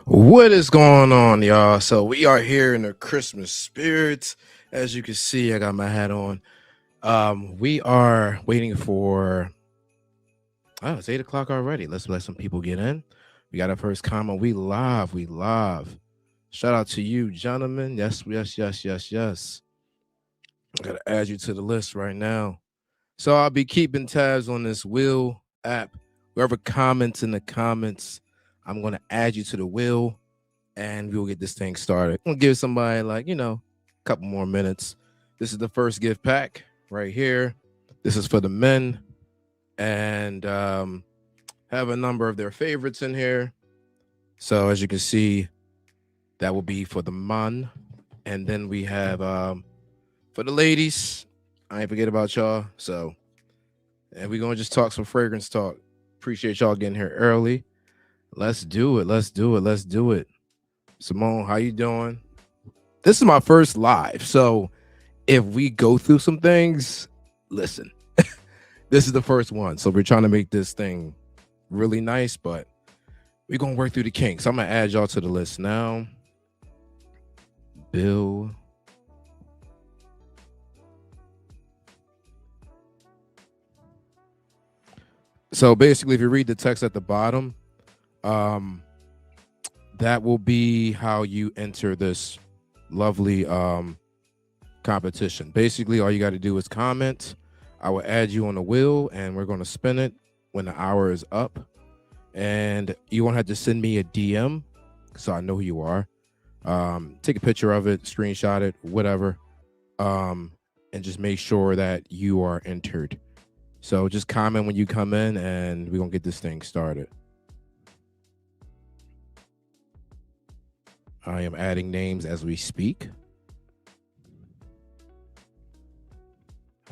What is going on, y'all? So we are here in the Christmas spirits. As you can see, I got my hat on. We are waiting for it's 8 o'clock already. Let's let some people get in. We got our first comment. We live, we live. Shout out to you, gentlemen. Yes, yes, yes, yes, yes. I gotta add you to the list right now. So I'll be keeping tabs on this wheel app. Whoever comments in the comments, I'm gonna add you to the wheel and we'll get this thing started. I'm gonna give somebody a couple more minutes. This is the first gift pack right here. This is for the men, and have a number of their favorites in here. So as you can see, that will be for the man, and then we have for the ladies. I ain't forget about y'all. So, and we're gonna just talk some fragrance talk. Appreciate y'all getting here early. Let's do it. Let's do it. Let's do it. Simone, how you doing? This is my first live, so if we go through some things, listen, this is the first one, so we're trying to make this thing really nice, but we're gonna work through the kinks. I'm gonna add y'all to the list now. Bill. So basically, if you read the text at the bottom, that will be how you enter this lovely competition. Basically, all you got to do is comment. I will add you on the wheel, and we're going to spin it when the hour is up. And you won't have to send me a DM, so I know who you are. Take a picture of it, screenshot it, whatever, and just make sure that you are entered. So just comment when you come in, and we're going to get this thing started. I am adding names as we speak.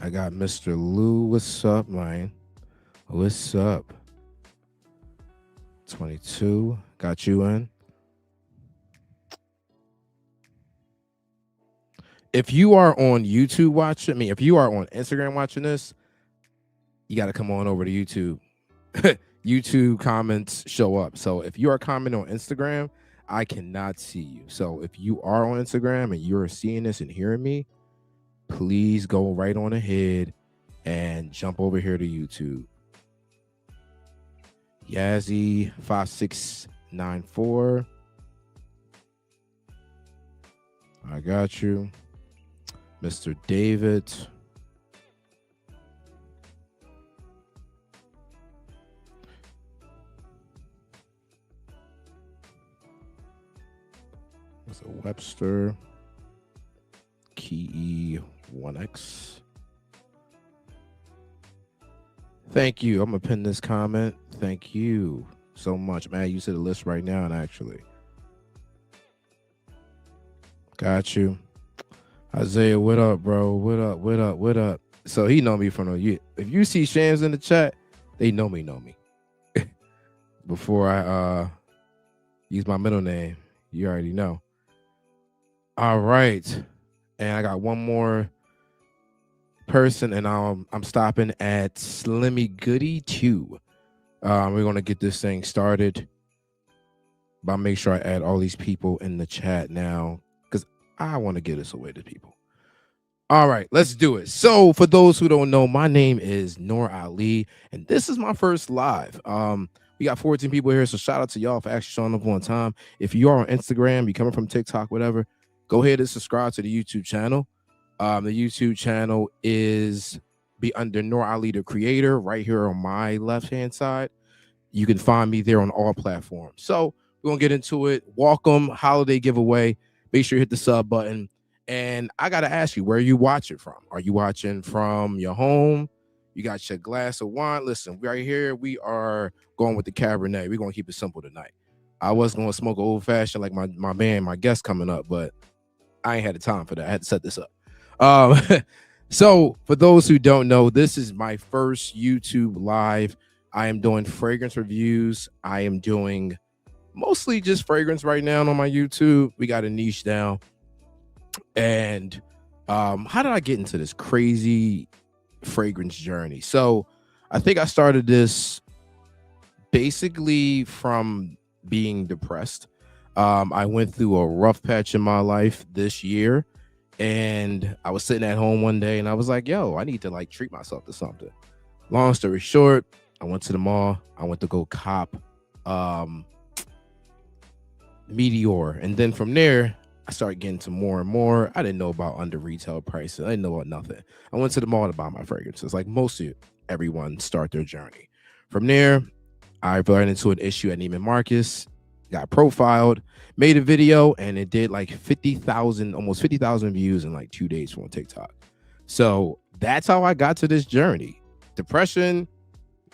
I got Mr. Lou. What's up, man? What's up? 22. Got you in. If you are on YouTube watching me, if you are on Instagram watching this, you got to come on over to YouTube. YouTube comments show up. So if you are commenting on Instagram, I cannot see you. So if you are on Instagram and you're seeing this and hearing me, please go right on ahead and jump over here to YouTube. Yazzie5694. I got you. Mr. David. Mr. Webster. Key 1X. Thank you. I'm gonna pin this comment. Thank you so much. Man, you to the list right now, and actually. Got you. Isaiah, what up, bro? What up? What up? What up? So he know me from the if you see Shams in the chat, they know me. Before I use my middle name. You already know. All right. And I got one more person, and I'm stopping at Slimmy Goody 2. We're gonna get this thing started, but I'll make sure I add all these people in the chat now because I want to get this away to people. All right, let's do it. So for those who don't know, my name is Noor Ali, and this is my first live. We got 14 people here, so shout out to y'all for actually showing up on time. If you are on Instagram, you coming from TikTok, whatever, go ahead and subscribe to the YouTube channel. The YouTube channel is be under Noor Ali the Creator right here on my left-hand side. You can find me there on all platforms. So we're going to get into it. Welcome holiday giveaway. Make sure you hit the sub button. And I got to ask you, where are you watching from? Are you watching from your home? You got your glass of wine? Listen, right here, we are going with the Cabernet. We're going to keep it simple tonight. I was going to smoke an old-fashioned like my guest coming up, but I ain't had the time for that. I had to set this up. So for those who don't know, this is my first YouTube live. I am doing fragrance reviews. I am doing mostly just fragrance right now on my YouTube. We got a niche down. And how did I get into this crazy fragrance journey? So I think I started this basically from being depressed. I went through a rough patch in my life this year, and I was sitting at home one day and I was like, yo, I need to like treat myself to something. Long story short, I went to the mall. I went to go cop um Meteor. And then from there, I started getting to more and more. I didn't know about under retail prices. I didn't know about nothing. I went to the mall to buy my fragrances, like most of everyone start their journey. From there, I ran into an issue at Neiman Marcus, got profiled, made a video, and it did like 50,000, almost 50,000 views in like 2 days from TikTok. So that's how I got to this journey. Depression,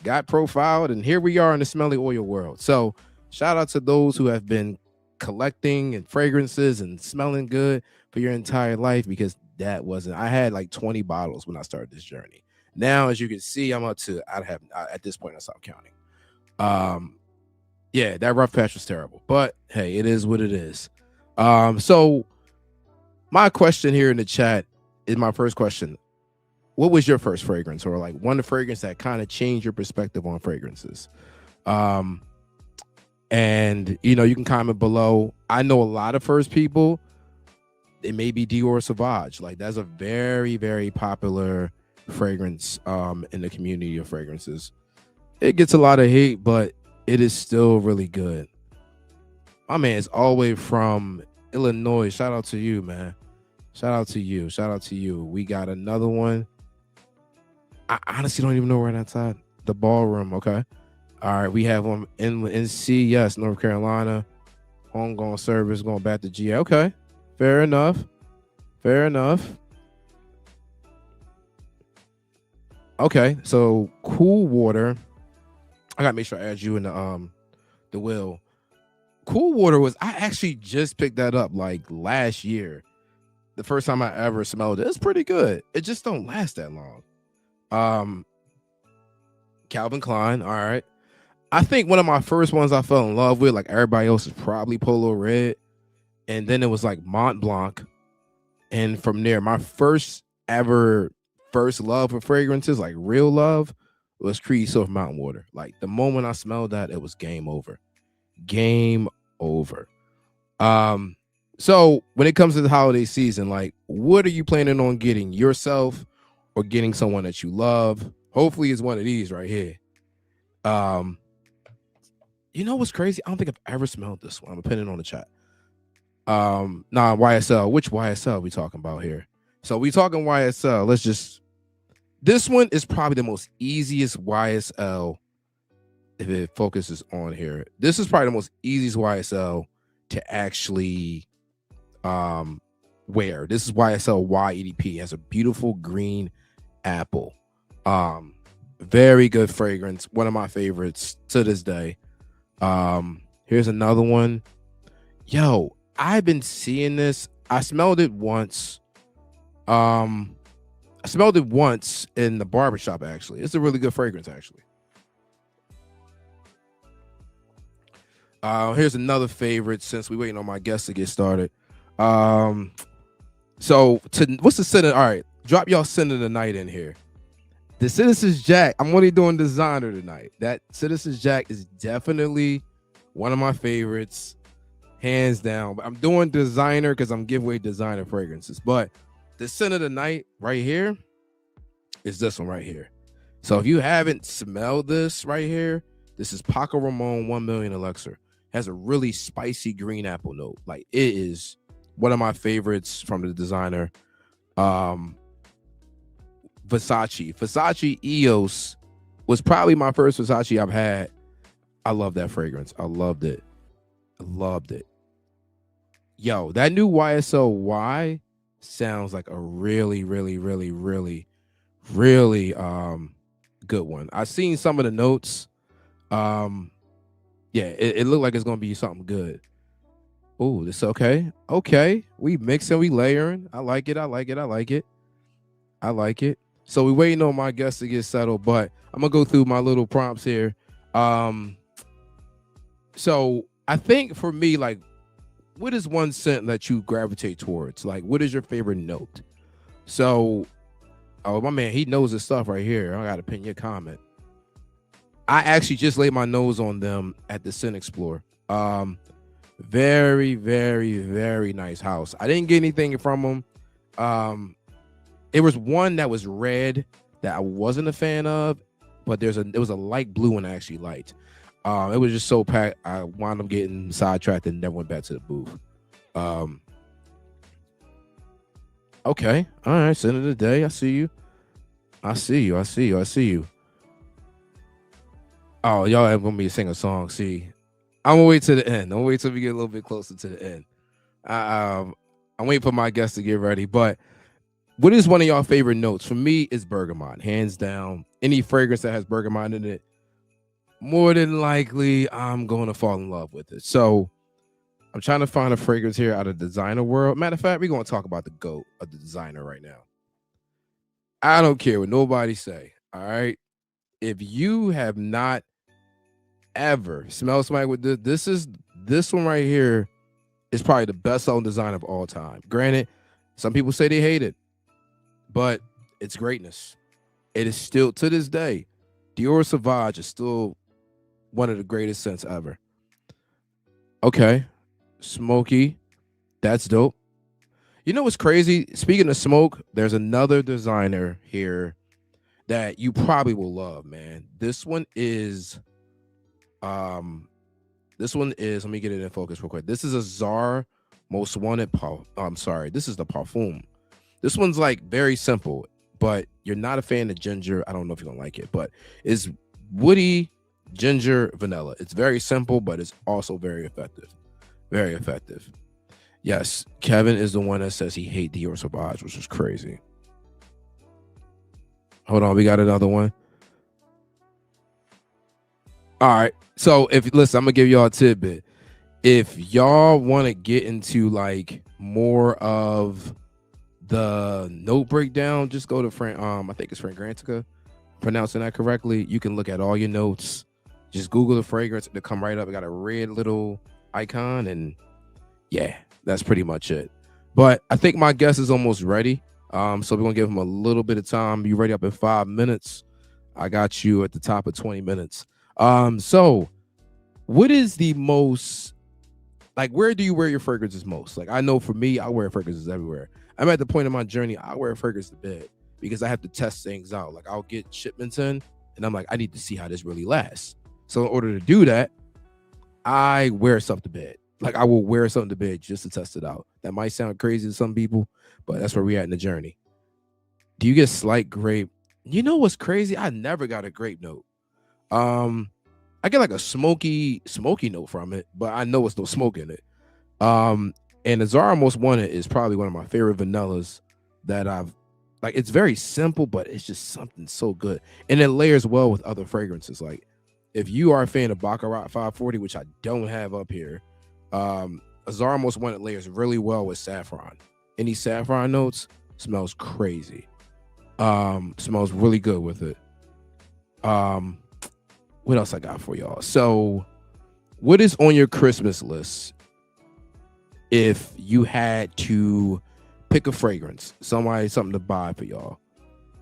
got profiled, and here we are in the smelly oil world. So shout out to those who have been collecting and fragrances and smelling good for your entire life, because that wasn't, I had like 20 bottles when I started this journey. Now, as you can see, I'm up to, at this point, I stopped counting. Yeah, that rough patch was terrible, but hey, it is what it is. So my question here in the chat is my first question. What was your first fragrance, or like one fragrance that kind of changed your perspective on fragrances? And you know, you can comment below. I know a lot of first people, it may be Dior Sauvage. Like that's a very, very popular fragrance in the community of fragrances. It gets a lot of hate, but it is still really good. My man is all the way from Illinois. Shout out to you, man. Shout out to you. Shout out to you. We got another one. I honestly don't even know where that's at. The ballroom. Okay. All right. We have one in NC. Yes, North Carolina. Homegrown service going back to GA. Okay. Fair enough. Fair enough. Okay. So Cool Water. I gotta make sure I add you in the will. Cool Water was, I actually just picked that up like last year. The first time I ever smelled it. It's pretty good. It just don't last that long. Calvin Klein. All right. I think one of my first ones I fell in love with, like everybody else, is probably Polo Red. And then it was like Mont Blanc. And from there, my first love for fragrances, like real love, was Creed Silver Mountain Water. Like the moment I smelled that, it was game over. Game over. So when it comes to the holiday season, like what are you planning on getting yourself or getting someone that you love? Hopefully it's one of these right here. You know what's crazy? I don't think I've ever smelled this one. I'm gonna pin it on the chat. Nah, YSL. Which YSL are we talking about here? So we talking YSL. Let's just, this one is probably the most easiest YSL if it focuses on here. This is probably the most easiest YSL to actually wear. This is YSL YEDP. It has a beautiful green apple. Very good fragrance. One of my favorites to this day. Here's another one. Yo, I've been seeing this. I smelled it once. I smelled it once in the barbershop, actually. It's a really good fragrance, actually. Here's another favorite since we're waiting on my guests to get started. So what's the scent of, all right, drop y'all scent of the night in here. The Citizens Jack. I'm only doing designer tonight. That Citizens Jack is definitely one of my favorites, hands down. But I'm doing designer because I'm giving away designer fragrances. But the scent of the night right here is this one right here. So if you haven't smelled this right here, this is Paco Ramon 1 Million Elixir. Has a really spicy green apple note. Like it is one of my favorites from the designer. Versace EOS was probably my first Versace I've had. I love that fragrance. I loved it. I loved it. Yo, that new YSL Y sounds like a really, really, really, really, really good one. I've seen some of the notes. Yeah, it looked like it's gonna be something good. Oh, this okay. Okay. We mixing, we layering. I like it. I like it. I like it. I like it. So we're waiting on my guests to get settled, but I'm gonna go through my little prompts here. So I think for me, like, what is one scent that you gravitate towards? Like, what is your favorite note? So, oh, my man, he knows his stuff right here. I gotta pin your comment. I actually just laid my nose on them at the Scent Explorer. Very, very, very nice house. I didn't get anything from them. Um, it was one that was red that I wasn't a fan of, but it was a light blue one I actually liked. It was just so packed. I wound up getting sidetracked and never went back to the booth. Um, okay, all right. It's the end of the day. I see you. I see you. I see you. I see you. Oh, y'all have gonna be sing a song. See, I'm gonna wait to the end. I'm gonna wait till we get a little bit closer to the end. I'm waiting for my guests to get ready. But what is one of y'all favorite notes? For me, it's bergamot, hands down. Any fragrance that has bergamot in it, more than likely, I'm going to fall in love with it. So I'm trying to find a fragrance here out of the designer world. Matter of fact, we're going to talk about the GOAT of the designer right now. I don't care what nobody say. All right. If you have not ever smelled somebody with this one right here is probably the best selling design of all time. Granted, some people say they hate it, but it's greatness. It is still to this day. Dior Sauvage is still one of the greatest scents ever. Okay, smoky. That's dope. You know what's crazy? Speaking of smoke, there's another designer here that you probably will love, man. Um this one is, let me get it in focus real quick. This is a Czar Most Wanted I'm sorry, this is the Parfum. This one's like very simple, but you're not a fan of ginger. I don't know if you're gonna like it, but it's woody ginger vanilla. It's very simple, but it's also very effective. Very effective. Yes, Kevin is the one that says he hate Dior Sauvage, which is crazy. Hold on, we got another one. All right. So if listen, I'm gonna give y'all a tidbit. If y'all want to get into like more of the note breakdown, just go to Frank. I think it's Frank Grantica. Pronouncing that correctly, you can look at all your notes. Just Google the fragrance to come right up. It got a red little icon, and yeah, that's pretty much it. But I think my guest is almost ready. So we're gonna give him a little bit of time. You ready up in 5 minutes? I got you at the top of 20 minutes. So what is the most like where do you wear your fragrances most? Like I know for me, I wear fragrances everywhere. I'm at the point in my journey, I wear fragrance to bed because I have to test things out. Like I'll get shipments in and I'm like, I need to see how this really lasts. So in order to do that, I wear something to bed. Like I will wear something to bed just to test it out. That might sound crazy to some people, but that's where we at in the journey. Do you get slight grape? You know what's crazy? I never got a grape note. I get like a smoky note from it, but I know it's no smoke in it. And the Zara Most Wanted is probably one of my favorite vanillas that I've like. It's very simple, but it's just something so good, and it layers well with other fragrances. Like if you are a fan of Baccarat 540, which I don't have up here, a Zara Most Wanted layers really well with saffron. Any saffron notes smells crazy. Smells really good with it. Um, what else I got for y'all? So, what is on your Christmas list if you had to pick a fragrance, something to buy for y'all?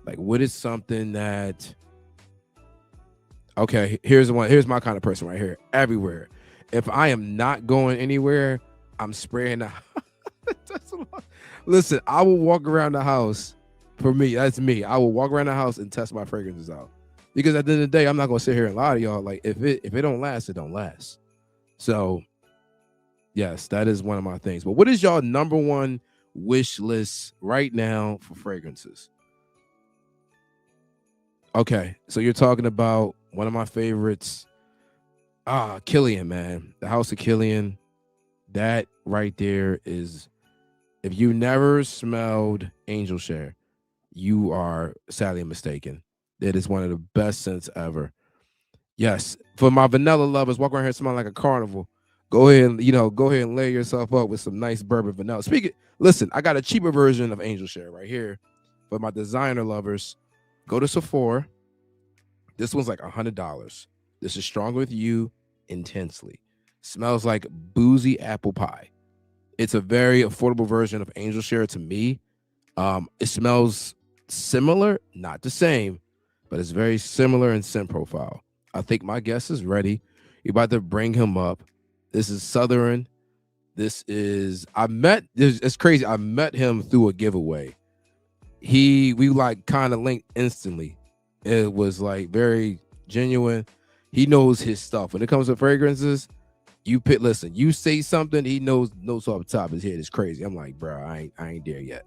Like, what is something that? Okay, here's the one. Here's my kind of person right here. Everywhere. If I am not going anywhere, I'm spraying the. Listen, I will walk around the house. For me, that's me. I will walk around the house and test my fragrances out. Because at the end of the day, I'm not gonna sit here and lie to y'all. Like if it don't last, it don't last. So yes, that is one of my things. But what is y'all number one wish list right now for fragrances? Okay, so you're talking about one of my favorites. Killian, man. The House of Killian. That right there is if you never smelled Angel Share, you are sadly mistaken. It is one of the best scents ever. Yes, for my vanilla lovers, walk around here smelling like a carnival. Go ahead and go ahead and layer yourself up with some nice bourbon vanilla. Listen, I got a cheaper version of Angel Share right here. For my designer lovers, go to Sephora. This one's like $100. This is Strong with You Intensely. Smells like boozy apple pie. It's a very affordable version of Angel Share to me. It smells similar, not the same, but it's very similar in scent profile. I think my guest is ready. You're about to bring him up. This is Southern This is it's crazy. I met him through a giveaway. We like kind of linked instantly. It was like very genuine. He knows his stuff. When it comes to fragrances, listen, you say something, he knows off the top of his head. It's crazy. I'm like, bro, I ain't there yet.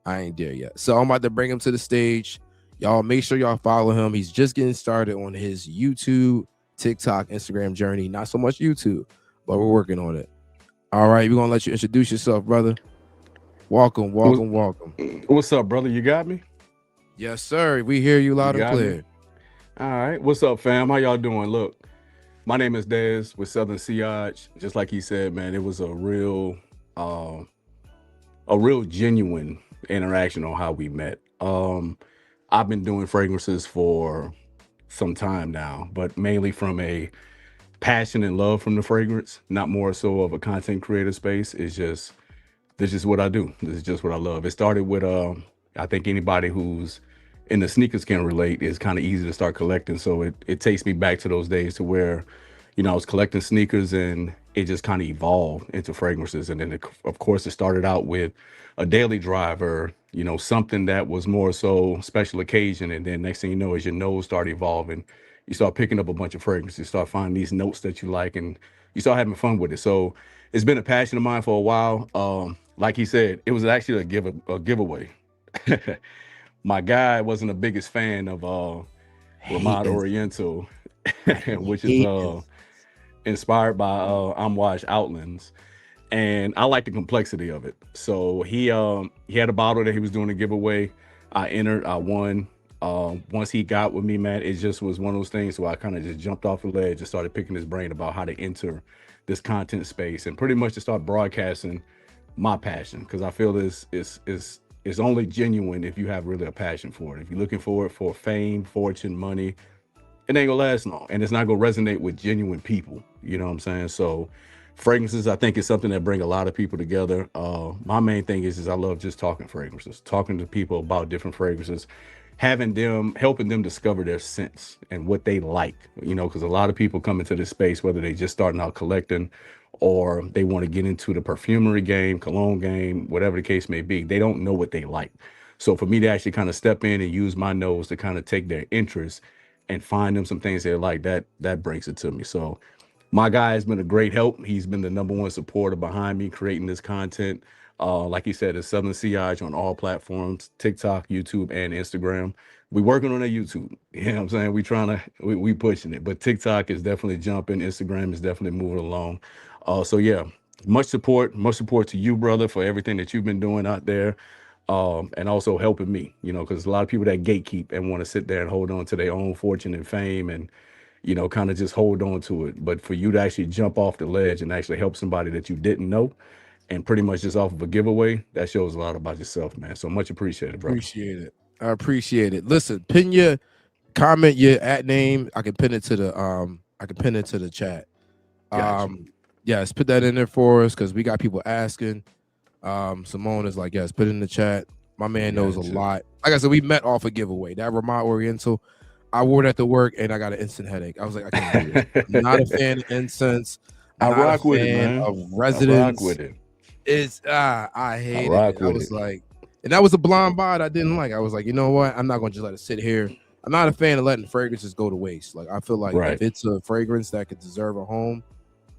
I ain't there yet. So I'm about to bring him to the stage. Y'all make sure y'all follow him. He's just getting started on his YouTube, TikTok, Instagram journey. Not so much YouTube, but we're working on it. All right, we're gonna let you introduce yourself, brother. Welcome. What's up, brother? You got me? Yes, sir. We hear you You loud and got me? clear. All right. What's up, fam? How y'all doing? Look, my name is Dez with Southern Siage. Just like he said, man, it was uh, a real genuine interaction on how we met. I've been doing fragrances for some time now, but mainly from a passion and love from the fragrance, not more so of a content creator space. This is what I do. This is just what I love. It started with I think anybody who's in the sneakers can relate. It's kind of easy to start collecting. So it takes me back to those days to where, I was collecting sneakers and it just kind of evolved into fragrances. And then of course it started out with a daily driver, something that was more so special occasion. And then next thing you know, as your nose start evolving, you start picking up a bunch of fragrances, you start finding these notes that you like, and you start having fun with it. So it's been a passion of mine for a while. Like he said, it was actually a giveaway. My guy wasn't the biggest fan of Ramad Haters. Oriental, which is Haters. inspired by Amouage Outlands, and I like the complexity of it. So he had a bottle that he was doing a giveaway. I entered, I won. Once he got with me, man, it just was one of those things where I kind of just jumped off the ledge and started picking his brain about how to enter this content space and pretty much to start broadcasting my passion, because I feel this is only genuine if you have really a passion for it. If you're looking for it for fame, fortune, money, it ain't gonna last long, and it's not gonna resonate with genuine people. You know what I'm saying? So fragrances, I think, is something that bring a lot of people together. My main thing is I love just talking fragrances, talking to people about different fragrances, having them, helping them discover their scents and what they like. Because a lot of people come into this space, whether they just starting out collecting or they want to get into the perfumery game, cologne game, whatever the case may be, they don't know what they like. So for me to actually kind of step in and use my nose to kind of take their interest and find them some things they like, that brings it to me. So my guy has been a great help. He's been the number one supporter behind me creating this content. Like he said, it's Southern Siage on all platforms: TikTok, YouTube, and Instagram. We working on that YouTube. You know what I'm saying? We pushing it, but TikTok is definitely jumping. Instagram is definitely moving along. So yeah, much support to you, brother, for everything that you've been doing out there. And also helping me, because a lot of people that gatekeep and want to sit there and hold on to their own fortune and fame and, kind of just hold on to it. But for you to actually jump off the ledge and actually help somebody that you didn't know, and pretty much just off of a giveaway, that shows a lot about yourself, man. So much appreciated, brother. Appreciate it. I appreciate it. Listen, pin your comment, your at name. I can pin it to the chat. Gotcha. Yes, put that in there for us because we got people asking. Simone is like, yes, put it in the chat. My man knows a Gotcha. lot. Like I said, we met off a giveaway. That Ramad Oriental, I wore that to work and I got an instant headache. I was like, I can't do this. I'm not a fan of incense. I Not a rock with it, fan man. of I rock residence. with it. I I hated it. rock I with was it. like, and that was a blind buy I didn't like. I was like, you know what? I'm not gonna just let it sit here. I'm not a fan of letting fragrances go to waste. Like I feel like Right. if it's a fragrance that could deserve a home,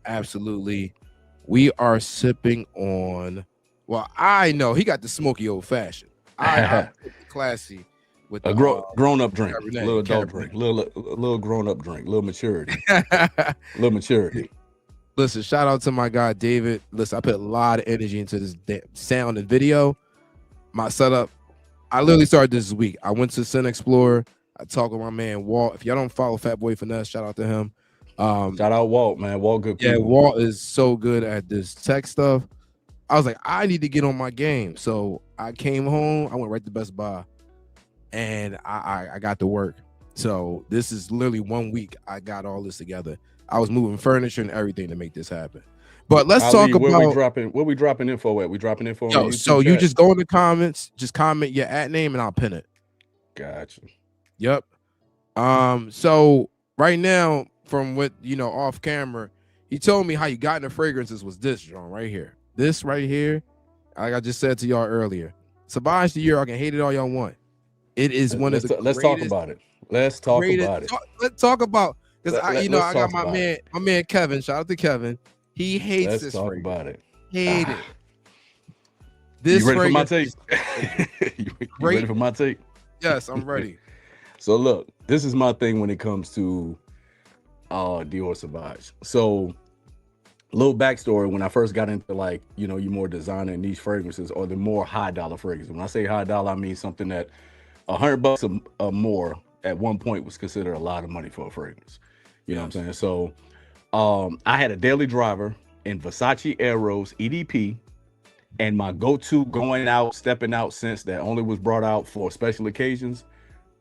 absolutely. We are sipping on. Well, I know he got the smoky old fashioned. I A put the classy with the grown up drink, little adult Cabernet. drink, little grown up drink, little maturity. Listen, shout out to my guy David. Listen, I put a lot of energy into this sound and video. My setup, I literally started this week. I went to Sin Explorer. I talked with my man Walt. If y'all don't follow Fat Boy Finesse, shout out to him. Shout out Walt, man. Walt, good Yeah, people. Walt is so good at this tech stuff. I was like, I need to get on my game. So I came home. I went right to Best Buy, and I got to work. So this is literally 1 week. I got all this together. I was moving furniture and everything to make this happen. But let's talk Ali, about where we dropping info at? We dropping info on the so YouTube you chat? just go in the comments, just comment your at name, and I'll pin it. Gotcha. Yep. So right now, from what off camera, He told me how you got into fragrances was this, John, right here. This right here, like I just said to y'all earlier. Savage the year, I can hate it all y'all want. It is one of the Let's talk greatest, about it. Let's talk about it. Let's talk about, because Let's I got talk about it. my man Kevin. Shout out to Kevin. He hates Let's this talk fragrance. about it. Hate it. You ready for my fragrance take? You ready for my take? Yes, I'm ready. So look, this is my thing when it comes to Dior Sauvage. So little backstory, when I first got into like, you more designer and niche fragrances, or the more high dollar fragrances. When I say high dollar, I mean something that $100 or more at one point was considered a lot of money for a fragrance. You know what I'm saying? So I had a daily driver in Versace Eros EDP, and my go-to going out, stepping out scents that only was brought out for special occasions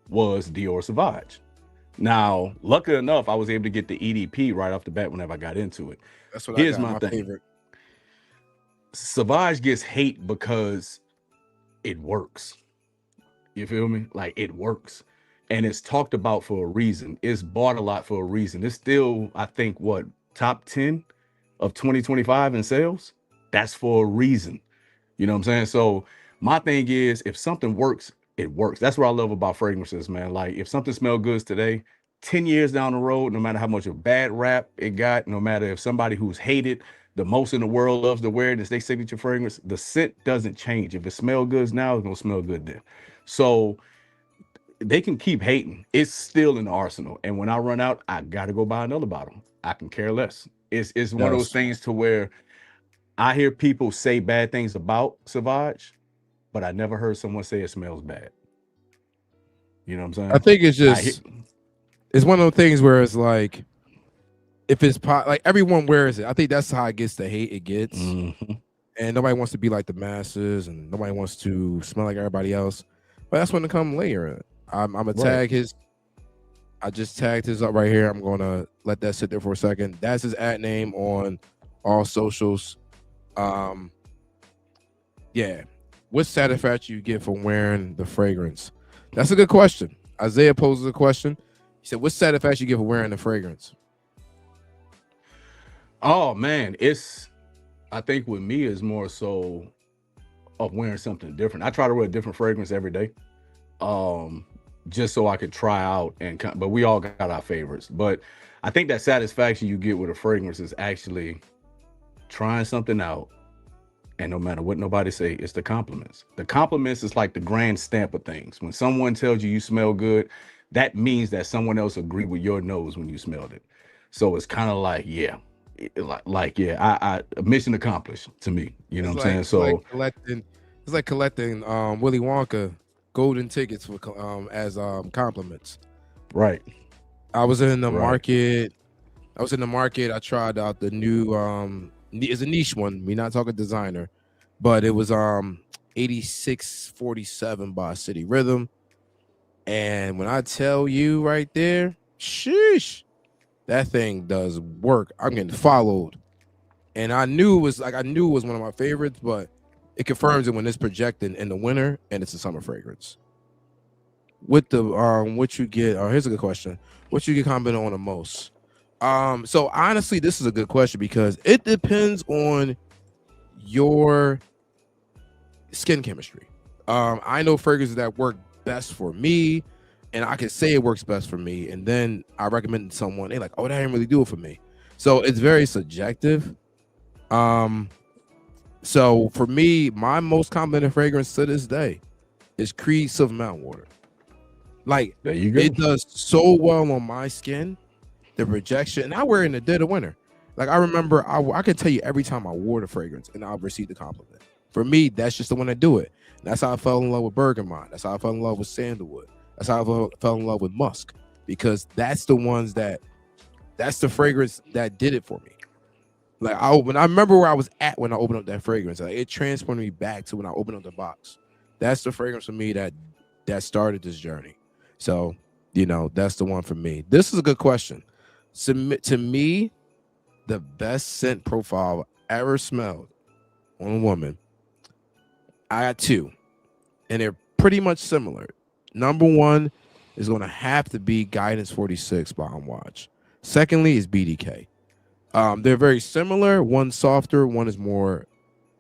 was Dior Sauvage. Now, luckily enough, I was able to get the EDP right off the bat whenever I got into it. That's what Here's I got. my thing. Favorite. Sauvage gets hate because it works. You feel me? Like, it works. And it's talked about for a reason. It's bought a lot for a reason. It's still, I think, what, top 10 of 2025 in sales? That's for a reason. You know what I'm saying? So my thing is, if something works, it works. That's what I love about fragrances, man. Like, if something smells good today, 10 years down the road, no matter how much of bad rap it got, no matter if somebody who's hated the most in the world loves to wear it as their signature fragrance, the scent doesn't change. If it smells good now, it's gonna smell good then. So they can keep hating. It's still in the arsenal. And when I run out, I gotta go buy another bottle. I can care less. It's one of those things to where I hear people say bad things about Sauvage, but I never heard someone say it smells bad. You know what I'm saying? I think it's just it's one of those things where it's like, if it's like everyone wears it, I think that's how it gets the hate it gets. Mm-hmm. And nobody wants to be like the masses, and nobody wants to smell like everybody else. But that's when it come later. I'm gonna tag his. I just tagged his up right here. I'm gonna let that sit there for a second. That's his ad name on all socials. Yeah. What satisfaction you get from wearing the fragrance? That's a good question. Isaiah poses a question. He said, "What satisfaction you get for wearing the fragrance?" Oh man, I think with me is more so of wearing something different. I try to wear a different fragrance every day, just so I could try out but we all got our favorites. But I think that satisfaction you get with a fragrance is actually trying something out, and no matter what nobody say, it's the compliments. The compliments is like the grand stamp of things. When someone tells you smell good, that means that someone else agreed with your nose when you smelled it. So it's kind of like, yeah. I mission accomplished to me. You know what I'm saying? So it's like collecting Willy Wonka golden tickets for as compliments. Right. I was in the market. I tried out the new it's a niche one. We're not talking designer, but it was 8647 by City Rhythm. And when I tell you right there, sheesh, that thing does work. I'm getting followed. And I knew it was one of my favorites, but it confirms it when it's projecting in the winter and it's a summer fragrance. With the what you get, here's a good question. What you get commented on the most? So honestly, this is a good question because it depends on your skin chemistry. I know fragrances that work best for me, and I can say it works best for me, and then I recommend it to someone. They're like, "Oh, that didn't really do it for me." So it's very subjective. So for me, my most complimented fragrance to this day is Creed Silver Mountain Water. Like, there you go. It does so well on my skin, the projection, and I wear it in the dead of winter. Like, I remember, I can tell you every time I wore the fragrance and I'll receive the compliment. For me, that's just the one that do it. And that's how I fell in love with bergamot. That's how I fell in love with sandalwood. That's how I fell in love with musk, because that's the fragrance that did it for me. Like, I remember where I was at when I opened up that fragrance. Like, it transported me back to when I opened up the box. That's the fragrance for me that started this journey. So, that's the one for me. This is a good question. To me, the best scent profile I've ever smelled on a woman, I got two, and they're pretty much similar. Number one is going to have to be Guidance 46 by Watch. Secondly is BDK. They're very similar. One's softer, one is more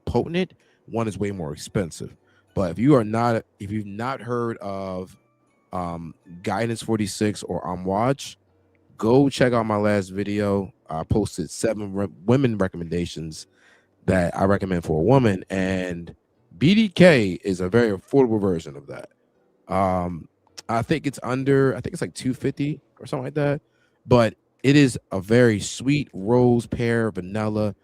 potent, one is way more expensive. But if you've not heard of Guidance 46 or Watch, go check out my last video. I posted women recommendations that I recommend for a woman, and BDK is a very affordable version of that. Um, I think I think it's like 250 or something like that, but it is a very sweet rose, pear, vanilla.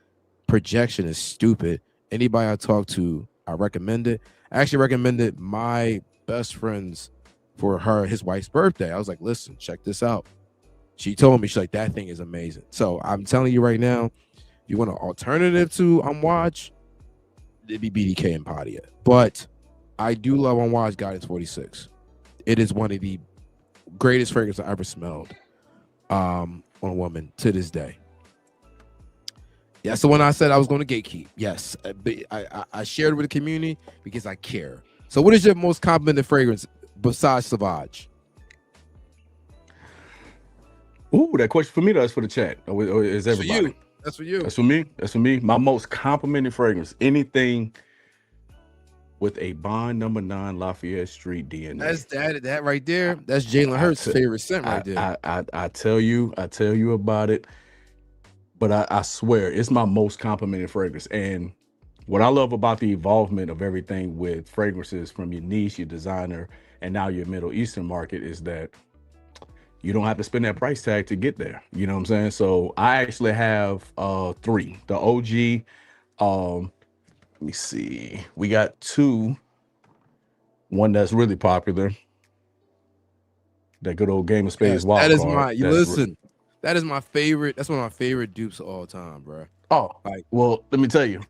Projection is stupid. Anybody I talk to, I recommend it. I actually recommended my best friend's for his wife's birthday. I was like, listen, check this out. She told me, she's like, that thing is amazing. So I'm telling you right now, if you want an alternative to Watch, it'd be BDK and Padia. But I do love Watch Guidance 46. It is one of the greatest fragrances I ever smelled on a woman to this day. That's the one I said I was going to gatekeep. Yes, but I shared it with the community because I care. So, what is your most complimented fragrance besides Sauvage? Ooh, that question for me, that's for the chat. Or is everybody? That's for you. That's for me. That's for me. My most complimented fragrance, anything with a Bond number 9 Lafayette Street DNA. That's that right there. That's Jalen Hurts' favorite scent right there. I tell you about it. But I swear, it's my most complimented fragrance. And what I love about the involvement of everything with fragrances from your niche, your designer, and now your Middle Eastern market is that you don't have to spend that price tag to get there. You know what I'm saying? So I actually have 3. The OG, let me see. We got 2. One that's really popular. That good old Game of Spades wild that is card. Listen. That is my favorite. That's one of my favorite dupes of all time, bro. Oh, well, let me tell you,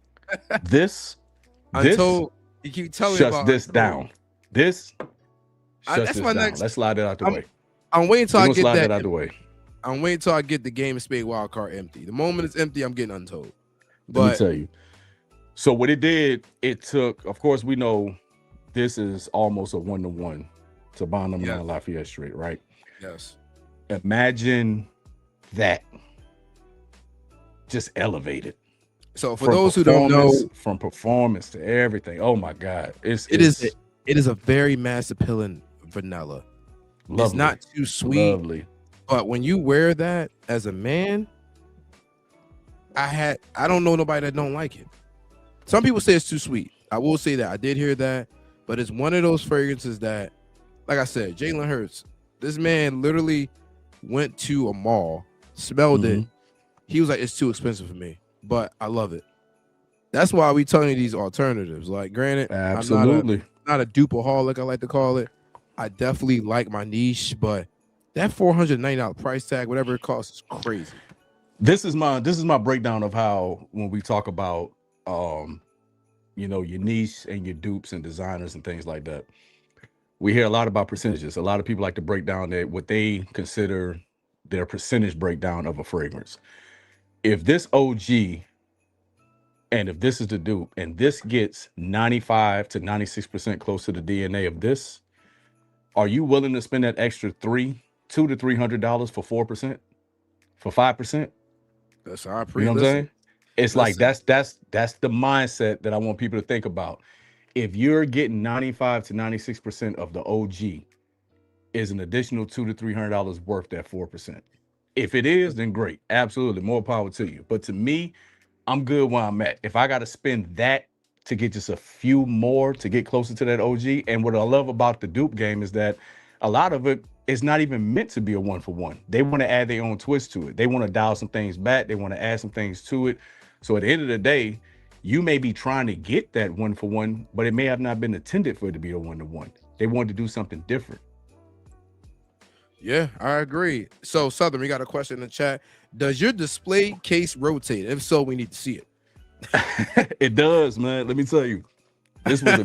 this Untold. You keep telling shuts me about this Untold. down. This shuts that's this my down. next. Let's slide it out the way. I'm waiting till I get that out the way. I'm waiting till I get the Game of Spade wild card empty. The moment it's empty, I'm getting Untold. But let me tell you. So what it did, it took. Of course, we know this is almost a 1-to-1 to Bond number 9 Lafayette Street, right? Yes. Imagine that just elevated. So for those who don't know, from performance to everything, oh my God, it is a very mass appealing vanilla. Lovely. It's not too sweet, lovely. But when you wear that as a man, I don't know nobody that don't like it. Some people say it's too sweet. I will say that I did hear that, but it's one of those fragrances that, like I said, Jalen Hurts. This man literally went to a mall, smelled it. He was like, it's too expensive for me, but I love it. That's why we telling you these alternatives. Like, granted, absolutely, I'm not a dupeaholic, I like to call it. I definitely like my niche, but that $490 price tag, whatever it costs, is crazy. This is my breakdown of how when we talk about your niche and your dupes and designers and things like that. We hear a lot about percentages. A lot of people like to break down what they consider their percentage breakdown of a fragrance. If this OG and if this is the dupe and this gets 95 to 96% close to the DNA of this, are you willing to spend that extra $200 to $300 for 4%, for 5%? That's how I You know what I'm saying? It's like that's the mindset that I want people to think about. If you're getting 95 to 96% of the OG, is an additional $200 to $300 worth that 4%? If it is, then great. Absolutely. More power to you. But to me, I'm good where I'm at. If I got to spend that to get just a few more to get closer to that OG. And what I love about the dupe game is that a lot of it is not even meant to be a 1-for-1. They want to add their own twist to it. They want to dial some things back. They want to add some things to it. So at the end of the day, you may be trying to get that 1-for-1, but it may have not been intended for it to be a 1-to-1. They wanted to do something different. Yeah, I agree. So Southern, we got a question in the chat. Does your display case rotate? If so, we need to see it. It does, man. Let me tell you, this was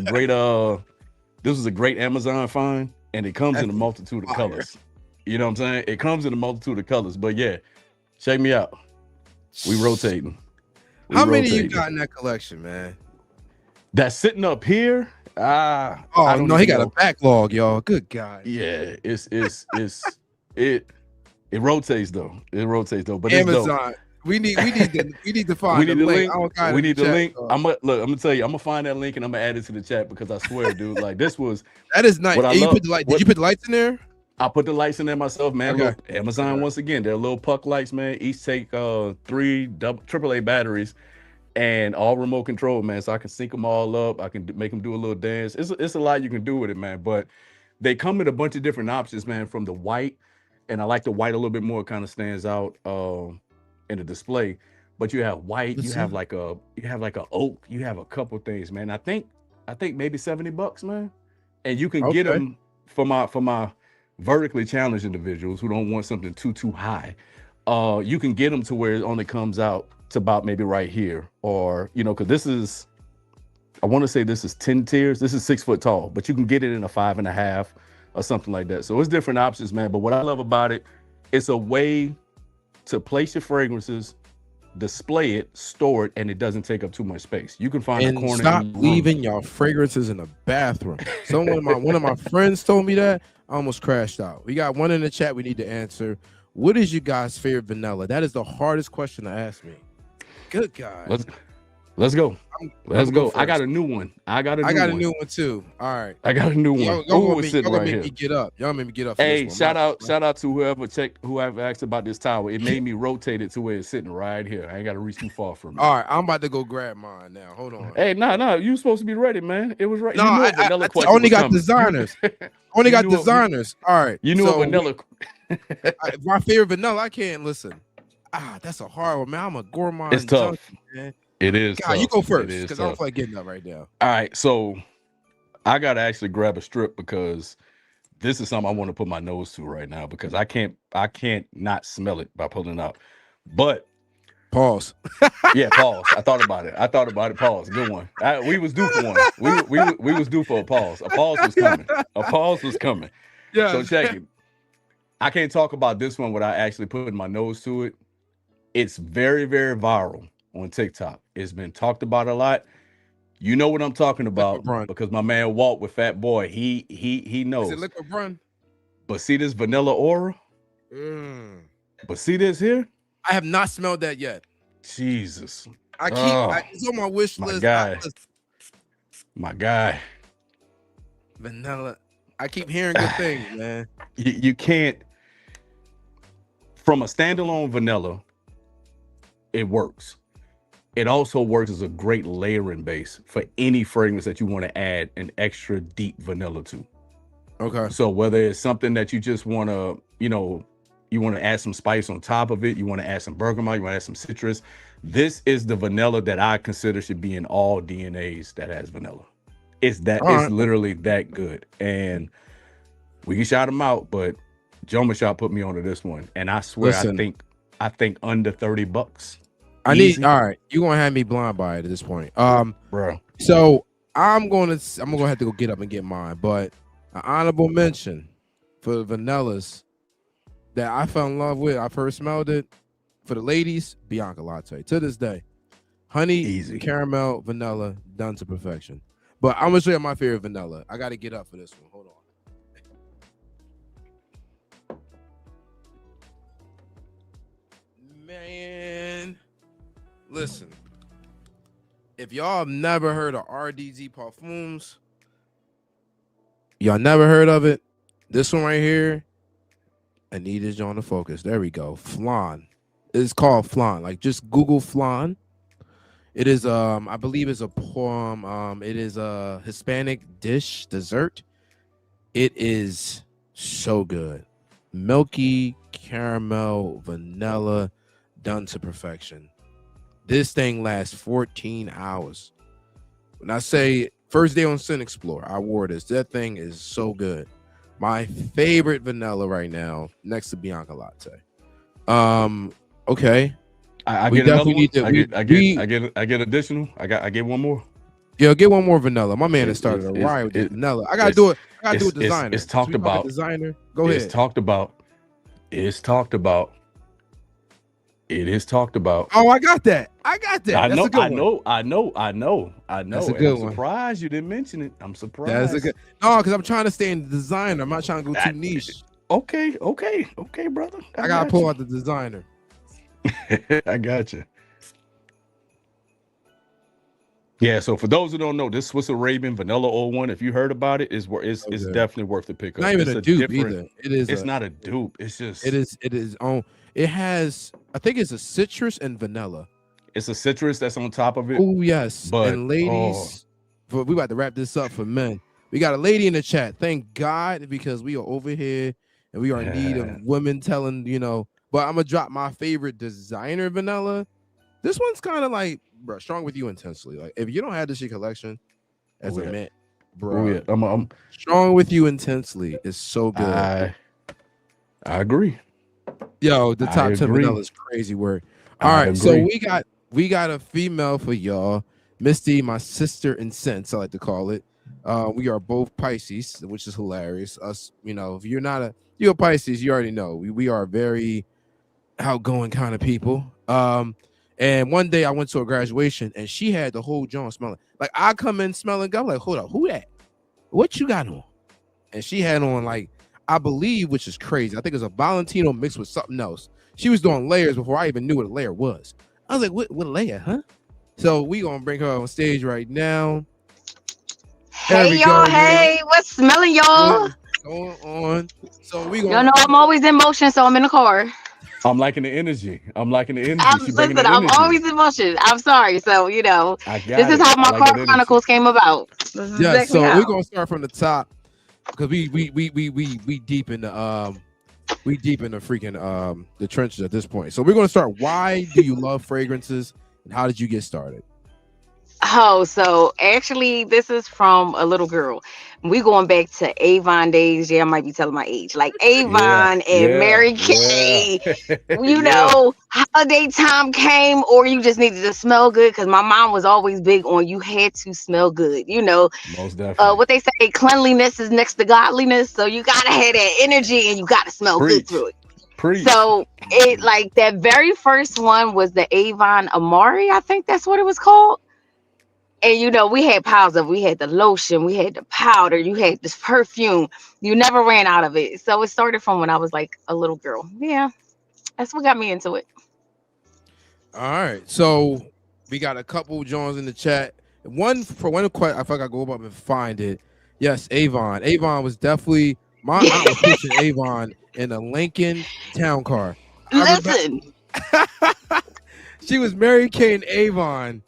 a great Amazon find, and it comes in a multitude of colors. You know what I'm saying? It comes in a multitude of colors. But yeah, check me out. We rotating. How many you got in that collection, man? That's sitting up here. Oh no, he got a backlog, y'all. Good God. Yeah, it rotates though. It rotates though. But Amazon. We need to find We the need the link. link. I don't got it We in the need the chat, link. so. I'm gonna tell you. I'm gonna find that link and I'm gonna add it to the chat because I swear, dude, like this was That is nice. what I And you love. put the light. Did you put the lights in there? I put the lights in there myself, man. Okay. Look, Amazon Okay. once again. They're little puck lights, man. Each take 3 AAA batteries and all remote control, man. So I can sync them all up. I can make them do a little dance. It's a lot you can do with it, man. But they come in a bunch of different options, man. From the white, and I like the white a little bit more. It kind of stands out in the display. But you have white. Let's You see. have like a oak. You have a couple things, man. I think maybe $70, man. And you can get Okay. them for my vertically challenged individuals who don't want something too high. You can get them to where it only comes out to about maybe right here, or because this is, I want to say this is 10 tiers. This is 6 foot tall, but you can get it in a 5.5 or something like that. So it's different options, man. But what I love about it, it's a way to place your fragrances, display it, store it, and it doesn't take up too much space. You can find a And corner stop in the room. leaving your fragrances in the bathroom. One of my friends told me that. I almost crashed out. We got one in the chat we need to answer. What is your guys' favorite vanilla? That is the hardest question to ask me. Good God. Let's go. Let's go. I got first. a new one. I got a new one too. All right. I got a new one. Y'all Oh, gonna it's sitting right make here. me get up. Y'all made me get up. For Hey, this one. shout out to whoever asked about this tower. It made me rotate it to where it's sitting right here. I ain't got to reach too far from it. All right, I'm about to go grab mine now. Hold on. Hey, no, you supposed to be ready, man. It was right. No, you knew I only got designers. Only got designers. All right. You knew a vanilla. My favorite vanilla. I can't listen. That's a hard one, man. I'm a gourmand. It's tough. Junkie, man. It is. God, you go first because I tough. don't feel like getting up right now. All right, so I gotta actually grab a strip because this is something I want to put my nose to right now because I can't not smell it by pulling it out. But pause. Yeah, pause. I thought about it. Pause. Good one. We was due for one. We was due for a pause. A pause was coming. Yeah. So check it. I can't talk about this one without actually putting my nose to it. It's very, very viral on TikTok. It's been talked about a lot. You know what I'm talking about because my man Walt with Fat Boy, he knows. Is it Liquid Run? But see this vanilla aura? But see this here? I have not smelled that yet. Jesus. It's on my wish list. My guy. Vanilla. I keep hearing good things, man. You can't, from a standalone vanilla, it works. It also works as a great layering base for any fragrance that you want to add an extra deep vanilla to. Okay. So whether it's something that you just want to, you want to add some spice on top of it, you want to add some bergamot, you want to add some citrus, this is the vanilla that I consider should be in all DNAs that has vanilla. It's literally that good. And we can shout them out, but Joe Michelle put me onto this one. And I swear, I think under $30. All right. You're gonna have me blind by it at this point. Bro. So I'm gonna have to go get up and get mine. But an honorable mention for the vanillas that I fell in love with. I first smelled it for the ladies, Bianca Latte. To this day. Honey, caramel, vanilla, done to perfection. But I'm gonna show you my favorite vanilla. I gotta get up for this one. Hold on. Man, listen. If y'all have never heard of RDZ Parfums, y'all never heard of it. This one right here, Anita's on the focus. There we go. Flan. It's called flan. Like just Google flan. It is I believe it's a poem. It is a Hispanic dish dessert. It is so good. Milky caramel vanilla done to perfection. This thing lasts 14 hours. When I say first day on Scent Explorer, I wore this. That thing is so good. My favorite vanilla right now, next to Bianca Latte. Okay. I get another one. I get additional. I get one more. Yeah, get one more vanilla. My man has started a riot with vanilla. I gotta do it. I gotta do a designer. It's talked about. Designer. Go ahead. It's talked about. It is talked about. Oh, I got that. I know. That's a good one. I'm surprised you didn't mention it. I'm surprised. That's a good. No, because I'm trying to stay in the designer. I'm not trying to go too niche. Okay, brother. I gotta pull out the designer. I got you. Yeah, so for those who don't know, this Swiss Arabian Vanilla Old one, if you heard about it, it's Okay. definitely worth the Not pickup. even It's a a dupe different. either. It is It's a. not a dupe. It's It just is. It is on. It has. I think it's a citrus and vanilla. it's a citrus that's on top of it. Oh yes, But and oh, ladies, we about to wrap this up for men. We got a lady in the chat. Thank God, because we are over here and we are in need of women telling, But I'm gonna drop my favorite designer vanilla. This one's kind of like, bro, strong with you intensely. Like if you don't have this shit collection as oh a yeah, man, oh bro, yeah. strong with you intensely is so good. I I agree. Yo, the I top 10 agree. vanilla is crazy work. All I right, so agree. we got a female for y'all. Misty, my sister in sense, I like to call it. We are both Pisces, which is hilarious. Us, if you're a Pisces, you already know. We are very outgoing kind of people. And one day I went to a graduation and she had the whole John smelling. Like I come in smelling good. I'm like, hold up, who that? What you got on? And she had on like, I believe, which is crazy. I think it's a Valentino mixed with something else. She was doing layers before I even knew what a layer was. I was like, what layer, huh? So we gonna bring her on stage right now. There Hey we y'all, go. hey, what's smelling What y'all? is going on? So we Y'all gonna know I'm always in motion, so I'm in the car. I'm liking the energy. I'm liking the energy. She bringing Listen, the I'm energy. always in motion. I'm sorry. So, I this got is it. how I my like car that energy. chronicles came about. This is yeah. exactly So we're how. gonna start from the top because we deep in the freaking the trenches at this point. So we're gonna start. Why do you love fragrances and how did you get started? Oh, so actually, this is from a little girl. We going back to Avon days. Yeah, I might be telling my age. Like Yeah, Avon and yeah, Mary yeah, Kay. yeah. Holiday time came, or you just needed to smell good. Because my mom was always big on you had to smell good. Most definitely. What they say, cleanliness is next to godliness. So you gotta have that energy, and you gotta smell good Preach, through it. preach. So it like that very first one was the Avon Amari. I think that's what it was called. And we had piles of. We had the lotion, we had the powder, you had this perfume. You never ran out of it. So it started from when I was like a little girl. Yeah, that's what got me into it. All right. So we got a couple Jones in the chat. One question, I forgot to go up and find it. Yes, Avon. Avon was definitely my aunt was pushing Avon in a Lincoln Town Car. I remember Listen, she was Mary Kay and Avon.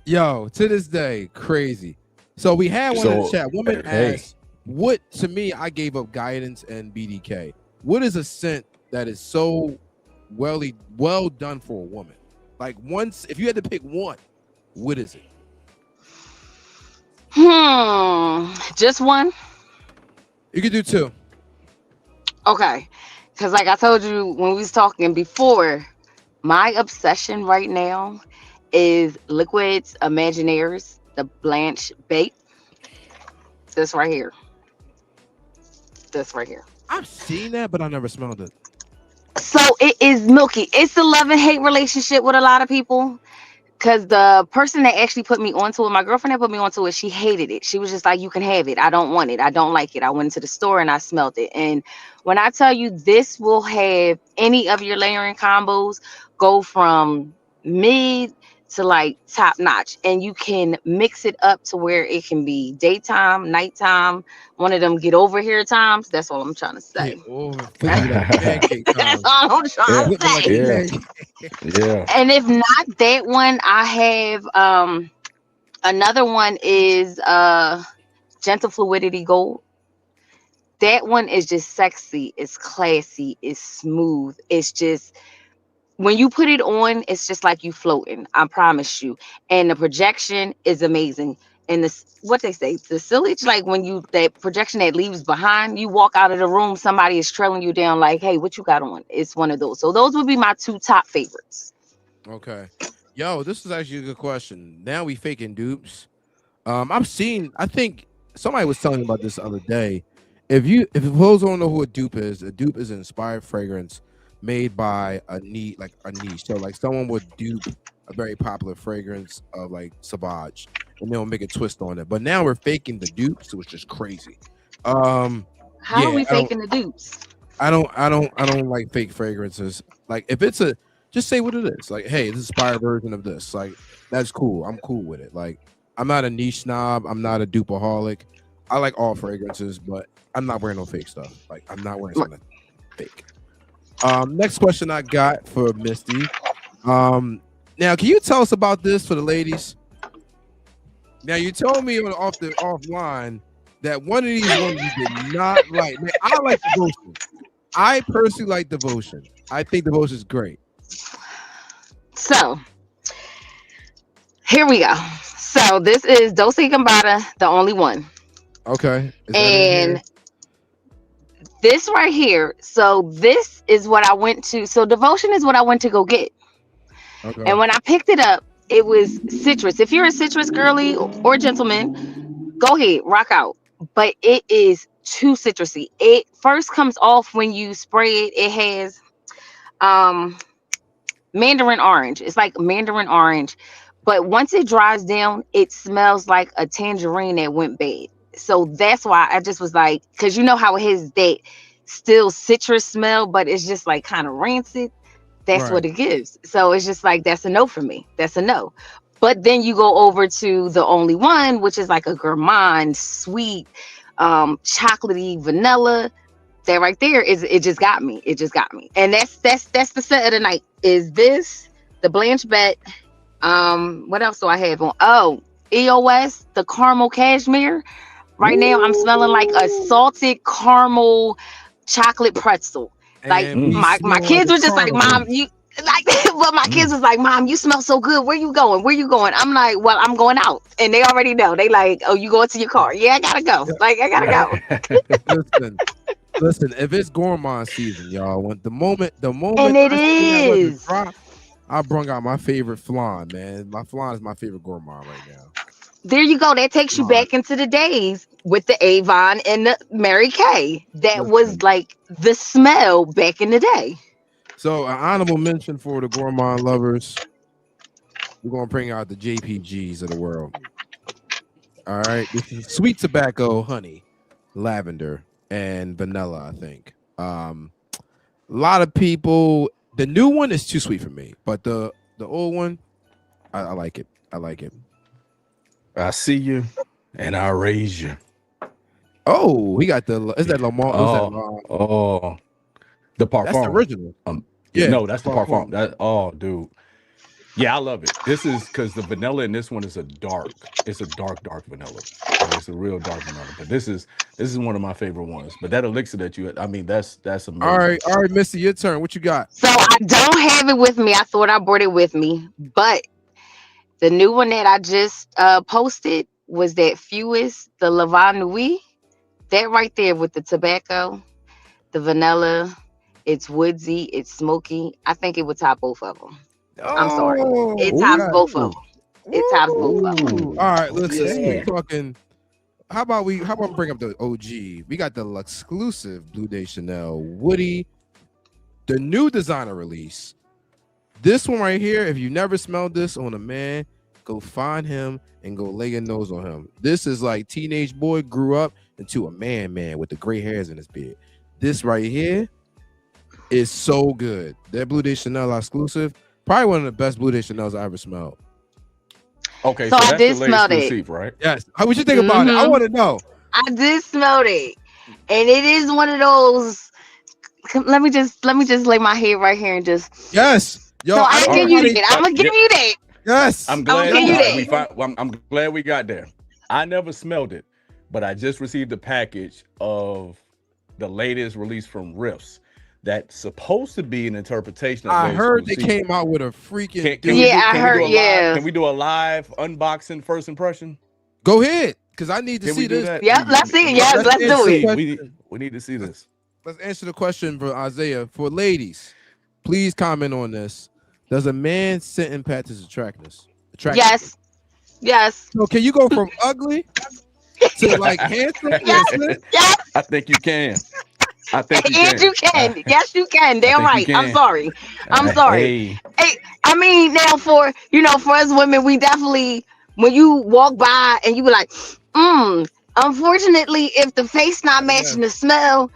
Yo, to this day, crazy. So we had one in the So, chat. Woman hey, asked, "What to me? I gave up guidance and BDK. What is a scent that is so well done for a woman? Like once, if you had to pick one, what is it? just one. You could do two. Okay, because like I told you when we was talking before, my obsession right now is Liquids Imaginaires, the Blanche Bait. This right here. This right here. I've seen that, but I never smelled it. So it is milky. It's a love and hate relationship with a lot of people. Cause the person that actually put me onto it, my girlfriend that put me onto it, she hated it. She was just like, "You can have it. I don't want it. I don't like it." I went into the store and I smelled it. And when I tell you this will have any of your layering combos go from mid to like top notch. And you can mix it up to where it can be daytime, nighttime, one of them get over here times. That's all I'm trying to Get say. over flipping you like a pancake, That's Tom. all I'm trying yeah, to Flipping like a say. yeah, pancake. yeah. And if not that one, I have another one is Gentle Fluidity Gold. That one is just sexy, it's classy, it's smooth. It's just when you put it on, it's just like you floating. I promise you. And the projection is amazing. And what they say, the sillage, like when you that projection that leaves behind, you walk out of the room, somebody is trailing you down, like, "Hey, what you got on?" It's one of those. So those would be my two top favorites. Okay. Yo, this is actually a good question. Now we faking dupes. I think somebody was telling me about this the other day. If those don't know who a dupe is an inspired fragrance made by a niche. So like someone would dupe a very popular fragrance of like Savage and they'll make a twist on it. But now we're faking the dupes, which is crazy. Um, How are yeah, we faking the dupes? I don't like fake fragrances. Like if it's a just say what it is. Like, hey, this is inspired version of this. Like, that's cool. I'm cool with it. Like, I'm not a niche snob. I'm not a dupeaholic. I like all fragrances, but I'm not wearing no fake stuff. Like, I'm not wearing something fake. Next question I got for Misty. Now can you tell us about this for the ladies? Now you told me off the offline that one of these ones you did not like. Man, I like Devotion. I personally like Devotion. I think Devotion is great. So here we go. So this is Dolce Gabbana, the only one. Okay. Is that in And here? this right here. So this is what I went to. So Devotion is what I went to go get. Okay. And when I picked it up, it was citrus. If you're a citrus girly or gentleman, go ahead, rock out. But it is too citrusy. It first comes off when you spray it. It has um mandarin orange. It's like mandarin orange. But once it dries down, it smells like a tangerine that went bad. So that's why I just was like, because you know how it has that still citrus smell, but it's just like kind of rancid. That's Right. what it gives. So it's just like, that's a no for me. That's a no. But then you go over to the only one, which is like a gourmand, sweet, chocolatey vanilla. That right there is, it just got me. It just got me. And that's the set of the night. Is this the Blanche Bet? What else do I have on? Oh, EOS, the caramel cashmere. Right now I'm smelling like a salted caramel chocolate pretzel. Like And we my smell kids the were just like, caramel. Mom, you like but my kids was like, Mom, you smell so good. Where you going? Where you going? I'm like, well, I'm going out. And they already know. They like, oh, you going to your car. Yeah, I gotta go. Like, I gotta go. Listen. If it's gourmand season, y'all, when the moment And it I see that weather is. drop, I brung out my favorite flan, man. My flan is my favorite gourmand right now. There you go. That takes you Flan. back into the days with the Avon and the Mary Kay. That was Listen. like the smell back in the day. So an honorable mention for the gourmand lovers. We're gonna bring out the JPGs of the world. All right, this is sweet tobacco, honey, lavender, and vanilla. I think. A lot of people. The new one is too sweet for me, but the old one, I like it. I like it. I see you and I raise you. Oh, he got the. Is that Lamar? Is that Oh, the that's the parfum. original? Yeah, Yeah, no, that's the the parfum. parfum. That dude. Yeah, I love it. This is because the vanilla in this one is it's a dark vanilla. Like, it's a real dark vanilla. But this is one of my favorite ones. But that elixir that you, I mean, that's amazing. All right, Missy, your turn. What you got? So I don't have it with me. I thought I brought it with me, but the new one that I just posted was that Fewest, the Lava Nui. That right there with the tobacco, the vanilla. It's woodsy. It's smoky. I think it would top both of them. I'm sorry. It Oh, we tops got. both of them. It tops both of them. Ooh, All right, listen. Since okay. we're talking, how about we bring up the OG? We got the exclusive Blue Day Chanel Woody, the new designer release. This one right here, if you never smelled this on a man, go find him and go lay your nose on him. This is like teenage boy grew up into a man with the gray hairs in his beard. This right here is so good. That Blue Day Chanel exclusive, probably one of the best Blue Day Chanels I ever smelled. Okay, So so I that's did the late smell that. exclusive, right? Yes. How would you think about it? I want to know. I did smell it, and it is one of those. Let me just lay my head right here and just. Yes. Yo, So I I don't give know you how they. that. I'm gonna give you that. Yes. I'm I'm glad gonna give you we that. find, I'm glad we got there. I never smelled it, but I just received a package of the latest release from Riffs that's supposed to be an interpretation of I the heard they exclusive. came out with a freaking. Can we Yeah, do I can we heard. do a live Yeah. can we do a live unboxing first impression? Go ahead, because I need to Can see we do this. that? Yep. Let's see it. Yes, Let's let's answer do the it. question. We need to see this. Let's answer the question for Isaiah. For ladies, please comment on this. Does a man sitting pat his attractiveness? Yes. Yes. So can you go from ugly to like handsome? Yes. Yes. I think you can. I think you And can. you can. Yes, you can. I Damn think you right. I'm can. sorry. I'm sorry. Hey, I mean, now for us women, we definitely when you walk by and you be like, unfortunately, if the face not matching the smell,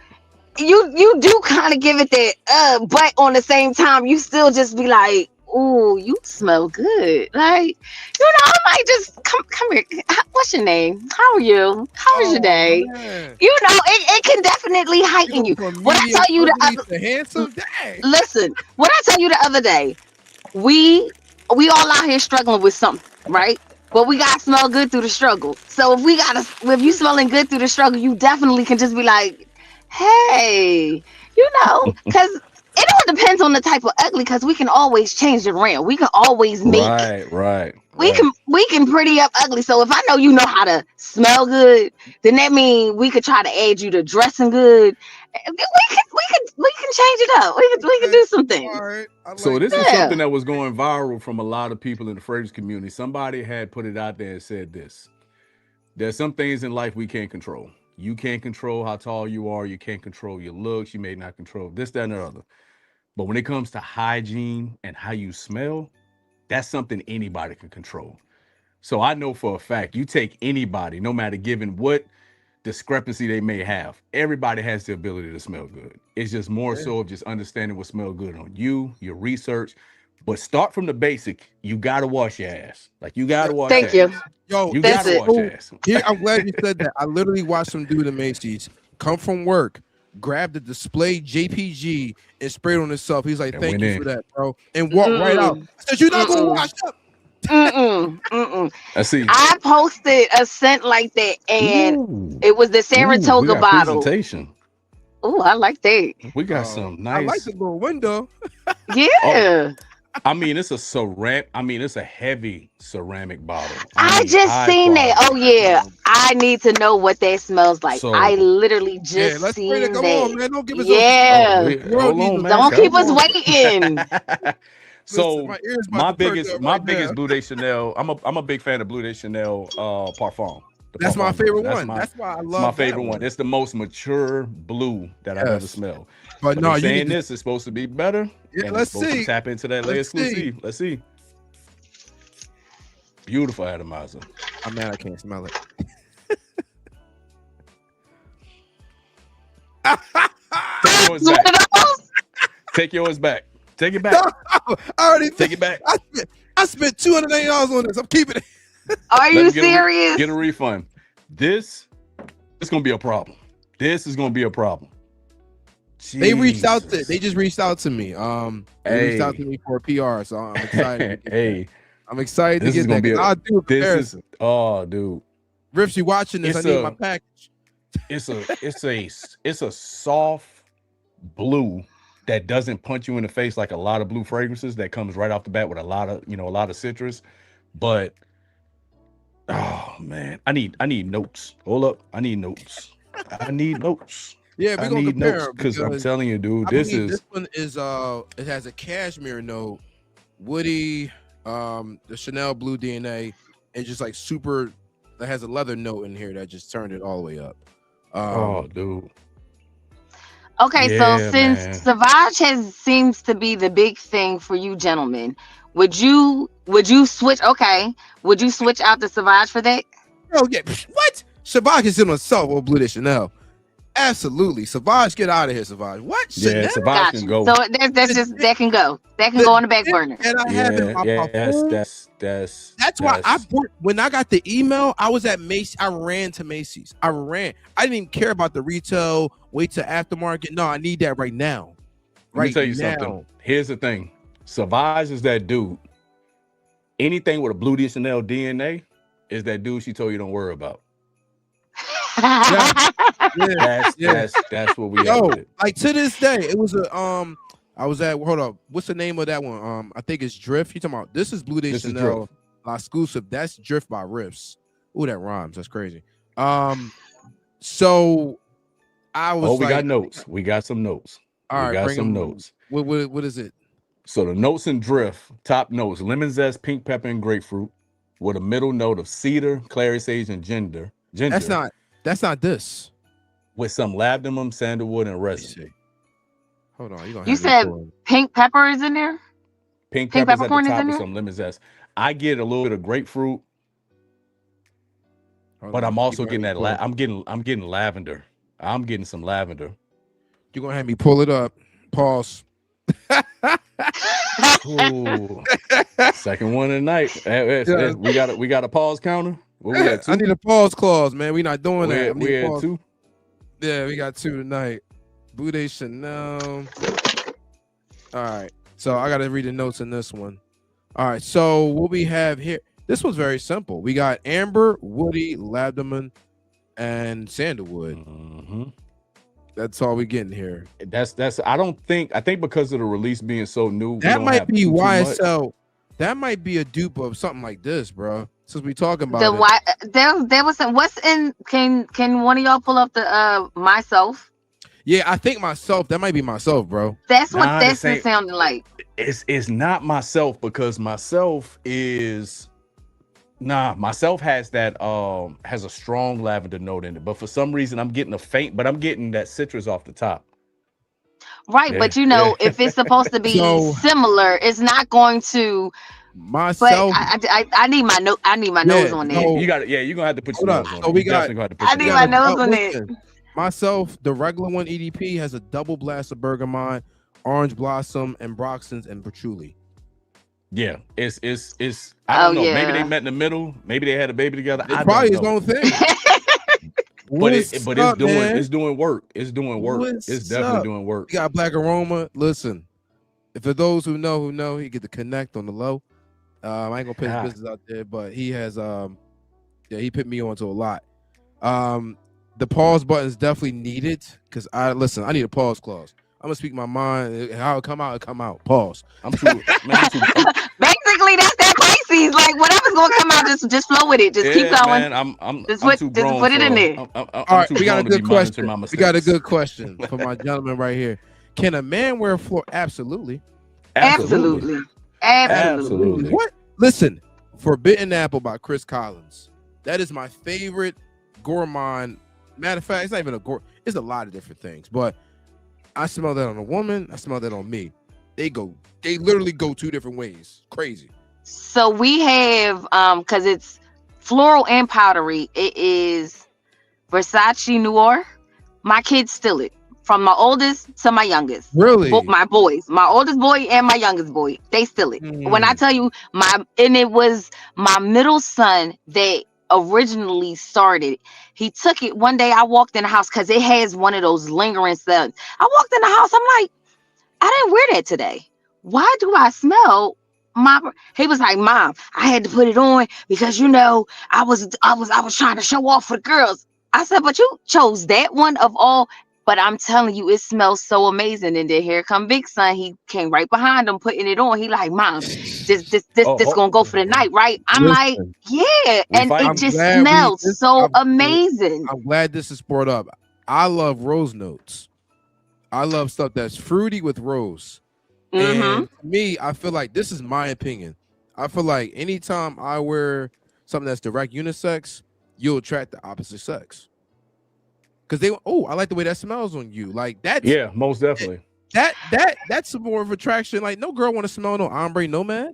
you do kind of give it that, but on the same time, you still just be like, "Ooh, you smell good." Like, I might just come here. What's your name? How are you? How was your Oh day? man, It can definitely you heighten go you. from What I medium tell you the ugly other to handsome. Dang. listen, what I tell you the other day, we we all out here struggling with something, right? But we gotta smell good through the struggle. So if you smelling good through the struggle, you definitely can just be like, hey, because it all depends on the type of ugly. Because we can always change it around. We can always make Right, right, we right. can we can pretty up ugly. So if I know you know how to smell good, then that means we could try to add you to dressing good. We can change it up. We can Okay. do some things. All right. I So like this is that. Yeah. something that was going viral from a lot of people in the fragrance community. Somebody had put it out there and said this. There's some things in life we can't control. You can't control how tall you are. You can't control your looks. You may not control this, that, and the other. But when it comes to hygiene and how you smell, that's something anybody can control. So I know for a fact, you take anybody, no matter given what discrepancy they may have, everybody has the ability to smell good. It's just more Yeah. so of just understanding what smell good on you, your research. But start from the basic. You gotta wash your ass. Like you Yeah. gotta wash Thank your you. ass. Yo, You That's gotta it's it. wash so your ass. here. I'm glad you said that. I literally watched some dude in Macy's come from work, grab the display JPG and sprayed on himself. He's like, And "Thank went you in. for that, bro," and walked right out. Mm-mm. I said, "You're not gonna Mm-mm. wash up." Mm-mm. I see. I posted a scent like that, and Ooh. it was the Ooh, we Saratoga got bottle. presentation. Oh, I like that. We got some I like nice. the little window. Oh, Yeah. I mean, it's a ceramic. I mean, it's a heavy ceramic bottle. I I mean, just high seen that. Oh quality. yeah. I need to know what that smells like. I So, literally Yeah, just let's spray that. seen Come on, that. man. Don't give us those. oh, Yeah. we, The world hold needs on, us. man. Don't Come keep Come us on. waiting. Listen, So my ears about to perk up my right now. biggest Blue Day Chanel. I'm a big fan of Blue Day Chanel parfum, the That's my parfum version. favorite That's one. my That's why I it's my love that favorite one. one. It's the most mature blue that I've ever Yes, smelled. but But they no, you need saying to. this is supposed to be better Yeah, and it's let's supposed to see. tap into that layer Let's see. exclusive. Let's see. Beautiful atomizer. I'm mad. I can't smell it. Take yours It's one back. of those. Take yours back. Take it No, back. I already. Take it back. I spent $280 on this. I'm keeping it. Are Let you me get serious? get a refund. This is gonna be a problem. This is gonna be a problem. They reached out to. Jesus. They just reached out to me. They reached out to Hey. me for a PR, so I'm excited to get that. Hey, I'm excited to this is get gonna that be because a I'll do a this is comparison. oh dude. Riffs, you watching this? I It's need my a package. it's a soft blue that doesn't punch you in the face like a lot of blue fragrances that comes right off the bat with a lot of a lot of citrus. But oh man, I need notes. Hold up. I need notes. I need notes. Yeah, we're I gonna need compare notes them because I'm because telling you, dude, I this believe this is one is it has a cashmere note, woody, the Chanel blue DNA, and just like super. It has a leather note in here that just turned it all the way up. oh Um, dude. Okay, so Yeah, since man. Savage has seems to be the big thing for you gentlemen, would you switch? Okay, would you switch out the Savage for that? oh yeah, what? Savage is in himself or Blue de Chanel. Absolutely, Savage, get out of here, Savage. What Yeah, Chanel? Savage Got can you. go. So that's The, just that can go. That can the go on the back dip burner. that I have in Yeah, my yeah, parfum. That's why I that's bought when I got the email. I was at Macy's. I ran to Macy's. I ran. I didn't even care about the retail. Wait to aftermarket. No, I need that right now. let me Right tell you something. now. Here's the thing. Savage is that dude. Anything with a Blue de Chanel DNA is that dude she told you don't worry about. Yeah, yeah, yeah. That's where we at Yo, with it. like to this day, it was a I was at hold up. What's the name of that one? I think it's Drift. You talking about this is Blue de This is Chanel Drift. exclusive. That's Drift by Riffs. Ooh, that rhymes. That's crazy. So I Oh, was we like, got notes. We got some notes. all We right, got bring some them. notes. What is it? So the notes in Drift, top notes, lemon zest, pink pepper, and grapefruit, with a middle note of cedar, clary sage, and ginger. That's Ginger not this. with some labdanum, sandalwood, and Let me resin. see. Hold on, you're gonna You have me said pulling. pink pepper is in there? Pink Pink peppers at the peppercorn is in top with there? some lemon zest. I get a little bit of grapefruit, Hold but on, I'm you also gonna have getting me that. pulling. I'm getting lavender. I'm getting some lavender. You're gonna have me pull it up. Pause. Ooh, second one tonight. Yeah. We got a pause counter. What we at, I two? need a pause clause, man. We not doing that. I need We a at pause. two. Yeah, we got 2 tonight. Boudet Chanel. All right. So I gotta read the notes in this one. All right. So what we have here, this one's very simple. We got Amber, Woody, Lavderman, and Sandalwood. Mhm. That's all we getting here. That's. I think because of the release being so new, we That don't might have be too much. YSL. That might be a dupe of something like this, bro. Since we talking The about it. why there was some what's in can one of y'all pull up the myself? Yeah, I think myself. That might be myself, bro. That's what Nah, that's this ain't- sounding like. It's not myself because myself is myself has that has a strong lavender note in it, but for some reason I'm getting I'm getting that citrus off the top. Right, Yeah, but you know, yeah. if it's supposed to be So- similar, it's not going to. But Myself. I need my note. I need my nose on that. no. You got it. Yeah, you're gonna have to put Hold your up. nose on So it. we You got- definitely gonna have to put I your need nose my on it. nose on it. listen, myself, the regular one EDP has a double blast of bergamot, orange blossom, and Broxton's and patchouli. Yeah, it's I don't Oh, know. Maybe they yeah. met in the middle. Maybe they had a baby together. It's I probably don't his know. own thing. But What's it's up, man? doing work. It's doing work. What's It's definitely up? doing work. We got Black Aroma. Listen, if for those who know, he get to connect on the low. I ain't gonna put his business out there, but he has he put me onto a lot. The pause button is definitely needed because I need a pause clause. I'm gonna speak my mind. How it come out, it come out. Pause. I'm too man, Basically, that's that Pisces. Like whatever's gonna come out, just flow with it. Just keep going. Man, I'm Just too put grown it in for- there. I'm All right, too we got a grown to good be monitoring question. my We got a mistakes. good question for my gentleman right here. Can a man wear floor? Absolutely. Absolutely. Absolutely. What? Listen, Forbidden Apple by Chris Collins. That is my favorite gourmand. Matter of fact, it's not even a gourmand. It's a lot of different things, but I smell that on a woman. I smell that on me. They literally go 2 different ways. Crazy. So we have because it's floral and powdery. It is Versace Noir. My kids steal it from my oldest to my youngest. Really? My boys, my oldest boy and my youngest boy, they steal it. When I tell you it was my middle son that originally started. He took it one day. I walked in the house because it has one of those lingering smells. I walked in the house. I'm like, I didn't wear that today. Why do I smell my? He was like, Mom, I had to put it on because I was trying to show off for the girls. I said, but you chose that one of all. But I'm telling you, it smells so amazing. And then here come Big Son. He came right behind him, putting it on. He like, Mom, this gonna go for the night, right? I'm like, yeah. And fighting. it just smells so amazing. I'm glad this is brought up. I love rose notes. I love stuff that's fruity with rose. And to me, I feel like this is my opinion. I feel like anytime I wear something that's direct unisex, you'll attract the opposite sex. Because I like the way that smells on you. Like that's most definitely. That's more of attraction. Like no girl want to smell no ombre nomad.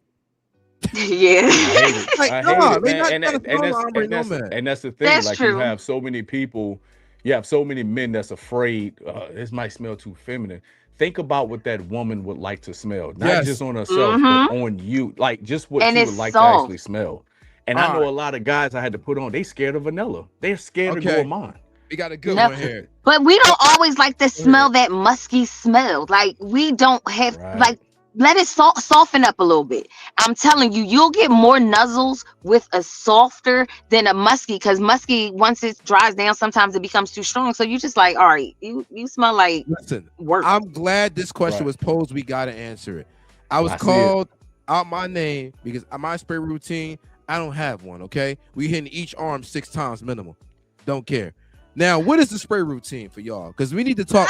Yeah. I hate it, man. And that's the thing. That's like true. You have so many people, you have so many men that's afraid this might smell too feminine. Think about what that woman would like to smell, not just on herself, but on you. Like just what she would like to actually smell. And I know a lot of guys I had to put on, they scared of vanilla. They're scared of gourmand. We got a good one here. But we don't always like to smell that musky smell. Like we don't have like let it soften up a little bit. I'm telling you, you'll get more nuzzles with a softer than a musky, because musky, once it dries down, sometimes it becomes too strong. So you just like, all right, you smell like work. I'm glad this question was posed. We got to answer it. I was called out my name because my spray routine, I don't have one. Okay, we hitting each arm 6 times minimum. Don't care. Now, what is the spray routine for y'all? Because we need to talk.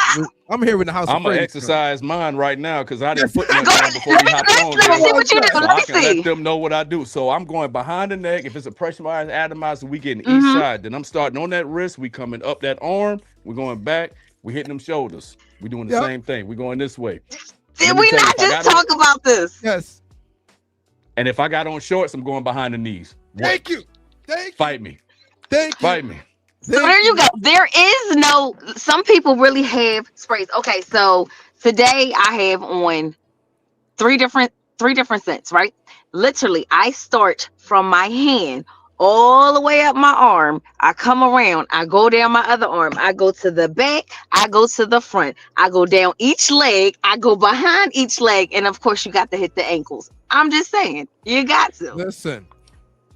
I'm here in the house. I'm gonna exercise mine right now because I didn't put nothing on before we hopped on. Let me see what you do. So I can let them know what I do. So I'm going behind the neck. If it's a pressurized atomizer, we getting each side. Then I'm starting on that wrist. We coming up that arm. We're going back. We hitting them shoulders. We doing the same thing. We going this way. Did we not just talk about this? Yes. And if I got on shorts, I'm going behind the knees. Thank you. Fight me. Thank you. Fight me. So Thank there you you. go. There is no. Some people really have sprays. Okay, so today I have on three different three different scents, right? Literally, I start from my hand all the way up my arm. I come around, I go down my other arm, I go to the back, I go to the front, I go down each leg, I go behind each leg, and of course you got to hit the ankles. I'm just saying, you got to. Listen,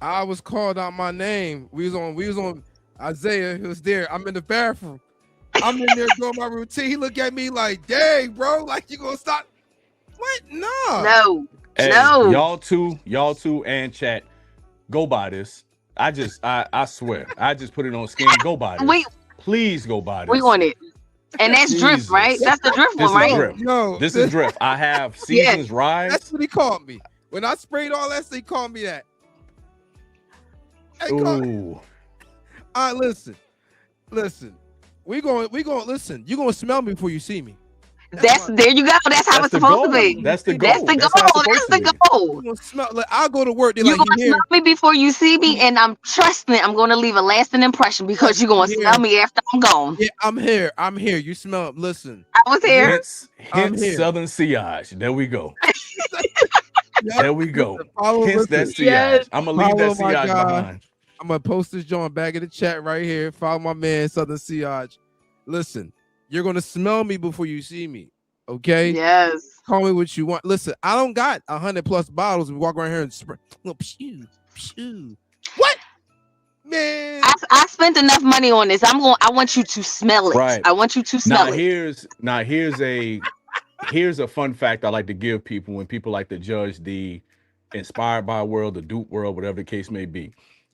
I was called out my name. We was on Isaiah. He was there. I'm in the bathroom. I'm in there doing my routine. He look at me like, dang, bro, like you gonna stop? What? Nah. No, Hey, no. y'all two, and chat, go buy this. I swear, I just put it on skin. Go buy We this. Please go buy we this. on it. And that's drift, right? Jesus. That's the drift one, This is right? drift. Yo, This is drift. I have Yeah. Seasons that's Rise. what he called me. When I sprayed all that, he called me that. Hey, Ooh. all right, listen. We going listen. You gonna smell me before you see me. That's there you go. That's how That's it's the supposed to goal. be. That's the That's goal. the That's how it's goal. supposed That's to the be. goal. You gonna smell like I'll go to work. They're You're like, you gonna smell here? me before you see me, and I'm trusting I'm gonna leave a lasting impression Like because you're you gonna here? smell me after I'm gone. Yeah, I'm here. I'm here. You smell. Listen, I was here. I'm Hence here. Southern Sillage. There we go. Yep. There we Listen, go. follow. Hence that Listen, Yes. Sillage. I'm gonna leave that follow my Sillage guy. behind. I'm gonna post this joint back in the chat right here. Follow my man Southern Siage. Listen, you're gonna smell me before you see me. Okay? Yes. Call me what you want. Listen, I don't got 100+ bottles. We walk around here and spray. Look, pshoo, pshoo. What? Man. I spent enough money on this. I want you to smell it. Right. I want you to Now smell it. here's a fun fact I like to give people when people like to judge the inspired by world, the dupe world, whatever the case may be.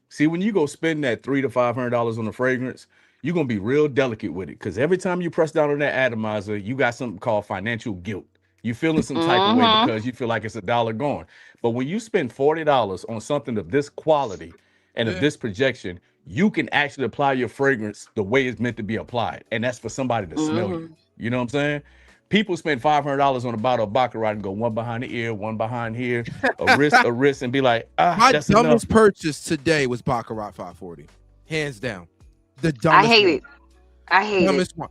See, when you go spend that $300 to $500 on a fragrance, you're gonna be real delicate with it because every time you press down on that atomizer, you got something called financial guilt. You feeling some type of way Mm-hmm. because you feel like it's a dollar gone. But when you spend $40 on something of this quality and of Yeah. this projection, you can actually apply your fragrance the way it's meant to be applied, and that's for somebody to smell you. Mm-hmm. You know what I'm saying? People spend $500 on a bottle of Baccarat and go one behind the ear, one behind here, a wrist, and be like, My that's dumbest enough. purchase today was Baccarat 540. Hands down. The I dumbest hate one. it. I hate it. Dumbest one.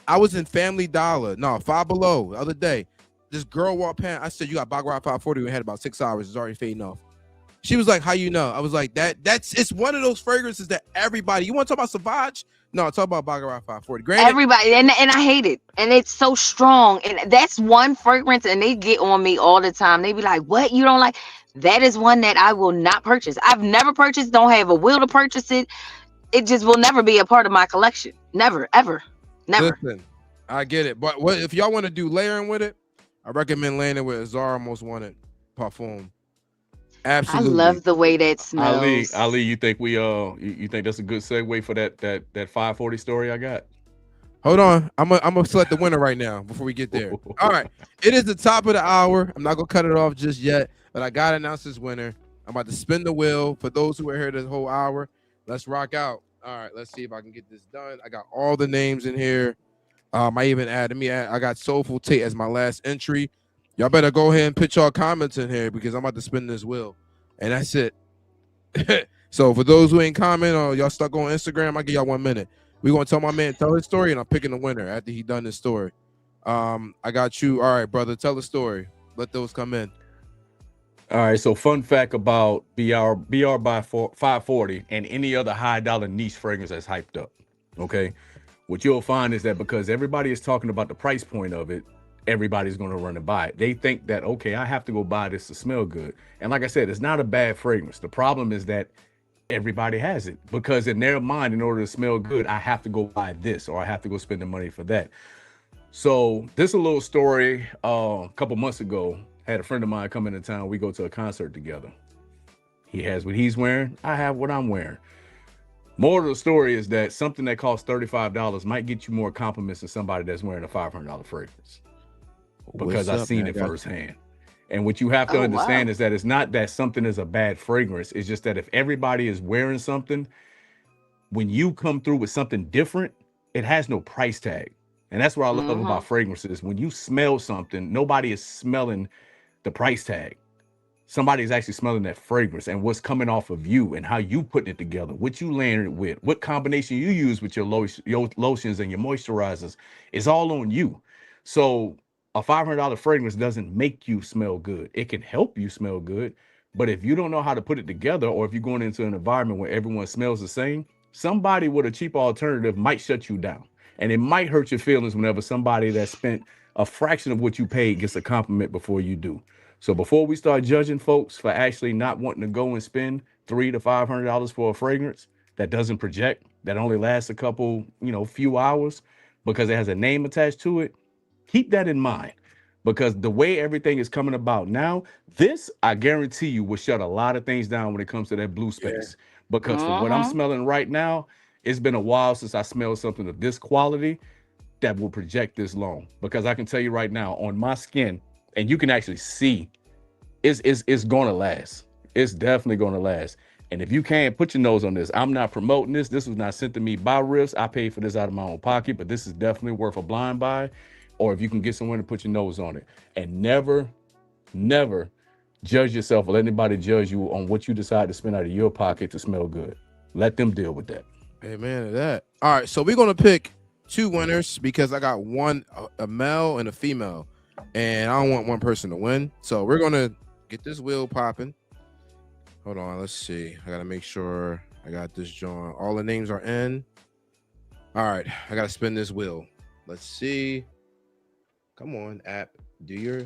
I was in Family Dollar. No, Five Below the other day. This girl walked past. I said, "You got Baccarat 540." We had about 6 hours. It's already fading off. She was like, "How you know?" I was like, It's one of those fragrances that everybody. You want to talk about Sauvage? No, talk about Baccarat 540. Granted, Everybody and I hate it. And it's so strong. And that's one fragrance and they get on me all the time. They be like, "What? You don't like?" That is one that I will not purchase. I've never purchased, don't have a will to purchase it. It just will never be a part of my collection. Never, ever. Never. listen, I get it. But what if y'all want to do layering with it? I recommend layering it with Zara Most Wanted Parfum. I Absolutely. love the way that Ali, smells. you think you think that's a good segue for that 540 story I got? Hold on. I'm gonna select the winner right now before we get there. All right. It is the top of the hour. I'm not gonna cut it off just yet, but I gotta announce this winner. I'm about to spin the wheel for those who are here this whole hour. Let's rock out. All right, let's see if I can get this done. I got all the names in here. I even added I got Soulful Tate as my last entry. Y'all better go ahead and put y'all comments in here because I'm about to spin this wheel. And that's it. So for those who ain't comment or y'all stuck on Instagram, I'll give y'all 1 minute. We're gonna tell my man tell his story, and I'm picking the winner after he done his story. I got you. All right, brother, tell the story. Let those come in. All right, so fun fact about BR by 540 and any other high dollar niche fragrance that's hyped up. Okay, what you'll find is that because everybody is talking about the price point of it, everybody's going to run and buy it. They think that, okay, I have to go buy this to smell good. And like I said, it's not a bad fragrance. The problem is that everybody has it because in their mind, in order to smell good, I have to go buy this or I have to go spend the money for that. So this is a little story. A couple months ago, had a friend of mine come into town. We go to a concert together. He has what he's wearing. I have what I'm wearing. More of the story is that something that costs $35 might get you more compliments than somebody that's wearing a $500 fragrance because I've seen it firsthand. And what you have to understand is that it's not that something is a bad fragrance. It's just that if everybody is wearing something, when you come through with something different, it has no price tag. And that's what I love about fragrances. When you smell something, nobody is smelling the price tag. somebody's actually smelling that fragrance and what's coming off of you and how you putting it together, what you layering it with, what combination you use with your lotions and your moisturizers is all on you. So a $500 fragrance doesn't make you smell good. It can help you smell good, but if you don't know how to put it together, or if you're going into an environment where everyone smells the same, somebody with a cheaper alternative might shut you down. And it might hurt your feelings whenever somebody that spent a fraction of what you paid gets a compliment before you do. So before we start judging folks for actually not wanting to go and spend $300 to $500 for a fragrance that doesn't project, that only lasts a couple, few hours because it has a name attached to it, keep that in mind. Because the way everything is coming about now, this I guarantee you will shut a lot of things down when it comes to that blue Yeah. space. Because for what I'm smelling right now, it's been a while since I smelled something of this quality that will project this long. Because I can tell you right now, on my skin, and you can actually see, it's gonna last. It's definitely gonna last. And if you can't put your nose on this, I'm not promoting this. This was not sent to me by Riffs. I paid for this out of my own pocket, but this is definitely worth a blind buy. Or if you can get someone to put your nose on it. And never, never judge yourself or let anybody judge you on what you decide to spend out of your pocket to smell good. Let them deal with that. Amen to that. All right, so we're gonna pick 2 winners because I got one a male and a female, and I don't want one person to win. So we're gonna get this wheel popping. Hold on, let's see. I gotta make sure I got this joint. All the names are in. All right, I gotta spin this wheel. Let's see. Come on, app. Do your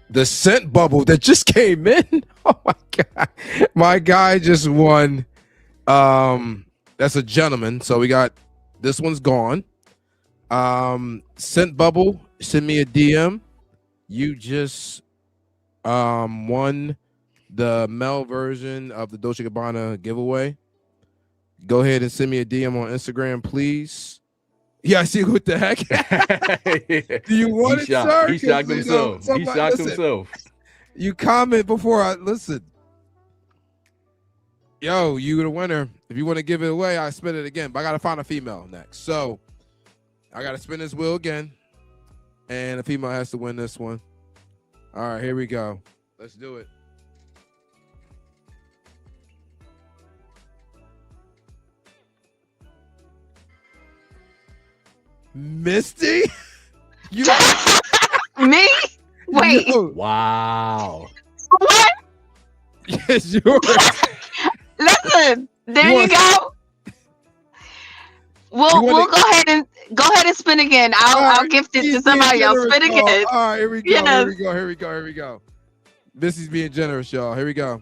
the scent bubble that just came in. Oh my god, my guy just won. That's a gentleman. So we got this one's gone. Scent bubble. Send me a DM. You just won the male version of the Dolce Gabbana giveaway. Go ahead and send me a DM on Instagram, please. Yeah, I see what the heck. Do you want it, sir? He shocked himself. He shocked himself. You comment before I listen. Yo, you the winner. If you want to give it away, I spin it again. But I gotta find a female next. So I gotta spin this wheel again. And a female has to win this one. All right, here we go. Let's do it. Misty? You Me? Wait. Yo, Wow. What? yes, yours. Listen. There You you go. We'll go ahead and spin again. I'll gift it to somebody else. Spin again. All right, here we go. Yes. Here we go. Missy's being generous, y'all. Here we go.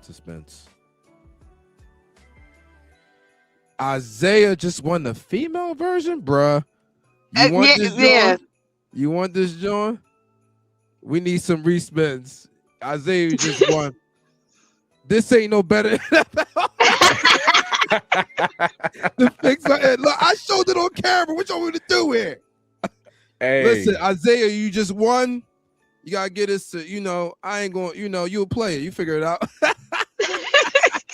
Suspense. Isaiah just won the female version, bruh. You want this, John? You want this, John? We need some respins. Isaiah just won. This ain't no better. The fix. Look, I showed it on camera. What y'all want to do here? Hey. Listen, Isaiah, you just won. You gotta get us to, I ain't going, you'll play it. You figure it out.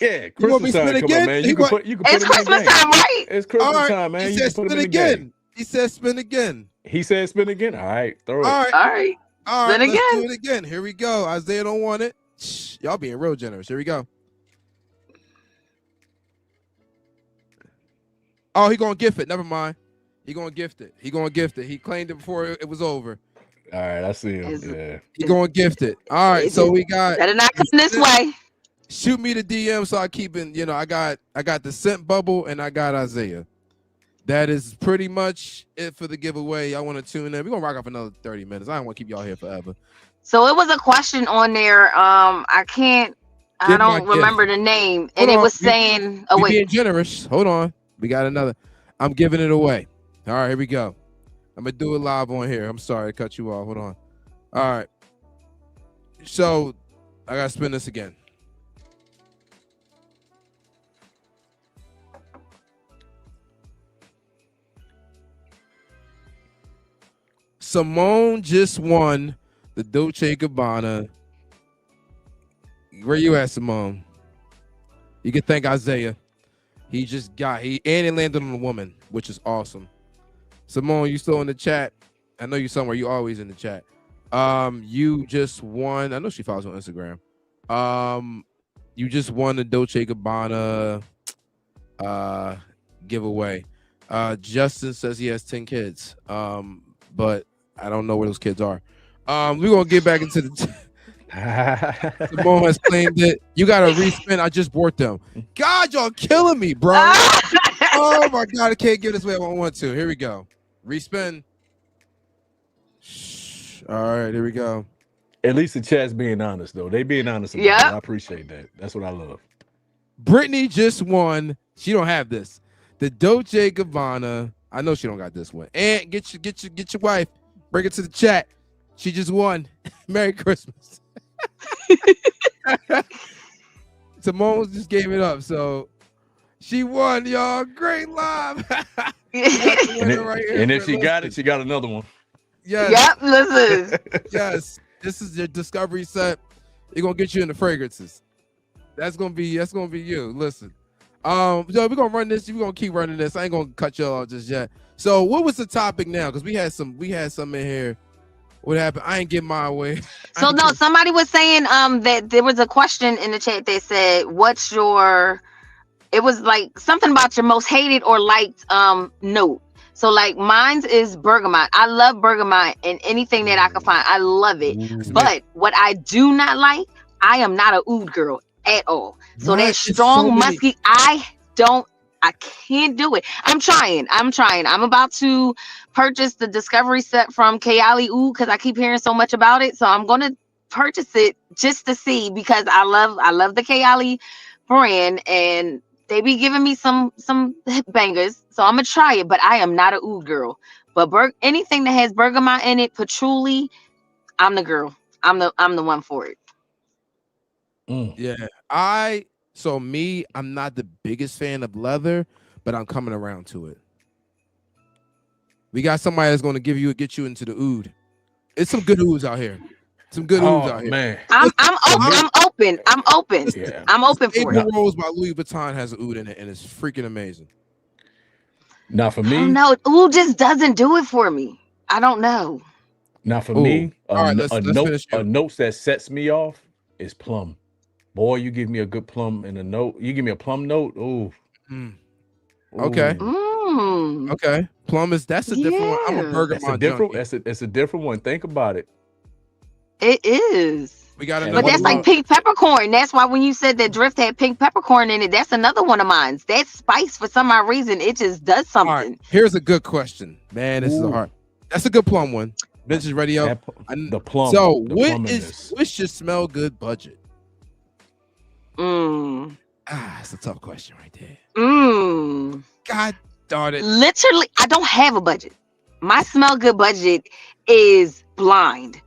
Yeah, You want me Christmas to time spin come again? on, man. You can put It's him Christmas in the game. time, right? It's Christmas All right. time, man. He You said can put spin him in the game. again. He said spin again. He said spin again. All right, throw it. All right. All right. All right, Spin let's again. do it again. Here we go. Isaiah don't want it. Shh, y'all being real generous. Here we go. Oh, he gonna gift it. Never mind. He gonna gift it. He claimed it before it was over. All right, I see him. Is- Yeah. He gonna gift it. All right, so we got Better not come this way. shoot me the DM so I keep in, I got the scent bubble and I got Isaiah. That is pretty much it for the giveaway. I want to tune in. We're gonna rock off another 30 minutes. I don't want to keep y'all here forever. So it was a question on there. I Give my don't remember the name, and Hold it on. was saying, "Oh You wait, being generous. Hold on. We got another. I'm giving it away. All right, here we go. I'm gonna do it live on here. I'm sorry to cut you off. Hold on. All right. So I gotta spin this again. Simone just won the Dolce Gabbana. Where you at, Simone? You can thank Isaiah. He just got and it landed on a woman, which is awesome. Simone, you still in the chat? I know you somewhere. You always in the chat. You just won. I know she follows on Instagram. You just won the Dolce Gabbana giveaway. Justin says he has 10 kids. But I don't know where those kids are. We're gonna get back into the Simone has claimed it. You gotta respin. I just bought them. God, y'all killing me, bro. Oh my god, I can't give this way I want to. Here we go. Respin. Shh. All right, here we go. At least the chat's being honest, though. They being honest about Yep. it. I appreciate that. That's what I love. Brittany just won. She don't have this. The Dolce Gabbana. I know she don't got this one. And get your wife. Bring it to the chat. She just won. Merry Christmas. Simone just gave it up, so she won, y'all. Great live. And if she got it, she got another one. Yes. Yep, listen. Yes. This is your discovery set. It's gonna get you into fragrances. That's gonna be you. Listen. We're gonna run this. We're gonna keep running this. I ain't gonna cut y'all off just yet. So what was the topic now? Because we had some in here. What happened? I ain't get my way. So no, somebody was saying that there was a question in the chat that said, "What's your?" It was like something about your most hated or liked note. So like mine's is bergamot. I love bergamot and anything that I can find. I love it. But what I do not like, I am not a oud girl at all. So that strong musky, I can't do it. I'm trying. I'm about to purchase the discovery set from Kayali Oud because I keep hearing so much about it. So I'm gonna purchase it just to see because I love the Kayali brand and they be giving me some bangers. So I'm gonna try it, but I am not a oud girl. But anything that has bergamot in it, patchouli, I'm the girl. I'm the one for it. Yeah, I'm not the biggest fan of leather, but I'm coming around to it. We got somebody that's going to get you into the oud. It's some good ouds out here. Some good ouds out here. Man. I'm open. Yeah. I'm open for it. Rose by Louis Vuitton has an oud in it, and it's freaking amazing. Now for me, no, oud just doesn't do it for me. I don't know. Now for me, right, let's a note that sets me off is plum. Boy, you give me a good plum in a note. You give me a plum note. Ooh. Okay. Okay. Plum that's a different one. I'm a bergamot junkie. It's a different one. Think about it. It is. We got but that's like pink peppercorn. That's why when you said that Drift had pink peppercorn in it, that's another one of mine. That spice for some odd reason, it just does something. Right, here's a good question. Man, this is a hard. That's a good plum one. Vince is ready up. The plum. So what's your smell good budget? It's a tough question right there. God darn it. Literally, I don't have a budget. My smell good budget is blind.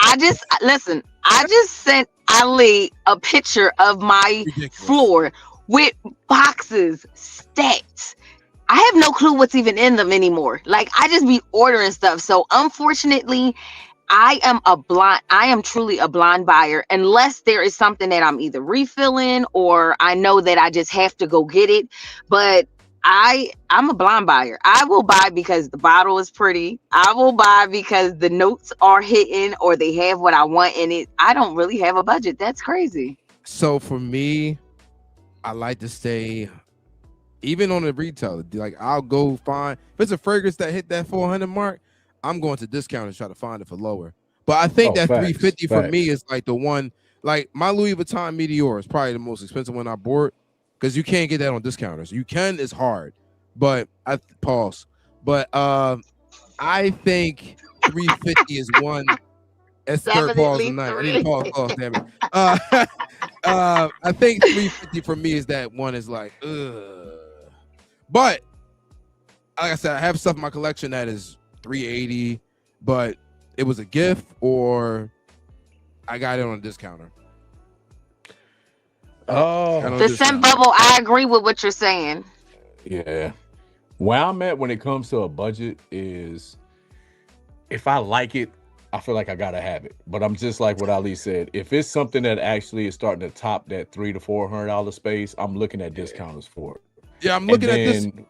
I just sent Ali a picture of my floor with boxes stacked. I have no clue what's even in them anymore. Like I just be ordering stuff. So unfortunately, I am truly a blind buyer unless there is something that I'm either refilling or I know that I just have to go get it. But I'm a blind buyer. I will buy because the bottle is pretty. I will buy because the notes are hitting or they have what I want in it. I don't really have a budget. That's crazy. So for me, I like to stay even on the retail. Like I'll go find if it's a fragrance that hit that 400 mark, I'm going to discount and try to find it for lower. But I think that 350 for me is like the one. Like my Louis Vuitton Meteor is probably the most expensive one I bought. Because you can't get that on discounters. You can, it's hard. But I think 350 is one. That's third pause tonight. I need to pause, damn it. I think 350 for me is that one is like, ugh. But like I said, I have stuff in my collection that is 380, but it was a gift or I got it on a discounter. The scent bubble, I agree with what you're saying. Yeah. Where I'm at when it comes to a budget is if I like it, I feel like I gotta have it. But I'm just like what Ali said. If it's something that actually is starting to top that $300 to $400 space, I'm looking at discounters for it. Yeah, I'm And looking at this. then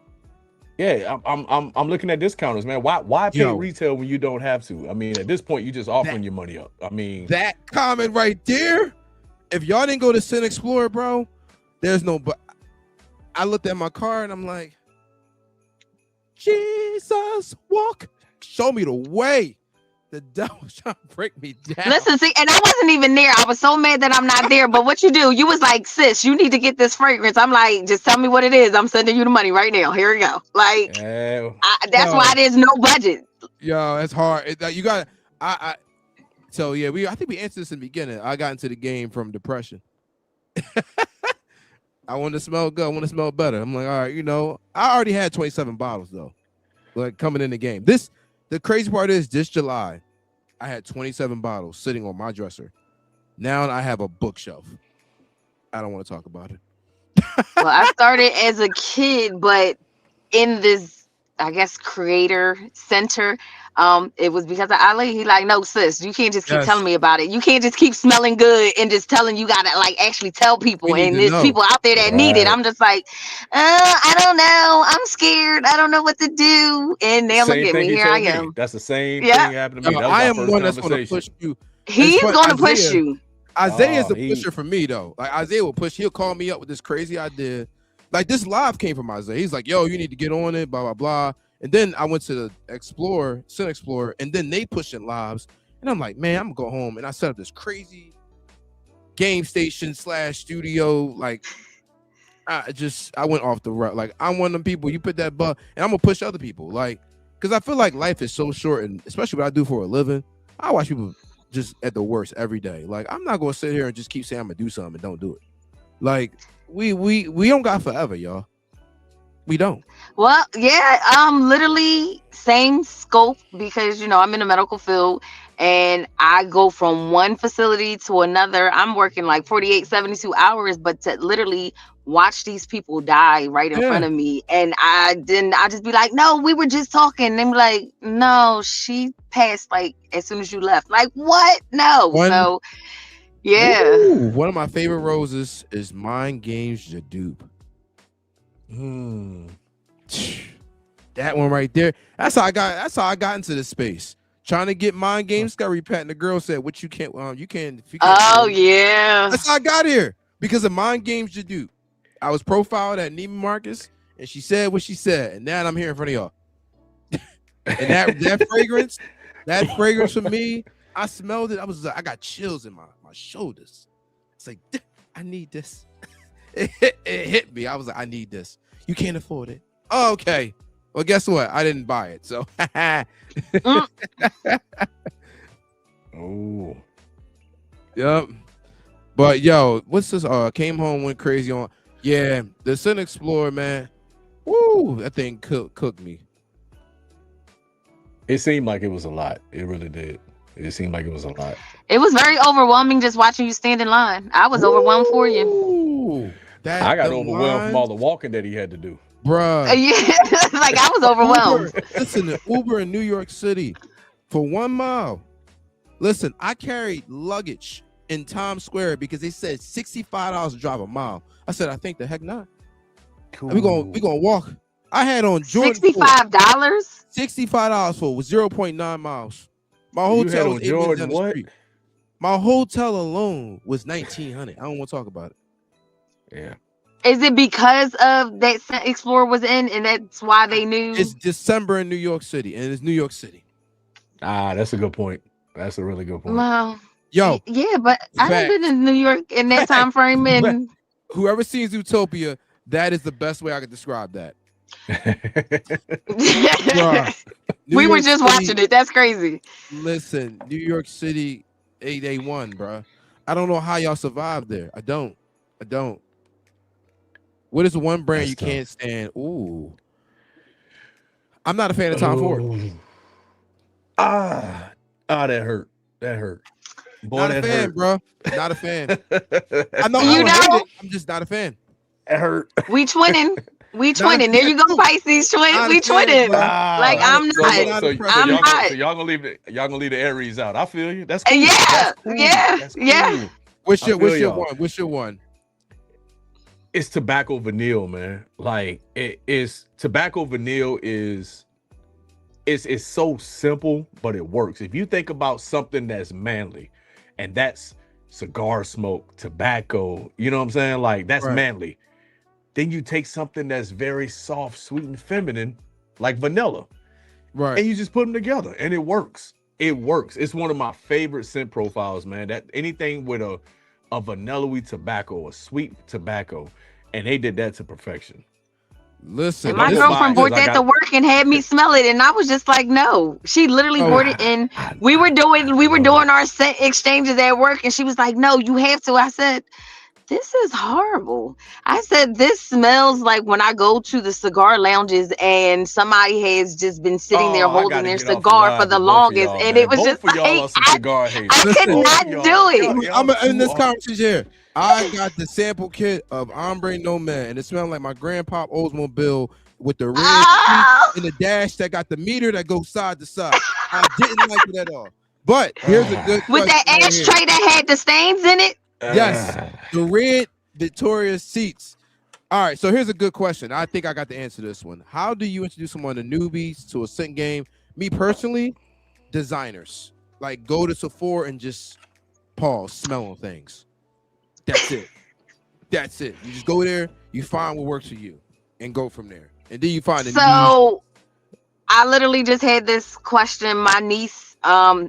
yeah, I'm looking at discounters, man. Why pay Yo, retail when you don't have to? I mean, at this point, you just that offering your money up. I mean, that comment right there. If y'all didn't go to Sin Explorer, bro, there's no. But I looked at my car and I'm like, Jesus, walk, show me the way. The devil's trying to break me down. Listen, see, and I wasn't even there. I was so mad that I'm not there. But what you do, you was like, sis, you need to get this fragrance. I'm like, just tell me what it is. I'm sending you the money right now. Here we go. Like, that's Yo, why there's no budget. yo, it's hard. You got. I. So yeah, I think we answered this in the beginning. I got into the game from depression. I want to smell good. I want to smell better. I'm like, all right, I already had 27 bottles though, like coming in the game. The crazy part is this July, I had 27 bottles sitting on my dresser. Now I have a bookshelf. I don't want to talk about it. Well, I started as a kid, but in this, I guess, creator center, it was because of Ali. He like, no, sis, you can't just keep Yes, telling me about it. You can't just keep smelling good and just telling. You gotta like actually tell we people. need And to there's know. people out there that need it. right. I'm just like, I don't know. I'm scared. I don't know what to do. And now look Same at thing me. he Here I told me. am. That's the same Yeah, thing happened to me. Yo, That was I our am first one that's going to push conversation. you. It's he's funny, gonna push Isaiah. you. Isaiah's the He pusher for me though. Like Isaiah will push. He'll call me up with this crazy idea. Like this live came from Isaiah. He's like, "Yo, you need to get on it." Blah blah blah. And then I went to the Sin Explorer, and then they pushing lives, and I'm like, "Man, I'm gonna go home." And I set up this crazy game station / studio. Like I went off the rut. Like I'm one of them people. You put that and I'm gonna push other people. Like, because I feel like life is so short, and especially what I do for a living, I watch people just at the worst every day. Like I'm not gonna sit here and just keep saying I'm gonna do something and don't do it. Like we don't got forever, y'all. We don't. Well, yeah, literally same scope because I'm in the medical field and I go from one facility to another. I'm working like 48, 72 hours, but to literally watch these people die right in front Yeah. of me. And I just be like, no, we were just talking. And they be like, no, she passed like as soon as you left. Like, what? No. One So yeah. one of my favorite roses is Mind Games the Dupe. Hmm. That one right there. That's how I got into this space. Trying to get Mind Game Discovery Pat, and the girl said, "What you can't, you can't, if you can't." Oh yeah. That's how I got here because of Mind Games to do. I was profiled at Neiman Marcus, and she said what she said, and now I'm here in front of y'all. And that fragrance for me, I smelled it. I got chills in my shoulders. It's like I need this. It hit me. I was like, I need this. You can't afford it. Oh, okay. Well, guess what? I didn't buy it. So Oh, yep. But yo, what's this? Came home, went crazy on. Yeah, the Sun Explorer, man. Woo, that thing cooked me. it seemed like it was a lot. It really did. It seemed like it was a lot. It was very overwhelming just watching you stand in line. I was overwhelmed for you. Ooh, I got the overwhelmed from all lines, the walking that he had to do. bruh. Yeah, like I was overwhelmed. Listen, the Uber in New York City for 1 mile. Listen, I carried luggage in Times Square because they said $65 to drive a mile. I said, I think the heck not. Cool. We gonna walk. I had on Jordan $65? $65 for 0.9 miles. My You had hotel on was 8 minutes Jordan down the what? street. My hotel alone was $1,900. I don't want to talk about it. Yeah. Is it because of that Explorer was in and that's why they knew? It's December in New York City, and it's New York City. That's a good point. That's a really good point. Well, Yo, yeah, but I haven't been in New York in that time frame. And whoever sees Utopia, that is the best way I could describe that. Bruh, New we were York just City- watching it. That's crazy. Listen, New York City 881, bruh. I don't know how y'all survived there. I don't. What is one brand That's you tough. can't stand? Ooh. I'm not a fan of Tom Ford. Ooh. That hurt. That hurt. Boy, Not a that fan, hurt. bro. Not a fan. I know You I don't hate know- it. I'm just not a fan. It hurt. We twinning. We Not a twinning. There fan. you go, Pisces twins. Not a We fan, twinning. bro. Like Ah, Not a, I'm so not. I'm look, not so a so I'm Pisces. y'all gonna not. so y'all gonna leave the Aries out. I feel you. That's cool. That's Yeah, cool. yeah, That's yeah. cool. What's I your feel y'all. one? What's your one? It's tobacco vanille, man. Like it is tobacco vanille is it's so simple, but it works. If you think about something that's manly, and that's cigar smoke, tobacco, you know what I'm saying? Like that's Right, manly. Then you take something that's very soft, sweet, and feminine, like vanilla, right. and you just put them together, and it works. It works. It's one of my favorite scent profiles, man. That anything with a vanilla-y tobacco, a sweet tobacco, and they did that to perfection. And Listen, And my don't this go is buy girlfriend it because brought good. I that to got. work and had me smell it, and I was just like, no. She literally Oh, brought it in. I, We were doing we were love doing it. our scent exchanges at work, and she was like, no, you have to. I said, this is horrible. I said, this smells like when I go to the cigar lounges and somebody has just been sitting there Oh, I holding gotta their get off the cigar for ride the with both of longest. y'all, And it man. was just Both of y'all like, are some cigar haters. I could listen. Both not of y'all, do it. y'all I'm in two this are. conversation here. I got the sample kit of Ombre No Man, and it smelled like my grandpa Oldsmobile with the red seat Oh, and the dash that got the meter that goes side to side. I didn't like it at all. But here's a good with question that right here. ashtray that had the stains in it. Yes, Uh, the red Victoria seats. All right, so here's a good question. I think I got the answer to this one. How do you introduce someone to newbies to a scent game? Me personally, designers. Like go to Sephora and just pause, smell on things. That's it. That's it. You just go there, you find what works for you, and go from there. And then you find a niche. So I literally just had this question. My niece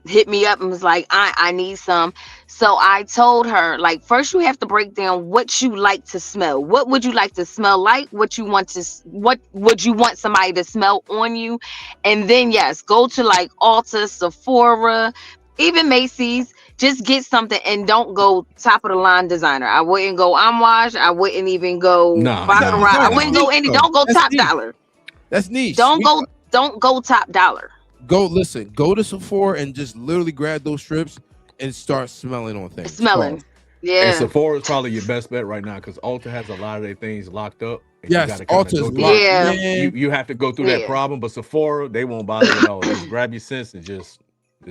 hit me up and was like, I need some. So I told her, like, first you have to break down what you like to smell. What would you like to smell like? What would you want somebody to smell on you? And then yes, go to like Ulta, Sephora, even Macy's. Just get something and don't go top of the line designer. I wouldn't go Amouage. I wouldn't even go nah, Baccarat. nah, I That's wouldn't nah. go niche any. though. Don't go That's top niche. dollar. That's niche. Don't go don't go top dollar. Go listen. Go to Sephora and just literally grab those strips and start smelling on things. Smelling. Pause. And Yeah. Sephora is probably your best bet right now because Ulta has a lot of their things locked up, and you got Yes, to kind of Ulta's go through locked, that. Yeah. You man. you have to go through that Yeah. problem, but Sephora they won't bother you at all. Just grab your sense and just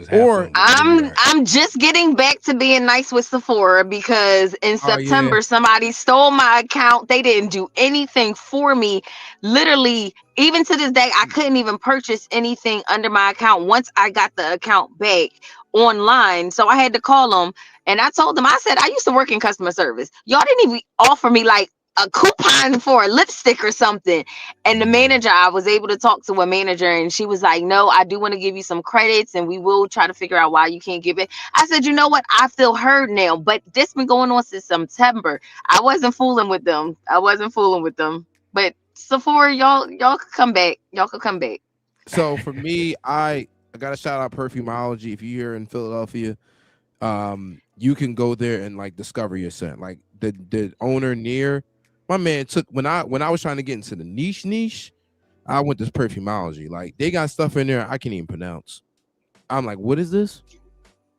have Or fun with whatever you got. I'm just getting back to being nice with Sephora because in oh yeah, September somebody stole my account. They didn't do anything for me. Literally, even to this day, I couldn't even purchase anything under my account once I got the account back online. So I had to call them and I told them, I said, I used to work in customer service. Y'all didn't even offer me like a coupon for a lipstick or something. And the Mhm. manager, I was able to talk to a manager and she was like, no, I do want to give you some credits and we will try to figure out why you can't give it. I said, you know what? I feel heard now, but this been going on since September. I wasn't fooling with them. I wasn't fooling with them. But Sephora, y'all could come back. Y'all could come back. so for me, I got to shout out Perfumology. If you're here in Philadelphia, you can go there and like discover your scent. Like the owner near my man took when I was trying to get into the niche, I went to Perfumology. Like they got stuff in there I can't even pronounce. I'm like, what is this?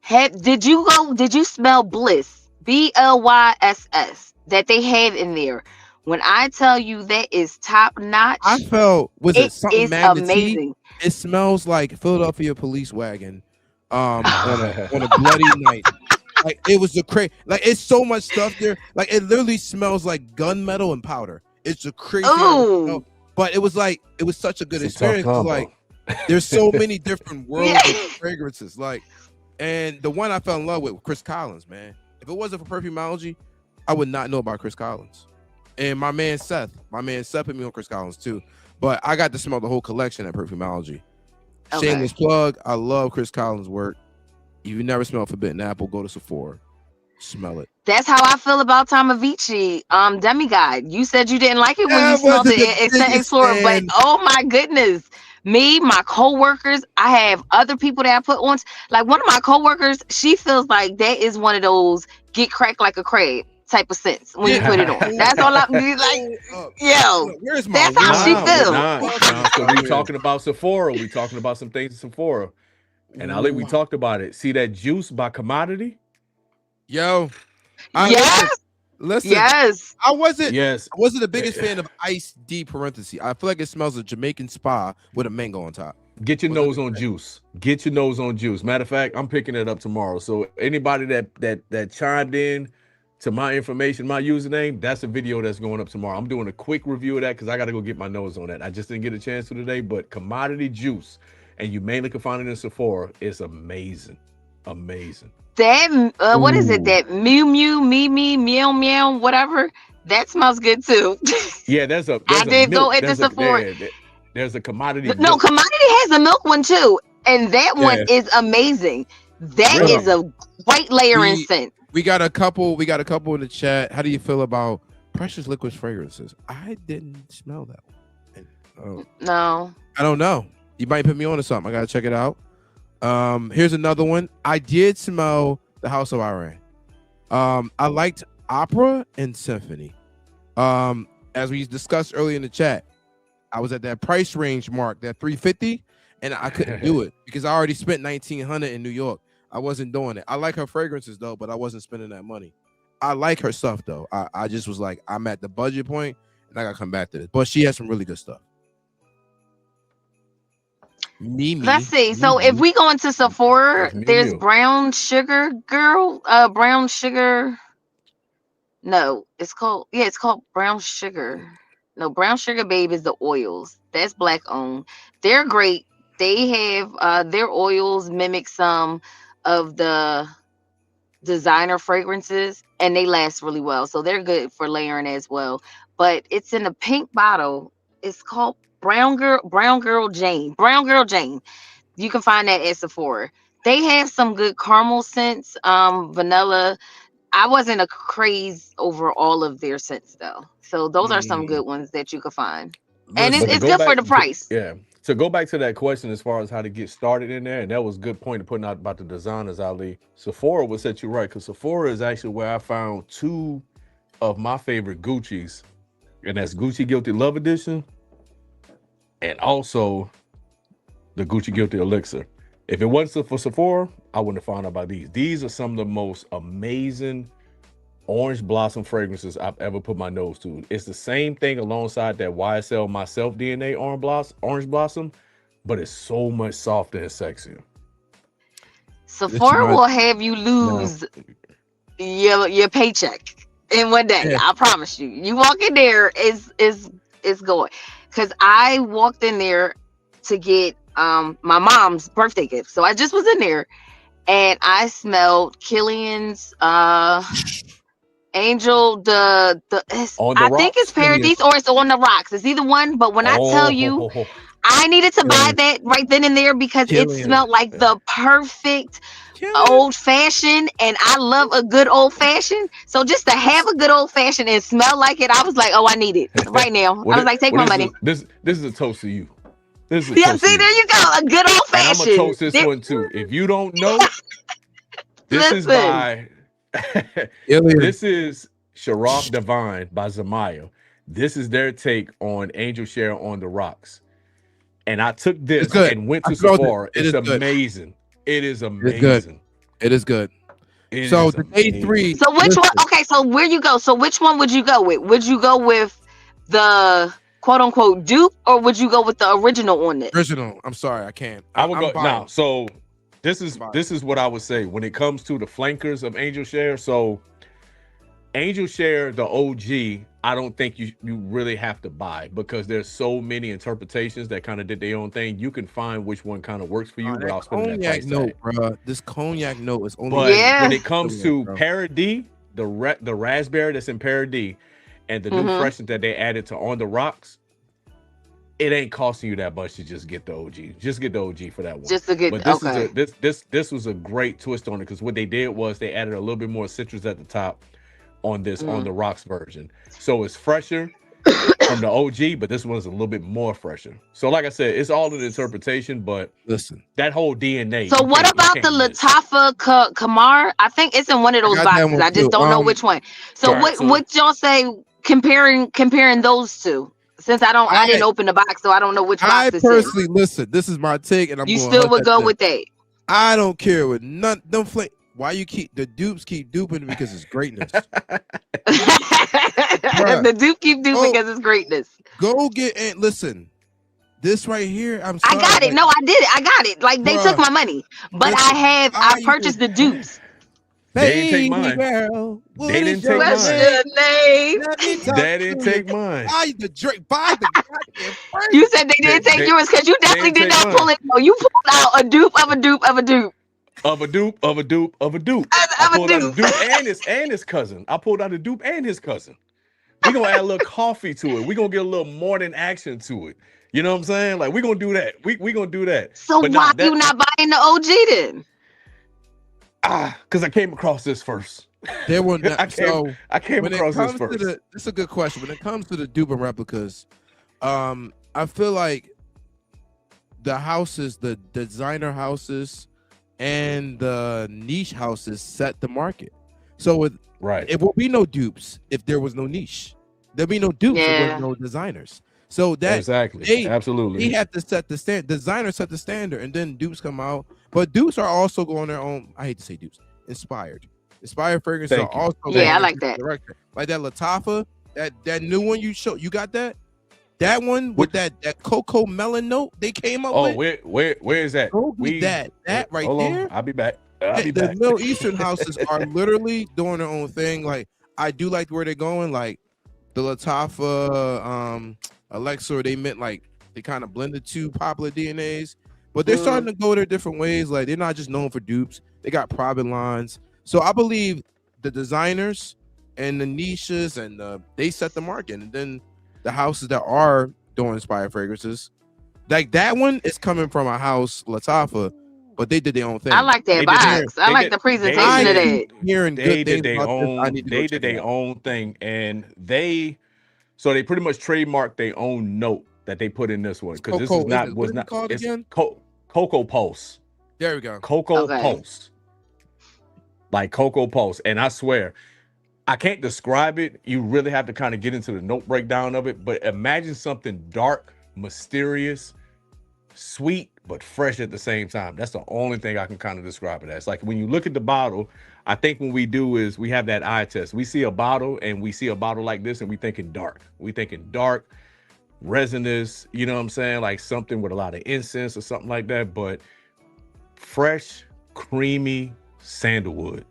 Did you smell Bliss? BLYSS that they have in there. When I tell you that is top I notch, felt was it it something is Magnety? amazing. It smells like Philadelphia police wagon on a bloody night. Like it was a crazy, like it's so much stuff there. Like it literally smells like gunmetal and powder. It's a crazy amount of smell. Ooh. But it was like it was such a good It's a tough experience. 'Cause, combo. like there's so many different Yeah. worlds of fragrances. Like, and the one I fell in love with Chris Collins, man. If it wasn't for Perfumology, I would not know about Chris Collins. And my man Seth put me on Chris Collins too. But I got to smell the whole collection at Perfumology. Okay. Shameless plug. I love Chris Collins' work. If you never smell Forbidden Apple, go to Sephora. Smell it. That's how I feel about Tomavici, Demigod. You said you didn't like it when you That smelled wasn't it the at Scent biggest Explorer, but fan. oh my goodness. Me, my coworkers, I have other people that I put on. Like one of my coworkers, she feels like that is one of those get cracked like a crab type of scents when you Get put it on. That's all I'm like, up. yo, Where's my that's how she wine? Nah, What are feels. you nah, talking nah. So about we here? talking about Sephora. We talking about some things in Sephora. And Ali, we talked about it. See that juice by commodity? Yo, I Yeah, listen. Listen, Yes. I wasn't Yes. I wasn't the biggest fan of Ice D parenthesis. I feel like it smells of Jamaican spa with a mango on top. Get your Wasn't nose it? on juice. Get your nose on juice. Matter of fact, I'm picking it up tomorrow. So anybody that chimed in to my information, my username, that's a video that's going up tomorrow. I'm doing a quick review of that because I got to go get my nose on that. I just didn't get a chance to today, but commodity juice, and you mainly can find it in Sephora, is amazing. Amazing. That what is it? Ooh. That meow meow whatever. That smells good too. Yeah, I there's a did go milk. at the Sephora. There's a commodity No, milk. Commodity has a milk one too, and that one Yeah. is amazing. That Hold is Really? on. a great layering We scent. we got a couple. We got a couple in the chat. How do you feel about Precious Liquid fragrances? I didn't smell that one. No, I don't know. You might put me on to something. I gotta check it out. Here's another one. I did smell the House of Iran. I liked Opera and Symphony. As we discussed earlier in the chat, I was at that price range mark, that 350, and I couldn't do it because I already spent 1900 in New York. I wasn't doing it. I like her fragrances though, but I wasn't spending that money. I like her stuff though. I just was like, I'm at the budget point, and I gotta come back to this. But she has some really good stuff. Mimi. let's see. So if we go into Sephora, It's Mew there's Mew. Brown Sugar Girl. Brown Sugar. No, it's called. Yeah, it's called Brown Sugar. No, Brown Sugar Babe is the oils. That's black owned. They're great. They have their oils mimic some of the designer fragrances, and they last really well. So they're good for layering as well. But it's in a pink bottle. It's called Brown Girl Jane. Brown Girl Jane. You can find that at Sephora. They have some good caramel scents, vanilla. I wasn't a craze over all of their scents though. So those are some good ones that you could find. And But to it's go good for back, the price. to go back to that question as far as how to get started in there, and that was a good point of putting out about the designers, Ali. Sephora will set you right because Sephora is actually where I found two of my favorite Gucci's, and that's Gucci Guilty Love Edition, and also the Gucci Guilty Elixir. If it wasn't for Sephora, I wouldn't have found out about these. These are some of the most amazing orange blossom fragrances I've ever put my nose to. It's the same thing alongside that YSL Myself DNA orange blossom, but it's so much softer and sexier. Sephora will have you lose your paycheck in one day. Yeah. I promise you. You walk in there, it's going. Because I walked in there to get my mom's birthday gift. So I just was in there and I smelled Killian's Angel, On the I think it's Rocks? Paradise or it's on the rocks. It's either one, but when I tell you, I needed to buy that right then and there because it Killian. smelled like the perfect Killian. old fashioned, and I love a good old fashioned. So just to have a good old fashioned and smell like it, I was like, oh, I need it right now. I was like, take my money. This is a toast to you. This is a Yeah, toast to see, you. there you go, a good old And I'm fashioned. gonna toast this one too. If you don't know, this is Listen. by Killian. this is Sharaf Divine by Zamaya. This is their take on Angel Share on the Rocks. And I took this good. and went I to smelled it. Sephora. It It's is good. amazing. It is good. amazing. It is good. It So is the day amazing. 3. So which one? Okay, so where you go? So which one would you go with? Would you go with the quote unquote dupe, or would you go with the original on it? Original. I'm sorry, I can't. I would I'm go biased. now. So this is Biased. what I would say when it comes to the flankers of Angel Share. So Angel Share, the OG, I don't think you really have to buy because there's so many interpretations that kind of did their own thing. You can find which one kind of works for you without That spending that cognac price note, tag. bro. This cognac note is only. But Yeah. when it comes to Bro. Paradis, the raspberry that's in Paradis, and the new freshness that they added to On the Rocks, it ain't costing you that much to just get the OG. Just get the OG for that one. Just to get But this okay. is this was a great twist on it because what they did was they added a little bit more citrus at the top on this On the Rocks version. So it's fresher from the OG, but this one's a little bit more fresher. So like I said, it's all an interpretation, but Listen, that whole DNA. So you what can't- you about the can't miss. Latafa Kamar? I think it's in one of those got that boxes. one I just too. don't know which one. So All right, what y'all say comparing those two? Since I didn't open the box, so I don't know which box I it's in. personally listen. This is my take, and I'm You going still would 100%. go with that. I don't care with none. Don't flame. why you keep the dupes keep duping because it's greatness. The dupe keep duping Go because it's greatness. go get and listen. This right here, I'm I sorry, got it. like, No, I did it. I got it. Like they took bruh, my money, but listen, I I purchased the dupes. They didn't take baby mine. girl, what They is didn't take your What's mine. name? your name? Let me talk They didn't to you. take mine. Buy the goddamn You fragrance. said they They didn't take they yours because you they definitely didn't did take not pull mine. it. No, you pulled out a dupe of a dupe of a dupe Of a dupe, of a dupe, of a dupe. I of a pulled out a dupe. dupe and his cousin. I pulled out a dupe and his cousin. We gonna add a little coffee to it. We gonna get a little morning action to it. You know what I'm saying? Like we gonna do that. We gonna do that. So But why nah, you that not buying the OG then? because I came across this first. There will I not. came So I came when it across this comes to first. this is a good question. When it comes to the dupe and replicas, I feel like the houses, the designer houses, and the niche houses set the market. So Right. it will be no dupes if there was no niche. There'll be no dupes if there was Yeah. no designers. So that Exactly. they Absolutely. have to set the standard. Designers set the standard, and then dupes come out. But dupes are also going their own. I hate to say dupes. Inspired fragrances are Thank you. also Thank Yeah, I going in like a that. different direction. Like that Latafa, that new one you showed. You got that? That one with Which that cocoa melon note they came up oh with. where is that? Go get We that. That right hold on. there. I'll be back. I'll be The back. Middle Eastern houses are literally doing their own thing. Like I do like where they're going. Like the Latafa, Alexa, they meant like they kind of blended two popular DNAs, but they're starting to go their different ways. Like they're not just known for dupes. They got private lines. So I believe the designers and the niches and they set the market, and then the houses that are doing inspired fragrances, like that one is coming from a house, Latafa, but they did their own I thing. like that They did Here, box. I they like did the they presentation I of did keep that. hearing they good did things their about this. I own need to go check it out. thing, and they pretty much trademarked their own note that they put in this one It's because this is Coco, is not it? What was is it not called it's again? Cocoa Pulse. There we go. Cocoa Okay. Pulse. Like Cocoa Pulse. And I swear, I can't describe it. You really have to kind of get into the note breakdown of it. But imagine something dark, mysterious, sweet, but fresh at the same time. That's the only thing I can kind of describe it as. Like when you look at the bottle, I think what we do is we have that eye test. We see a bottle and we see a bottle like this and we thinking dark. We thinking dark, resinous, you know what I'm saying? Like something with a lot of incense or something like that. But fresh, creamy sandalwood.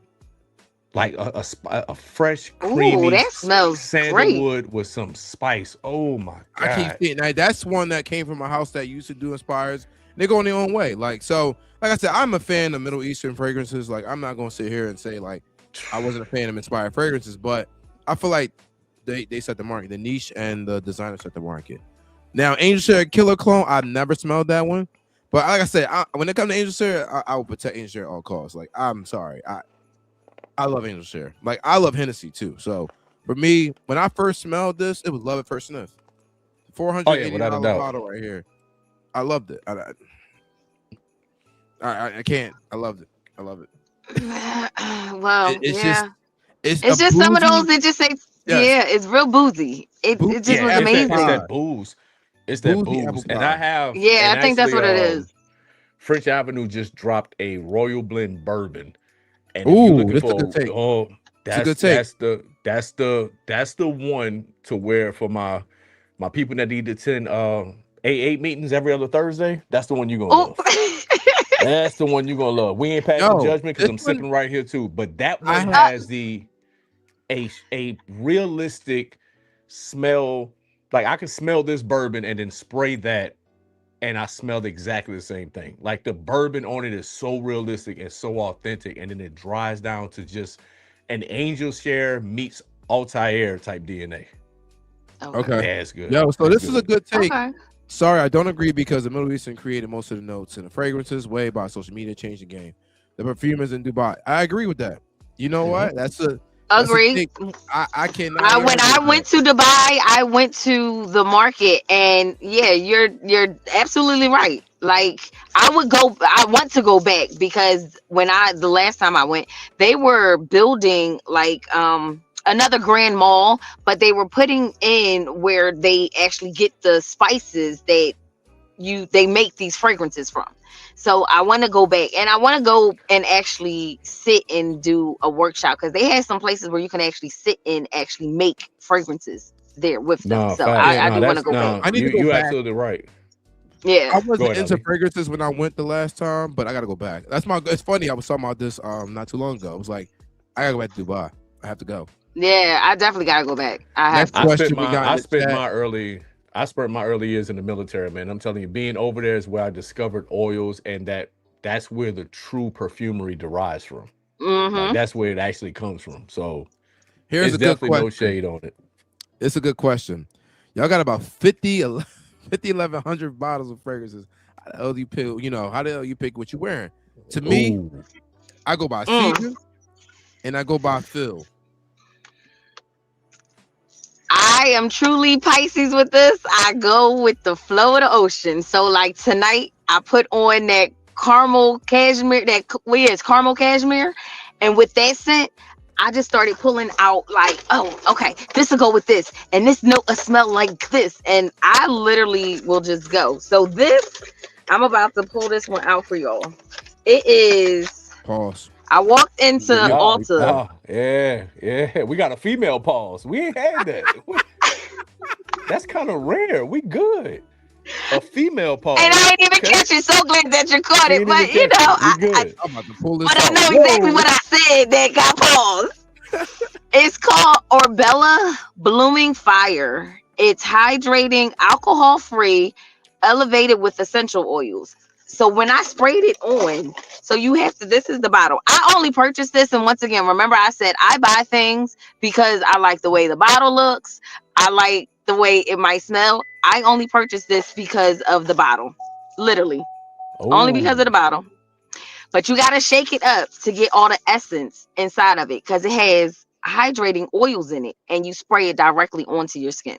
Like a fresh, Ooh, creamy that smells great. sandalwood with some spice. Oh my I keep God. seeing that. That's one that came from a house that used to do inspires. They're going their own way. Like so, like I said, I'm a fan of Middle Eastern fragrances. Like I'm not gonna sit here and say like I wasn't a fan of inspired fragrances, but I feel like they set the market. The niche and the designer set the market. Now, Angel Share Killer Clone, I've never smelled that one. But like I said, when it comes to Angel Share, I will protect Angel Share at all costs. Like I'm sorry, I love Angel Share. Like I love Hennessy too. So for me, when I first smelled this, it was love at first sniff. Oh yeah, $480 without a doubt. bottle right here. I loved it. I can't. I loved it. I love it. Well, It's yeah. it's It's a just some of boozy. those that just say, Yes, yeah, it's real boozy. It just boozy was Yeah, apple it's amazing. pie. that booze. It's that Boozy apple booze. And I pie. have Yeah, and I think that's actually what it is. French Avenue just dropped a Royal Blend bourbon. And if you're Ooh, looking this is a good for take. It's a that's good take. that's the one to wear for my people that need to attend AA meetings every other Thursday. That's the one you're gonna Oh, love. That's the one you're gonna love. We ain't passing Yo, judgment because this I'm one sipping right here too. But that I one had. has a realistic smell. Like I can smell this bourbon and then spray that, and I smelled exactly the same thing. Like the bourbon on it is so realistic and so authentic, and then it dries down to just an Angel Share meets Altair type DNA. okay. Okay. Yeah, it's good. Yo, so It's this is a good. good take. Okay. Sorry, I don't agree because the Middle Eastern created most of the notes and the fragrances way by social media changed the game. The perfumers in Dubai. I agree with that. You know what? That's a Agree. take. I cannot When argue I with that. went to Dubai, I went to the market, and yeah, you're absolutely right. Like I want to go back because the last time I went, they were building like another grand mall, but they were putting in where they actually get the spices that they make these fragrances from. So I want to go back, and I want to go and actually sit and do a workshop, because they have some places where you can actually sit and actually make fragrances there with them. No, So facts. Yeah, I No, do want to that's go back. no. I need to go You back. absolutely right. Yeah. I Go wasn't ahead, into Ali. fragrances when I went the last time, but I gotta go back. That's my. It's funny. I was talking about this not too long ago. I was like, I gotta go back to Dubai. I have to go. Yeah, I definitely gotta go back. I have Next I to. spent question we my got in I the spent chat. my early I spent my early years in the military, man. I'm telling you, being over there is where I discovered oils, and that's where the true perfumery derives from. Like Mm-hmm. that's where it actually comes from. So Here's it's a good definitely no question. shade on it. It's a good question. Y'all got about 50, 1,100 bottles of fragrances. How the hell do you pick? You know, how the hell you pick what you're wearing? To me, Ooh. I go by Mm. season and I go by feel. I am truly Pisces with this. I go with the flow of the ocean. So like tonight, I put on that caramel cashmere. It's caramel cashmere, and with that scent, I just started pulling out like, oh, okay, this will go with this, and this note will smell like this, and I literally will just go. So this, I'm about to pull this one out for y'all. It is. Pause. I walked into We good. We Ulta. good. Yeah. We got a female pause. We ain't had that. That's kind of rare. We good. A female pause. And I ain't even Okay. catch it. So glad that you caught We it. ain't But even you catch know, it. We good. I'm about to pull this but I out. know exactly Whoa. what I said that got paused. It's called Orbella Blooming Fire. It's hydrating, alcohol free, elevated with essential oils. So when I sprayed it on, so you have to, this is the bottle. I only purchased this. And once again, remember I said I buy things because I like the way the bottle looks. I like the way it might smell. I only purchased this because of the bottle. Literally. Only because of the Oh. bottle. But you got to shake it up to get all the essence inside of it, because it has hydrating oils in it, and you spray it directly onto your skin.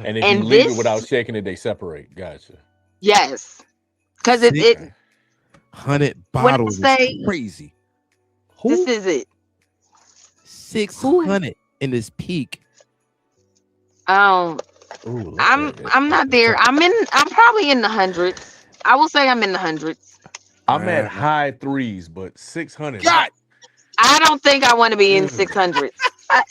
And if you And leave it without this, shaking it, they separate. Gotcha. yes, because it 600 when I bottles is say crazy. this Who? is it, who 600 in this peak. um Ooh, I'm not there. I'm probably in the hundreds. I will say I'm in the hundreds. I'm at Uh, high threes, but 600. God, I don't think I want to be in Ugh. 600s.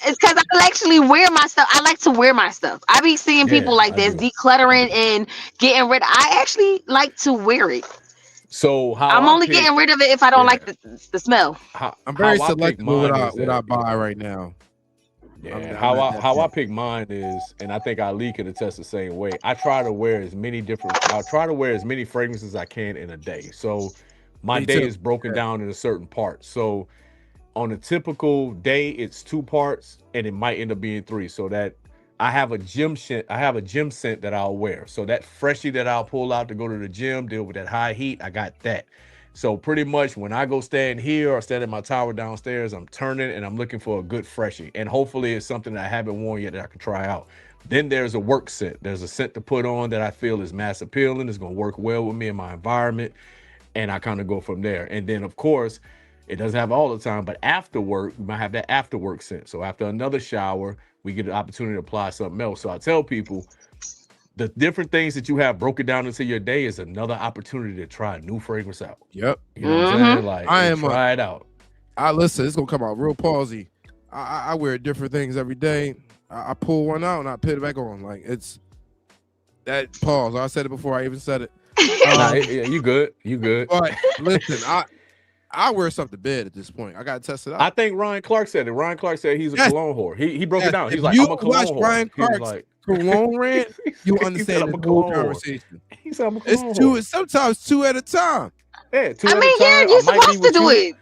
It's because I actually wear my stuff. I like to wear my stuff. I be seeing Yeah, people like I this do. decluttering and getting rid. I actually like to wear it. So how I'm I only pick, getting rid of it if I don't yeah, like the smell. I'm very how I pick selective with mine is what I that, buy right now. yeah, I'm at that how I point. pick mine is, and I think Ali can attest the same way. I try to wear as many different, I try to wear as many fragrances as I can in a day. So my Me day too. is broken Yeah. down into certain parts. So on a typical day, it's 2 parts, and it might end up being 3. So that I have a gym scent that I'll wear. So that freshie that I'll pull out to go to the gym, deal with that high heat, I got that. So pretty much when I go stand here or stand at my tower downstairs, I'm turning and I'm looking for a good freshie. And hopefully it's something that I haven't worn yet that I can try out. Then there's a work scent. There's a scent to put on that I feel is mass appealing, is gonna work well with me in my environment. And I kind of go from there. And then of course, it doesn't have all the time, but after work, we might have that after work scent. So after another shower, we get an opportunity to apply something else. So I tell people the different things that you have broken down into your day is another opportunity to try a new fragrance out. Yep. You know what I'm Mm-hmm. saying? Like, I and am try it out. I listen, it's gonna come out real palsy. I wear different things every day. I pull one out and I put it back on. Like it's that pause. I said it before I even said it. Nah, Um, yeah, you good. You good. but listen, I wear stuff to bed at this point. I gotta test it I out. think Ryan Clark said it. Ryan Clark said he's a Yes, cologne whore. He broke it yes. down. If He's like, you I'm a watch cologne whore. Ryan He was Clark's like, cologne rant, you he said, understand I'm this a whole cologne whore. conversation. He said, I'm a It's cologne two, whore. sometimes two at a time. Yeah, 2 I at a mean, yeah, time. I you're might be supposed to with do you. it.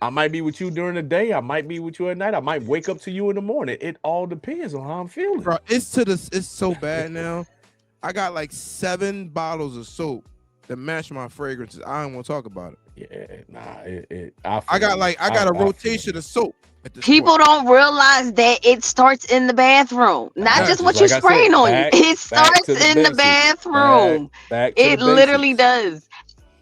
I might be with you during the day. I might be with you at night. I might wake up to you in the morning. It all depends on how I'm feeling. Bro, it's so bad now. I got like 7 bottles of soap that match my fragrances. I don't want to talk about it. Yeah, nah. I got a I feel rotation you. of soap at this People point. don't realize that it starts in the bathroom, not Nah, just Yes. what just you like I spraying said, on you. It back to starts the in the basics. bathroom. Back to the It literally basics. does.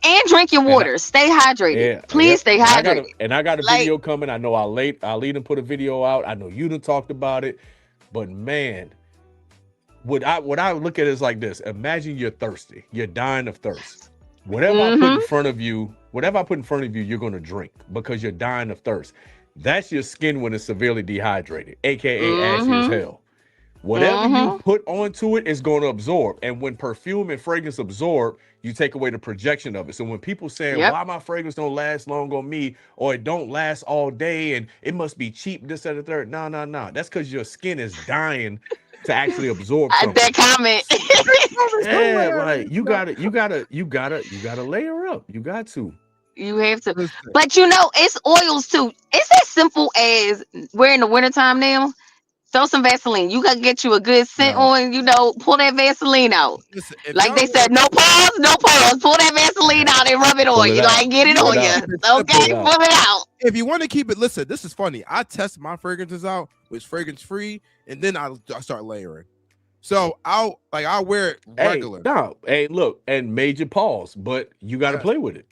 And drinking And water. Stay hydrated. yeah, Please yep. stay hydrated. And I got a Like, video coming. I know I'll lead and put a video out. I know you done talked about it, but man, what I look at it is like this. Imagine you're thirsty. You're dying of thirst. Whatever I put in Mm-hmm. front of you, you're gonna drink because you're dying of thirst. That's your skin when it's severely dehydrated, aka ashy as Mm-hmm. hell. Whatever you Mm-hmm. put onto it is going to absorb. And when perfume and fragrance absorb, you take away the projection of it. So when people saying Yep. why my fragrance don't last long on me or it don't last all day and it must be cheap, this, that, and the third. No, no, no. That's because your skin is dying to actually absorb That something. comment. Oh, it's Yeah, like hilarious. you gotta layer up. You got to. You have to. Listen, But you know, it's oils too. It's as simple as we're in the wintertime now. Throw some Vaseline. You gotta get you a good scent yo, on, pull that Vaseline out. listen. If Like y'all they want said, to no pause, no pause. Pull that Vaseline out and rub it Pull on. it You out. like get it Pull on it out. keep it you. Pull Okay, it simple, out. pull it out. if you want to keep it, listen. This is funny. I test my fragrances out with fragrance free, and then I start layering. So I'll wear it Hey, regular. no, hey, look, and major pause, but you got to Yes. play with it.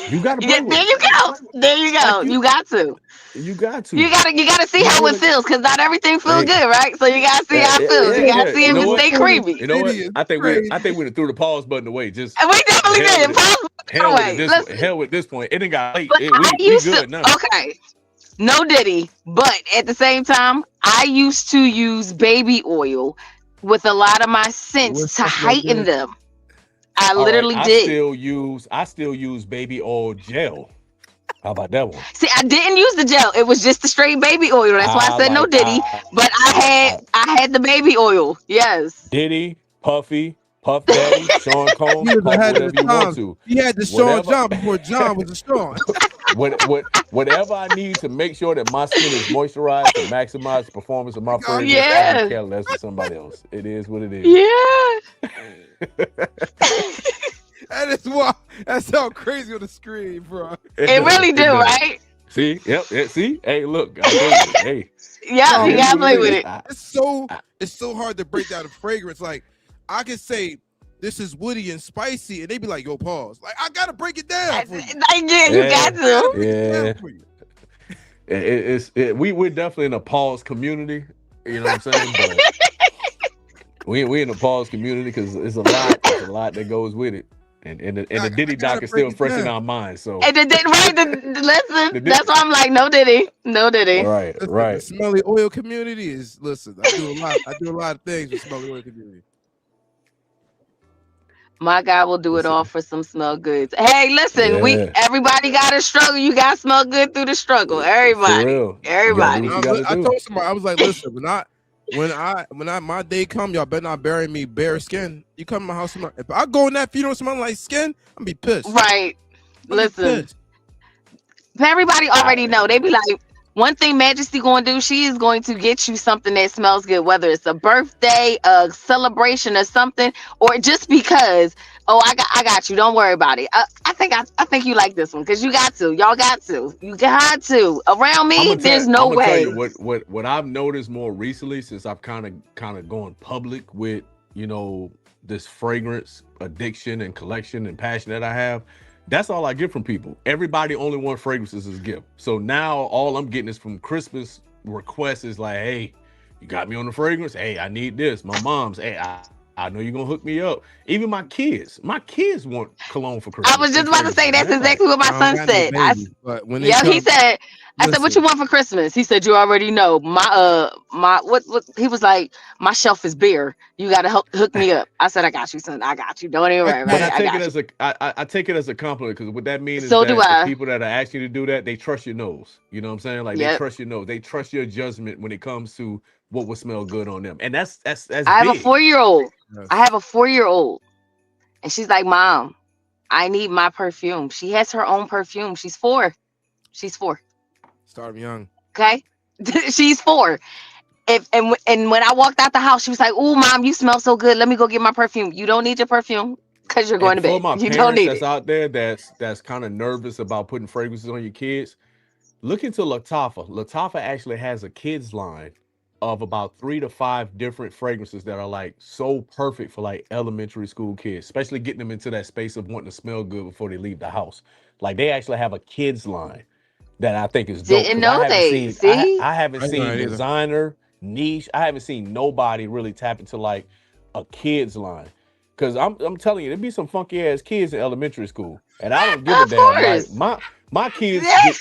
You got to Yeah, play with there it. you go. There you Like go. You got to. you got You to. gotta you gotta see You how it really, feels because not everything feels hey, good, right? So you gotta see how it feels. You yeah, gotta yeah. see You if know it what? stay creamy. You know what? City is I think crazy. we done threw the pause button away. Just And we the definitely hell with did. it. Pause Hell with it. away. This Listen. hell with this point. It ain't got late. But I We used to good now. okay. No Diddy, but at the same time, I used to use baby oil with a lot of my What's scents to that smell heighten good? them. I All right. literally did. I still use baby oil gel. How about that one? See, I didn't use the gel. It was just the straight baby oil. That's why I I said no like Diddy. But I had the baby oil. Yes. Diddy, Puffy, Puff Daddy, Sean He Combs, was call me ahead of whatever the you want times. to. He had the Sean Whatever, John before John was a Sean. whatever I need to make sure that my skin is moisturized to maximize the performance of my God, fragrance, I can Yeah. care less than somebody else. It is what it is. Yeah. that is why that sound crazy on the screen, bro. It It does. really do, It does. right? See, yep. See, hey, look, gotta play with it. Hey, Yep, No, you it is gotta what it play with is. it. it's so I- it's so hard to break down a fragrance. Like I can say this is woody and spicy, and they be like, "Yo, pause." Like I gotta break it down for you. Yeah, you got yeah, I gotta to. break it down yeah. for you. We're definitely in a pause community. You know what I'm saying? But we in the pause community because it's a lot. It's a lot that goes with it. And the I Diddy gotta doc is break still it fresh in down. our minds. So And listen, the Diddy, that's why I'm like, no Diddy. No Diddy. right, Listen, the right. smelly oil community is listen. I do a lot. I do a lot of things with smelly oil community. My God will do it all Listen, for some smell goods. Hey, listen, we yeah, everybody got to struggle. You got to smell good through the struggle. for Everybody, real. You gotta do what everybody. you gotta I do. told somebody I was like, listen, when I my day come, y'all better not bury me bare skin. You come to my house, if I go in that funeral smelling like skin, I'm gonna be pissed. Right. I'm gonna be Listen, pissed. everybody I, already know. They be like, one thing Majesty going to do, she is going to get you something that smells good, whether it's a birthday, a celebration, or something, or just because. Oh, I got you. Don't worry about it. I think you like this one because you got to. Y'all got to. You got to. Around me, there's no I'm gonna tell you way. what I've noticed more recently since I've kind of gone public with this fragrance addiction and collection and passion that I have. That's all I get from people. Everybody only wants fragrances as a gift. So now all I'm getting is from Christmas requests is like, hey, you got me on the fragrance. Hey, I need this. My mom's, hey, I know you're gonna hook me up. Even my kids want cologne for I Christmas was just and about to say fragrances, that's man. Like, exactly what my I don't son got no said. baby, but when they Yeah, he come, said. I said, "What you listen, want for Christmas?" He said, "You already know. My what he was like, my shelf is bare. You got to hook me up." I said, "I got you, son. I got you. Don't even I worry about but it. I I take it got you." as I take it as a compliment because what that means is So do that the I. people that are asking you to do that, they trust your nose. You know what I'm saying? Like they Yep. trust your nose. They trust your judgment when it comes to what would smell good on them. And that's I have a big. 4-year-old. I yes, have a 4-year-old, and she's like, "Mom, I need my perfume." She has her own perfume. She's 4. She's 4. start 'em young. Okay, she's 4. And when I walked out the house, she was like, "Oh, mom, you smell so good. Let me go get my perfume." You don't need your perfume because you're going And to for bed. my You don't parents need that's it. out there that's kind of nervous about putting fragrances on your kids, look into Latafa. Latafa actually has a kids line of about 3 to 5 different fragrances that are like so perfect for like elementary school kids, especially getting them into that space of wanting to smell good before they leave the house. Like they actually have a kids line that I think is dope Didn't because I know haven't they. seen See? I haven't I ain't know seen that either. designer niche. I haven't seen nobody really tap into like a kids line. Cause I'm telling you, there be some funky ass kids in elementary school, and I don't give a Of damn. Like course. my kids Yeah.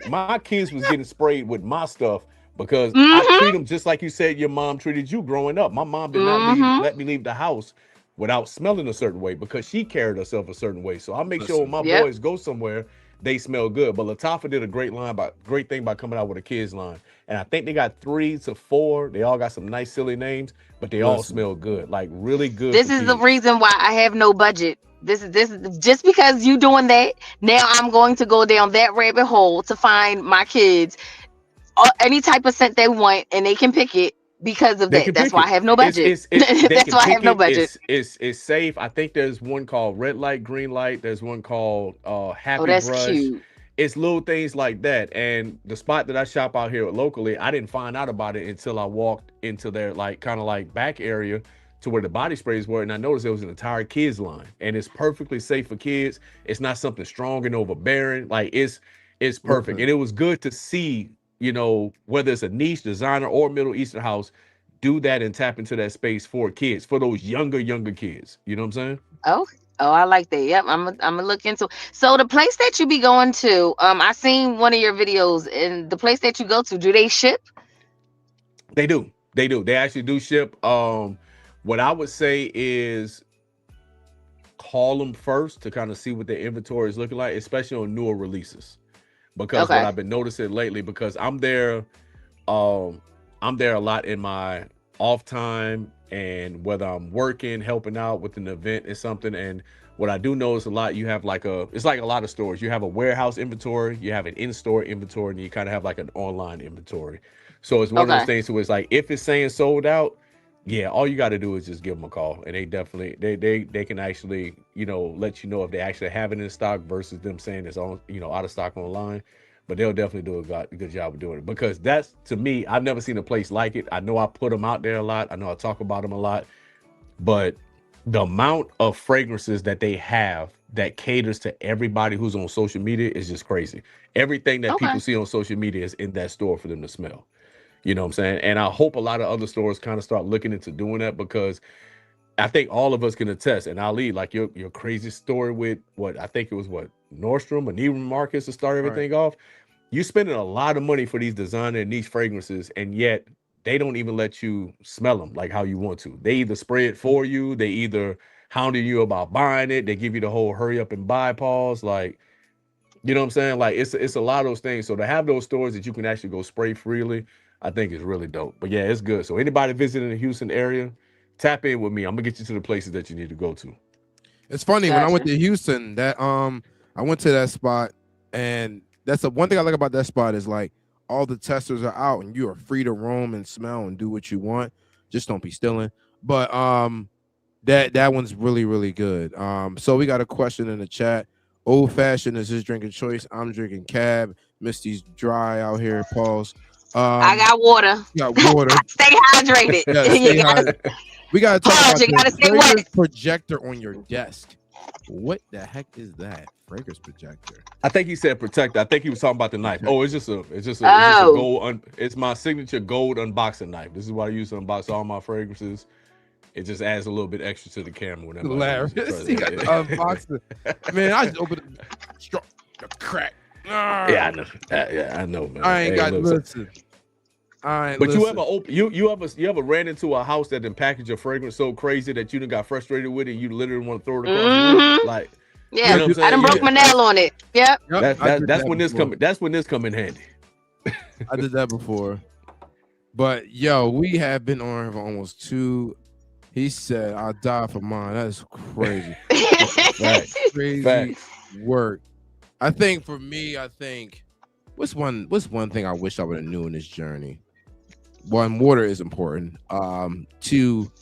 my kids was getting sprayed with my stuff because I treat Mm-hmm. them just like you said your mom treated you growing up. My mom did not Mm-hmm. let me leave the house without smelling a certain way because she carried herself a certain way. So I make sure when Listen, my Yep. boys go somewhere, they smell good. But Latifah did a great thing by coming out with a kids line. And I think they got 3 to 4. They all got some nice silly names, but they all listen. smell good. Like really good This for is the kids. reason why I have no budget. This is just because you doing that. Now I'm going to go down that rabbit hole to find my kids any type of scent they want, and they can pick it because of They that. can That's pick why I it. have no budget. It's they That's can why I pick have no it. budget. It's safe. I think there's one called red light, green light. There's one called Oh, happy that's brush. cute. It's little things like that. And the spot that I shop out here locally, I didn't find out about it until I walked into their like kind of like back area to where the body sprays were, and I noticed there was an entire kids line, and it's perfectly safe for kids. It's not something strong and overbearing. Like it's perfect, Listen. and it was good to see. Whether it's a niche designer or Middle Eastern house do that and tap into that space for kids, for those younger kids. You know what I'm saying? Oh, oh, I like that. Yep, I'm gonna look into. So the place that you be going to, I seen one of your videos, and the place that you go to, do they ship? They do. They do. They actually do ship. What I would say is call them first to kind of see what their inventory is looking like, especially on newer releases. Because what Okay. I've been noticing lately, because um, I'm there a lot in my off time and whether I'm working, helping out with an event or something. And what I do notice a lot, you have it's like a lot of stores. You have a warehouse inventory, you have an in-store inventory, and you kind of have like an online inventory. So it's one of those Okay. things where it's like if it's saying sold out, yeah, all you got to do is just give them a call, and they definitely they can actually let you know if they actually have it in stock versus them saying it's on out of stock online. But they'll definitely do a good job of doing it because that's to me, I've never seen a place like it. I know I put them out there a lot. I know I talk about them a lot, but the amount of fragrances that they have that caters to everybody who's on social media is just crazy. Everything that Okay. people see on social media is in that store for them to smell. You know what I'm saying? And I hope a lot of other stores kind of start looking into doing that because I think all of us can attest. And Ali, like your crazy story with what I think it was what Nordstrom or Neiman Marcus to start Right. everything off. You spending a lot of money for these designer and niche fragrances, and yet they don't even let you smell them like how you want to. They either spray it for you, they either hounding you about buying it, they give you the whole hurry up and buy pause. Like, you know what I'm saying? Like it's a lot of those things. So to have those stores that you can actually go spray freely, I think is really dope. But yeah, it's good. So anybody visiting the Houston area, tap in with me. I'm gonna get you to the places that you need to go to. It's funny when I went Gotcha. to Houston that I went to that spot, and that's the one thing I like about that spot is like all the testers are out and you are free to roam and smell and do what you want. Just don't be stealing. But that one's really good. So we got a question in the chat. Old fashioned is his drinking choice. I'm drinking cab. Misty's dry out here. Pause. I Um, got water. you got water. Stay hydrated. Yeah, You stay gotta high. We gotta talk pause. about You the gotta stay wet. fragrance projector on your desk. What the heck is that? Fragrance projector. I think he said protector. I think he was talking about the knife. Oh, Projector. it's just a Oh, gold. It's my signature gold unboxing knife. This is what I use to unbox all my fragrances. It just adds a little bit extra to the camera whenever I use it. Hilarious. Trust You me. got the unboxing. Man, I just opened the straw, the crack. Yeah, I know. Yeah, I know, man. I ain't Hey, got look. listen. I ain't But you listen. ever open you ever ran into a house that done packaged your fragrance so crazy that you done got frustrated with it and you literally want to throw it across the room? mm-hmm. Like, you I Yeah, know what I'm do. I saying? done broke my nail on it. Yep. Yep, I did That's that when this before. come in handy. I did that before. But yo, we have been on for almost 2. He said, "I'll die for mine." That is crazy. Facts. Crazy Facts. work. I think for me, what's one thing I wish I would have knew in this journey. One, water is important. Two,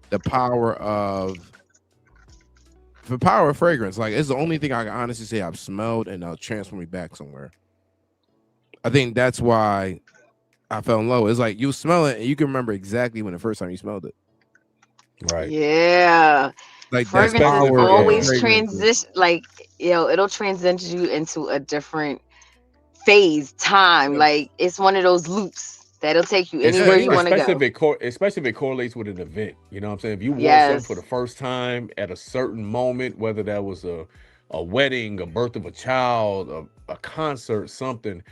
the power of fragrance. Like it's the only thing I can honestly say I've smelled and transfer me back somewhere. I think that's why I fell in love. It's like you smell it and you can remember exactly when the first time you smelled it. Right. Yeah. Like that Fragrances Especially if power of always fragrances. transition, like, it'll transition you into a different phase, time. Yeah. Like, it's one of those loops. That'll take you Yeah, anywhere you you like want to Especially if go. especially if it correlates with an event. You know what I'm saying? If you wore something for the Yes. first time at a certain moment, whether that was a wedding, a birth of a child, a concert, something,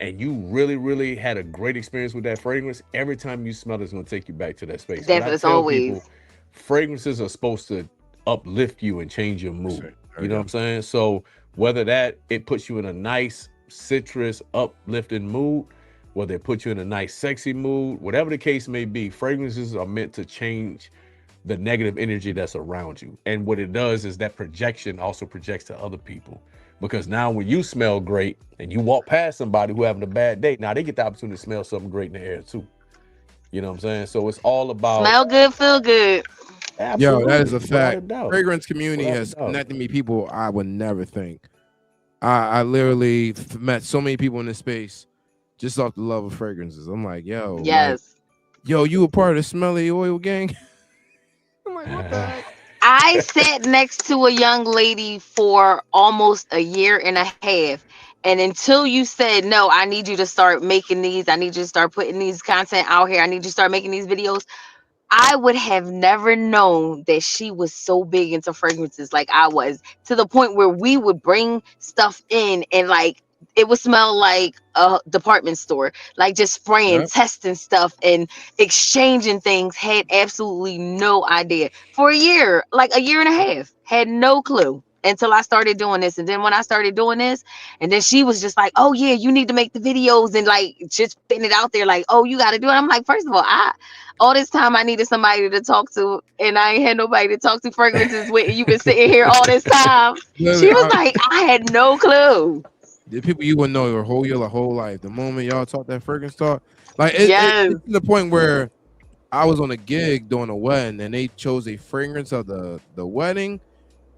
and you really, really had a great experience with that fragrance, every time you smell it, it's going to take you back to that space. What That's I it's tell always. people, fragrances are supposed to uplift you and change your mood. there You you know what go. I'm saying? So whether that it puts you in a nice citrus uplifting mood, whether it puts you in a nice sexy mood, whatever the case may be, fragrances are meant to change the negative energy that's around you. And what it does is that projection also projects to other people. Because now when you smell great and you walk past somebody who having a bad day, now they get the opportunity to smell something great in the air too. You know what I'm saying? So it's all about Smell good, feel good. Yo, that is absolutely, a without a fact. doubt. Fragrance community Without a has doubt. connected me people I would never think. I literally met so many people in this space just off the love of fragrances. I'm like, Yes. yo, you a part of the smelly oil gang? I'm like, what the heck? I sat next to a young lady for almost a year and a half. And until you said, no, I need you to start making these, I need you to start putting these content out here, I need you to start making these videos, I would have never known that she was so big into fragrances like I was, to the point where we would bring stuff in and like it would smell like a department store, like just spraying, Yep. testing stuff and exchanging things. Had absolutely no idea for a year, like a year and a half, had no clue until I started doing this. And then when I started doing this, and then she was just like, oh yeah, you need to make the videos and like just putting it out there, like, oh, you got to do it. I'm like, first of all, all this time I needed somebody to talk to, and I ain't had nobody to talk to fragrances with. And you've been sitting here all this time. Literally, She was like, I had no clue. the people you wouldn't know your whole life. The moment y'all talk that fragrance talk, like Yes. it's to the point where I was on a gig doing a wedding and they chose a fragrance of the wedding.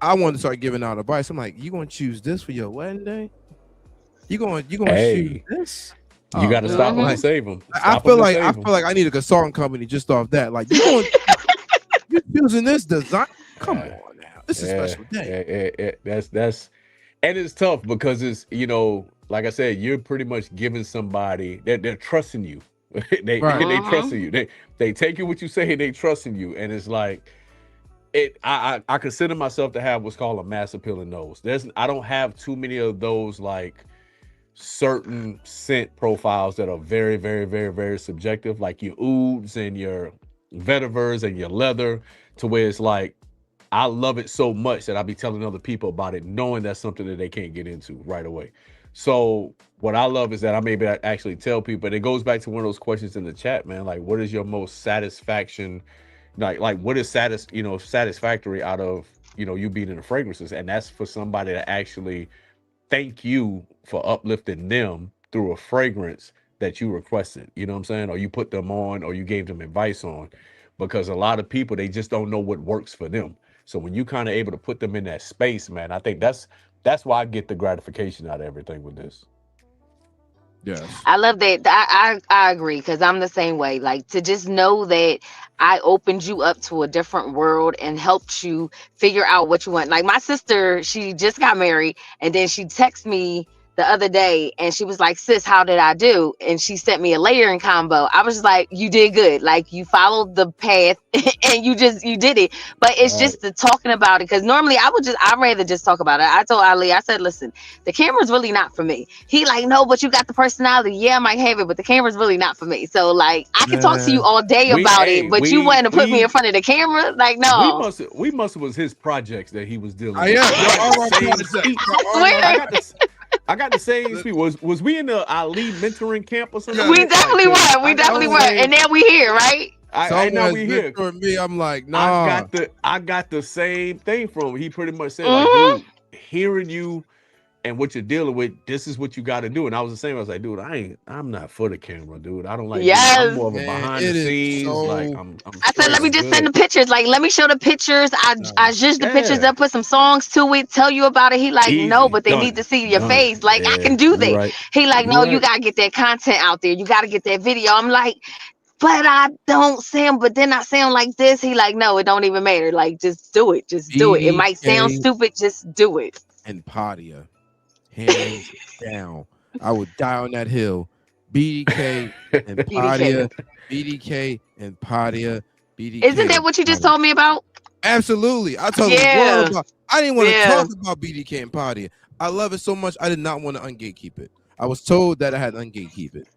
I wanted to start giving out advice. I'm like, you gonna choose this for your wedding day? You gonna choose Hey, this? you Oh got to man, stop them Hmm. to save them. I Stop them feel to like save them. I need a consulting company just off that. Like you choosing this design? Come on now, it's a Yeah, special day. that's and it's tough because it's like I said, you're pretty much giving somebody that they're trusting you. Right. They Hmm. trusting you. They take you what you say. They trusting you, and it's like I consider myself to have what's called a mass appealing nose. I don't have too many of those like certain scent profiles that are very, very, very, very subjective, like your ouds and your vetivers and your leather, to where it's like I love it so much that I'll be telling other people about it, knowing that's something that they can't get into right away. So what I love is that I'm able to actually tell people, and it goes back to one of those questions in the chat, man. Like, what is your most satisfaction? Like what is satisfactory out of you being in the fragrances, and that's for somebody to actually thank you for uplifting them through a fragrance that you requested. You know what I'm saying? Or you put them on, or you gave them advice on, because a lot of people they just don't know what works for them. So when you kind of able to put them in that space, man, I think that's why I get the gratification out of everything with this. Yes. I love that. I agree because I'm the same way. Like to just know that I opened you up to a different world and helped you figure out what you want. Like my sister, she just got married and then she texted me the other day and she was like, sis, how did I do? And she sent me a layering combo. I was just like, you did good. Like you followed the path and you did it. But it's Right. just the talking about it. Cause normally I'd rather just talk about it. I told Ali, I said, listen, the camera's really not for me. He like, no, but you got the personality. Yeah, I might have it, but the camera's really not for me. So like I can talk to you Man, all day We about it, hey but you want to put me in front of the camera? Like, no. we must was his projects that he was dealing I with, am. because I Y'all got are the my same project. speech. I Y'all are my I swear. got this. I got the same speech. Was we in the Ali mentoring camp or some yeah. We shit? Like, definitely cause were. We I got the definitely were. Someone And same. now we here, right? I someone now has we here. mentored me. I'm like, I nah. got the same thing from him. He pretty much said like, Hmm. dude, hearing you and what you're dealing with, this is what you got to do. And I was the same. I was like, dude, I'm not for the camera, dude. I don't like being. I'm Yes. more of a Man, behind the it is scenes. Like so I'm I said, straight. let me I'm just send the good. pictures. Like, let me show the pictures. I nah. just the pictures Yeah, up, put some songs to it, tell you about it. He like, no, easy, but they need to done, see your done. face. Like, I Yeah, can do you're that. right. He like, You're no, you right. gotta get that content out there. You gotta get that video. I'm like, but I don't sound, but then I sound like this. He like, no, it don't even matter. Like, just do it. Just do it. It might sound BK stupid. Just do it. and Padia, hands down. I would die on that hill. BDK and BDK. Padia, BDK and Padia, Isn't BDK that and what you just Padia. told me about? Absolutely. I told the world Yeah. about. I didn't want to Yeah. talk about BDK and Padia. I love it so much. I did not want to ungatekeep it. I was told that I had to ungatekeep it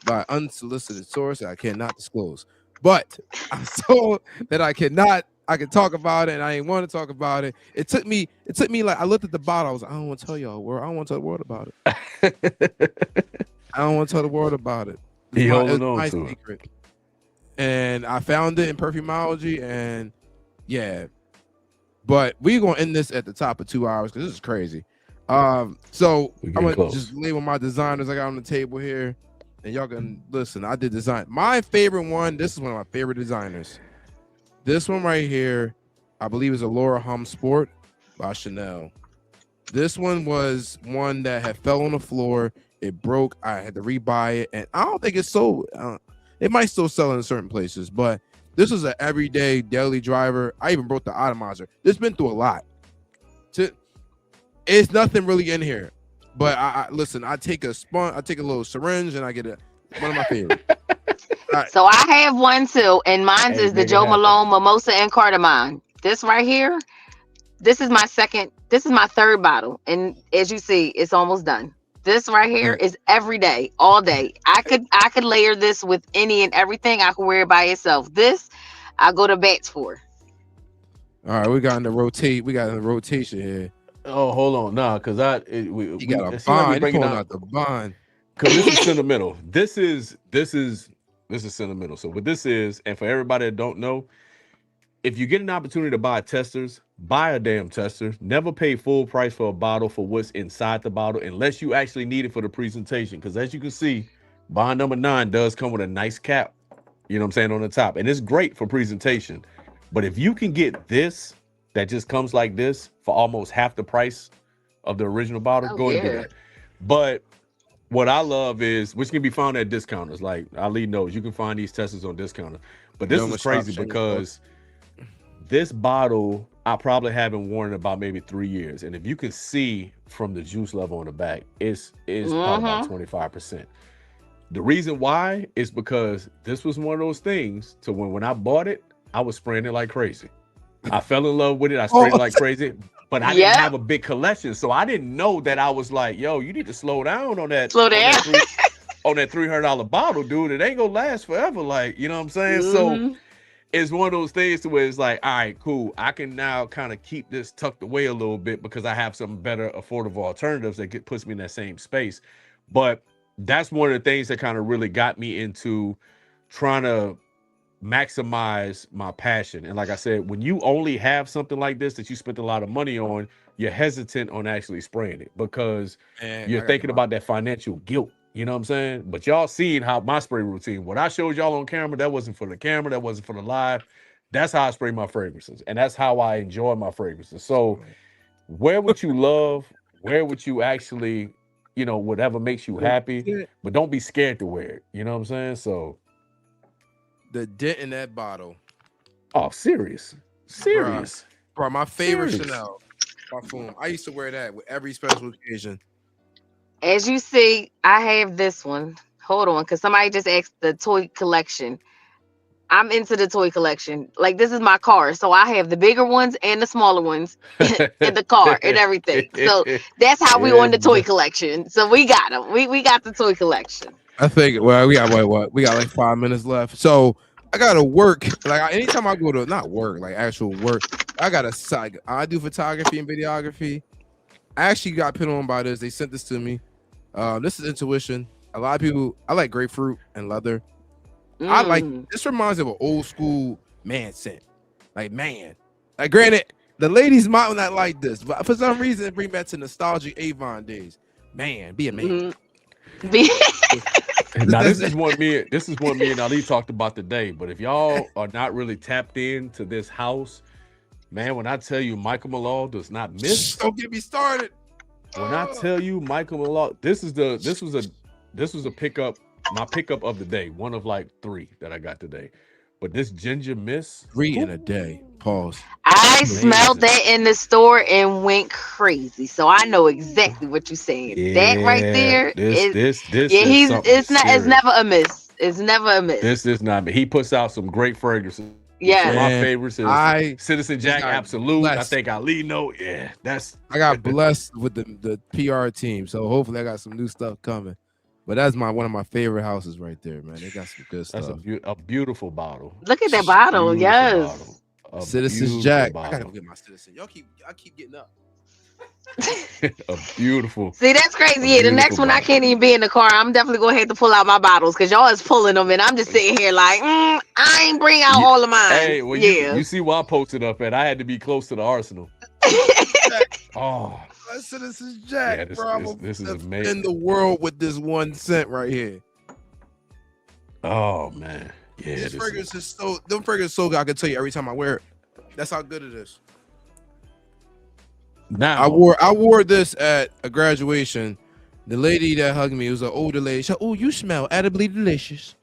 by unsolicited source that I cannot disclose. But I was told that I cannot. I can talk about it, and I didn't want to talk about it. It took me. Like I looked at the bottle. I was like, I don't want to tell y'all. I don't want to tell the world about it. I don't want to tell the world about it. He holding It's on my to it. secret. And I found it in Perfumology, and yeah. But we're gonna end this at the top of 2 hours because this is crazy. So We're I'm getting gonna close. just label my designers I got on the table here, and y'all can listen. I did design. My favorite one. This is one of my favorite designers. This one right here, I believe, is a Laura Hum Sport by Chanel. This one was one that had fell on the floor. It broke. I had to rebuy it, and I don't think it's sold. It might still sell in certain places, but this was an everyday daily driver. I even broke the atomizer. This been through a lot. It's nothing really in here, but I listen. I take a little syringe, and I get one of my favorites. So I have one too, and mine's Hey, is the make it Joe happen. Malone Mimosa and Cardamom. This right here, this is my second. This is my third bottle, and as you see, it's almost done. This right here is every day, all day. I could layer this with any and everything. I could wear it by itself. This, I go to bats for. All right, we got in the rotation here. Oh, hold on, nah, because He got a it seems like we bond. He breaking pulling down out the bond. because this is sentimental. This is sentimental. So what this is, and for everybody that don't know, if you get an opportunity to buy testers, buy a damn tester. Never pay full price for a bottle for what's inside the bottle unless you actually need it for the presentation. Because as you can see, bond number 9 does come with a nice cap. You know what I'm saying, on the top, and it's great for presentation. But if you can get this that just comes like this for almost half the price of the original bottle, Oh, go and do yeah. that. But what I love is, which can be found at discounters, like Ali knows, you can find these testers on discounter. But this is crazy because this bottle I probably haven't worn in about maybe 3 years, and if you can see from the juice level on the back, it's probably about 25%. The reason why is because this was one of those things to when I bought it, I was spraying it like crazy. I fell in love with it. I sprayed it like crazy, but I didn't have a big collection, so I didn't know that. I was like, yo, you need to slow down on that. Slow down. On that $300 bottle, dude. It ain't gonna last forever. Like, you know what I'm saying? So it's one of those things to where it's like, all right, cool. I can now kind of keep this tucked away a little bit because I have some better affordable alternatives that puts me in that same space. But that's one of the things that kind of really got me into trying to maximize my passion. And like I said, when you only have something like this that you spent a lot of money on, you're hesitant on actually spraying it because you're thinking about that financial guilt. You know what I'm saying? But y'all seen how my spray routine, what I showed y'all on camera, that wasn't for the camera, that wasn't for the live. That's how I spray my fragrances, and that's how I enjoy my fragrances. So wear what you love, wear what you actually, whatever makes you happy, but don't be scared to wear it. You know what I'm saying? So the dent in that bottle. Oh, serious. Bro, my favorite Serious. Chanel parfum. I used to wear that with every special occasion. As you see, I have this one. Hold on, because somebody just asked the toy collection. I'm into the toy collection. Like, this is my car. So I have the bigger ones and the smaller ones in the car and everything. So that's how we on the toy collection. So we got them. We got the toy collection. I think, well, we got what? We got like 5 minutes left. So I gotta work. Like anytime I go to not work, like actual work, I do photography and videography. I actually got put on by this. They sent this to me. This is Intuition. A lot of people, I like grapefruit and leather. I like, this reminds me of an old school man scent. Like, man. Like, granted, the ladies might not like this, but for some reason, it brings back to nostalgic Avon days. Man, be a man. Now, this is what me and Ali talked about today. But if y'all are not really tapped into this house, man, when I tell you Michael Malone does not miss. Don't get me started. When I tell you Michael Malone, this was a pickup, my pickup of the day, one of like 3 that I got today. But this ginger mist, 3 in a day. Pause. I smelled Amazing. that in the store and went crazy. So I know exactly what you're saying. That right Yeah, there is this yeah, is something it's serious. never a miss. It's never a This miss. is not. He puts out some great fragrances. Some of my Yes. Man, favorites is I Citizen just Jack got Absolute. I blessed. think Ali know. Yeah, that's I got blessed with the PR team, so hopefully I got some new stuff coming. But that's one of my favorite houses right there, man. They got some good that's stuff. a beautiful bottle. Look at that bottle. Beautiful bottle. Yes. A Citizens beautiful Jack. I gotta go bottle. get my citizen. I keep getting up. A beautiful, See, that's a crazy. Yeah, the beautiful next one I bottle. can't even be in the car. I'm definitely gonna have to pull out my bottles because y'all is pulling them, and I'm just sitting here like, I ain't bring out You, all of mine. hey, well, Yeah. you see where I posted up at. I had to be close to the arsenal. Jack, Oh, my citizens Jack, yeah, this bro. I'm this gonna this is defend amazing. the world with this 1 cent right here. Oh man, yeah, These this is. fragrances them fragrances so good. I can tell you every time I wear it. That's how good it is. Now, I wore this at a graduation. The lady that hugged me was an older lady. She said, "Oh, you smell edibly delicious."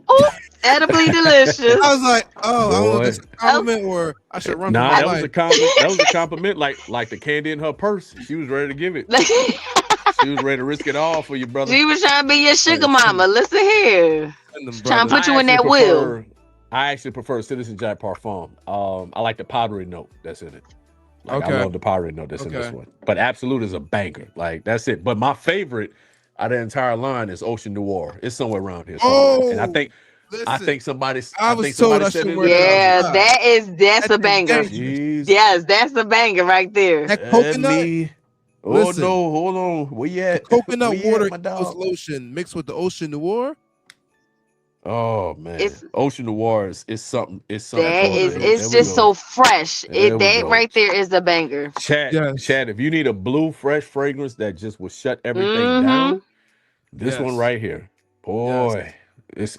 Oh, edibly I delicious. was like, "Oh, I don't know if boy, that's a Oh, compliment or I should run for nah, my that was life." a compliment. That was a compliment. Like the candy in her purse. She was ready to give it. She was ready to risk it all for you, brother. she was trying to be your Hey, sugar mama. Listen here. send them, Trying to brother. put you in that wheel. I actually prefer Citizen Jack Parfum. I like the powdery note that's in it. Like I Okay, love the powdery note that's in this okay. one. But Absolute is a banger. Like that's it. But my favorite out of the entire line is Ocean Noir. It's somewhere around here somewhere. And Oh, I listen, think somebody I I was think told somebody I said shouldn't it wear in that Yeah, outside. that's That a thing banger. dangerous. Jeez. Yes, that's a banger right there. That coconut, Me. Oh listen, no, hold on. Where you the at? Where coconut you water at, my Eos dog? lotion mixed with the Ocean Noir. Oh man. It's Ocean Noir is something. It's That something that else. is coconut. There it's we just go. so fresh. There we That go. right there is a banger. Yes, Chat, if you need a blue, fresh fragrance that just will shut everything Mm-hmm. down, this one yes, right here. yes. Boy,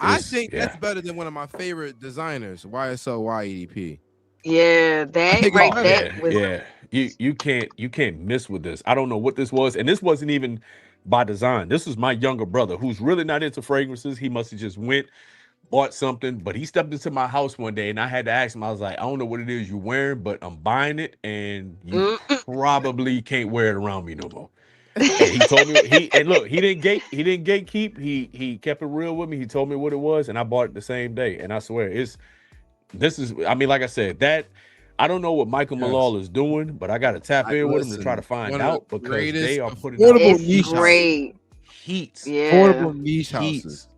I it's think that's yeah. better than one of my favorite designers, YSL YEDP. Yeah, I that think it's right Oh better. that yeah, was yeah. You can't miss with this. I don't know what this was, and this wasn't even by design. This was my younger brother who's really not into fragrances. He must have just went, bought something, but he stepped into my house one day and I had to ask him, I was like, I don't know what it is you're wearing, but I'm buying it and you mm, probably can't wear it around me no more. And he told me and look, he didn't gatekeep. He kept it real with me. He told me what it was, and I bought it the same day. And I swear, this is I mean, like I said, that I don't know what Michael Yes. Malal is doing, but I gotta tap I in with him to try to listen. find One of the out because they greatest are putting out affordable it's niche houses. heats. great. Heats. Yeah. Affordable niche houses. Heats.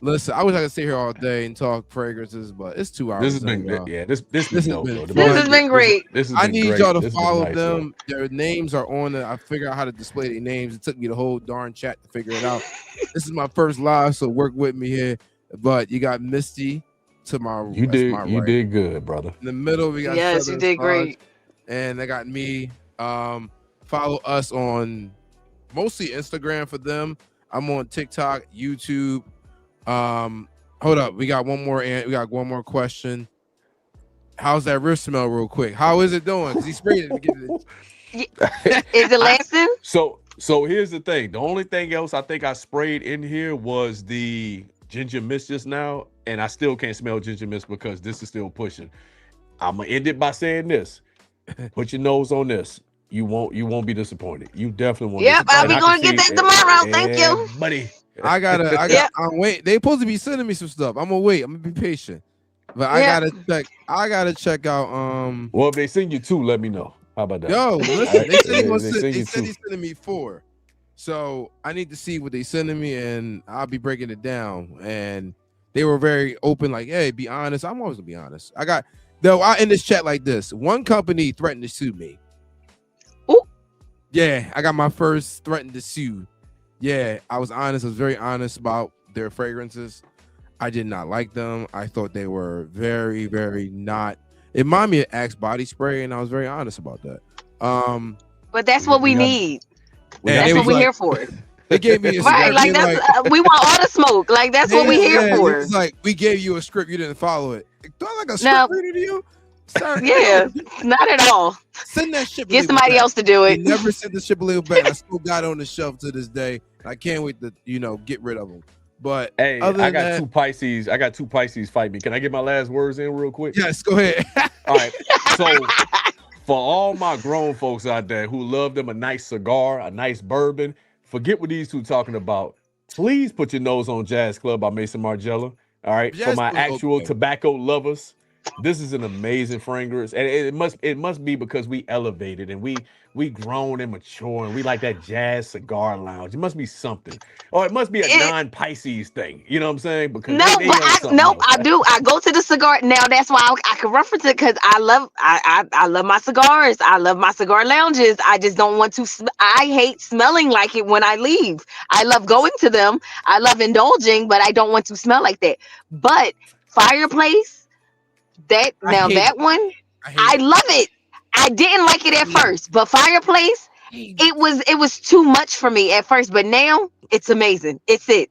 Listen, I wish I could stay here all day and talk fragrances, but it's 2 hours This has in, been y'all. yeah, this This been has dope been though. To be This honest has fun. with been you, great. this has I been need y'all great. to This has been follow nice though. them. Their names are on it. I figured out how to display their names. It took me the whole darn chat to figure it out. This is my first live, so work with me here. But you got Misty to my that's my You right. did good, brother. In the middle, we got Yes, you Southern did Stars, great. and they got me. Follow us on mostly Instagram for them. I'm on TikTok, YouTube. Hold up, we got one more and we got one more question. How's that wrist smell real quick? How is it doing? Because he sprayed it to get it. Is it I, lasting? so here's the thing. The only thing else I think I sprayed in here was the ginger mist just now, and I still can't smell ginger mist because this is still pushing. I'm gonna end it by saying this. Put your nose on this. You won't be disappointed. You definitely won't Yep, I'll disappoint. be I can going to get see that tomorrow. Thank yeah, you. buddy. Yep. I'm wait. They supposed to be sending me some stuff. I'm gonna wait. I'm gonna be patient. But I Yep. gotta check. I gotta check out. Well, if they send you two, let me know. How about that? Yo, All listen. right? They said If they send they you said two. he's sending me 4. So I need to see what they sending me, and I'll be breaking it down. And they were very open, like, "Hey, be honest." I'm always gonna be honest. I in this chat like this. One company threatened to sue me. Ooh. Yeah, I got my first threatened to sue. Yeah, I was honest. I was very honest about their fragrances. I did not like them. I thought they were very, very not. It reminded me of Axe body spray, and I was very honest about that. But that's We what we got need. And That's they what was we're like, here for. they gave me a Right. script. Like They're that's like, we want all the smoke. Like that's what we're here It for. was like, we gave you a script, you didn't follow it. Do I like a No. script reader to you? Sir, Yeah, no, not at all. send that ship Get label somebody back. else to do They it. never sent the ship label back. I still got it on the shelf to this day. I can't wait to get rid of them. But Hey, other than that, I got two Pisces fight me. Can I get my last words in real quick? yes, go ahead. All right. So for all my grown folks out there who love them a nice cigar, a nice bourbon, forget what these two talking about. Please put your nose on Jazz Club by Mason Margiela. All right. For Jazz my was actual okay. tobacco lovers, this is an amazing fragrance. And it must be because we elevated and we grown and mature and we like that jazz cigar lounge. It must be something. Or it must be a It, non-Pisces thing. You know what I'm saying? Because no, they but on something nope, else. I do. I go to the cigar now. That's why I can reference it because I love my cigars. I love my cigar lounges. I just don't want to. I hate smelling like it when I leave. I love going to them. I love indulging, but I don't want to smell like that. But fireplace, I hate it. that one, I hate I it. love it. I didn't like it at Hate it. first, but fireplace, Hate it. it was too much for me at first, but now it's amazing. It's it.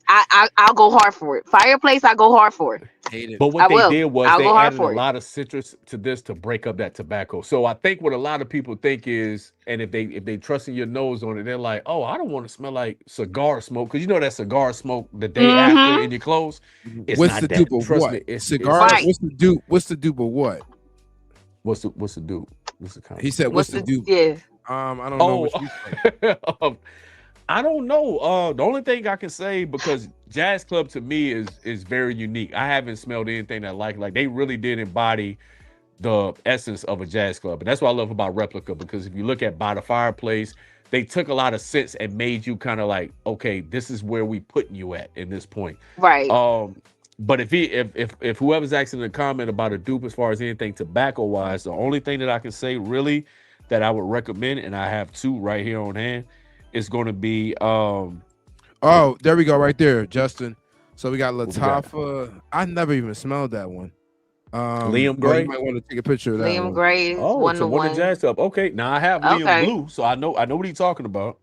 I'll go hard for it. Fireplace, I go hard for it. Hate it. But what I they will. did was I'll they go hard added a for it. lot of citrus to this to break up that tobacco. So I think what a lot of people think is, and if they trust in your nose on it, they're like, oh, I don't want to smell like cigar smoke because you know that cigar smoke the day after Mm-hmm. in your clothes. It's What's the not that. dupe of Trust what? me. It's Cigar? Right. just What's the dupe? What's the dupe of what? what's the dude? What's the He comment? said, "What's What's the the dupe?" yeah? I don't know Oh, what you said. I don't know. The only thing I can say because Jazz Club to me is very unique. I haven't smelled anything that like they really did embody the essence of a jazz club. And that's what I love about Replica because if you look at By the Fireplace, they took a lot of sense and made you kind of like, okay, this is where we putting you at in this point. Right. But if whoever's asking a comment about a dupe as far as anything tobacco wise, the only thing that I can say really that I would recommend, and I have two right here on hand, is going to be Oh, there we go, right there, Justin. So we got what we got? Latafa. I never even smelled that one. Liam Oh, you Gray. might want to take a picture of that Liam one. Gray's Oh, one so to one of one. Jazz Club. Okay, now I have Liam Okay. Blue, so I know what he's talking about.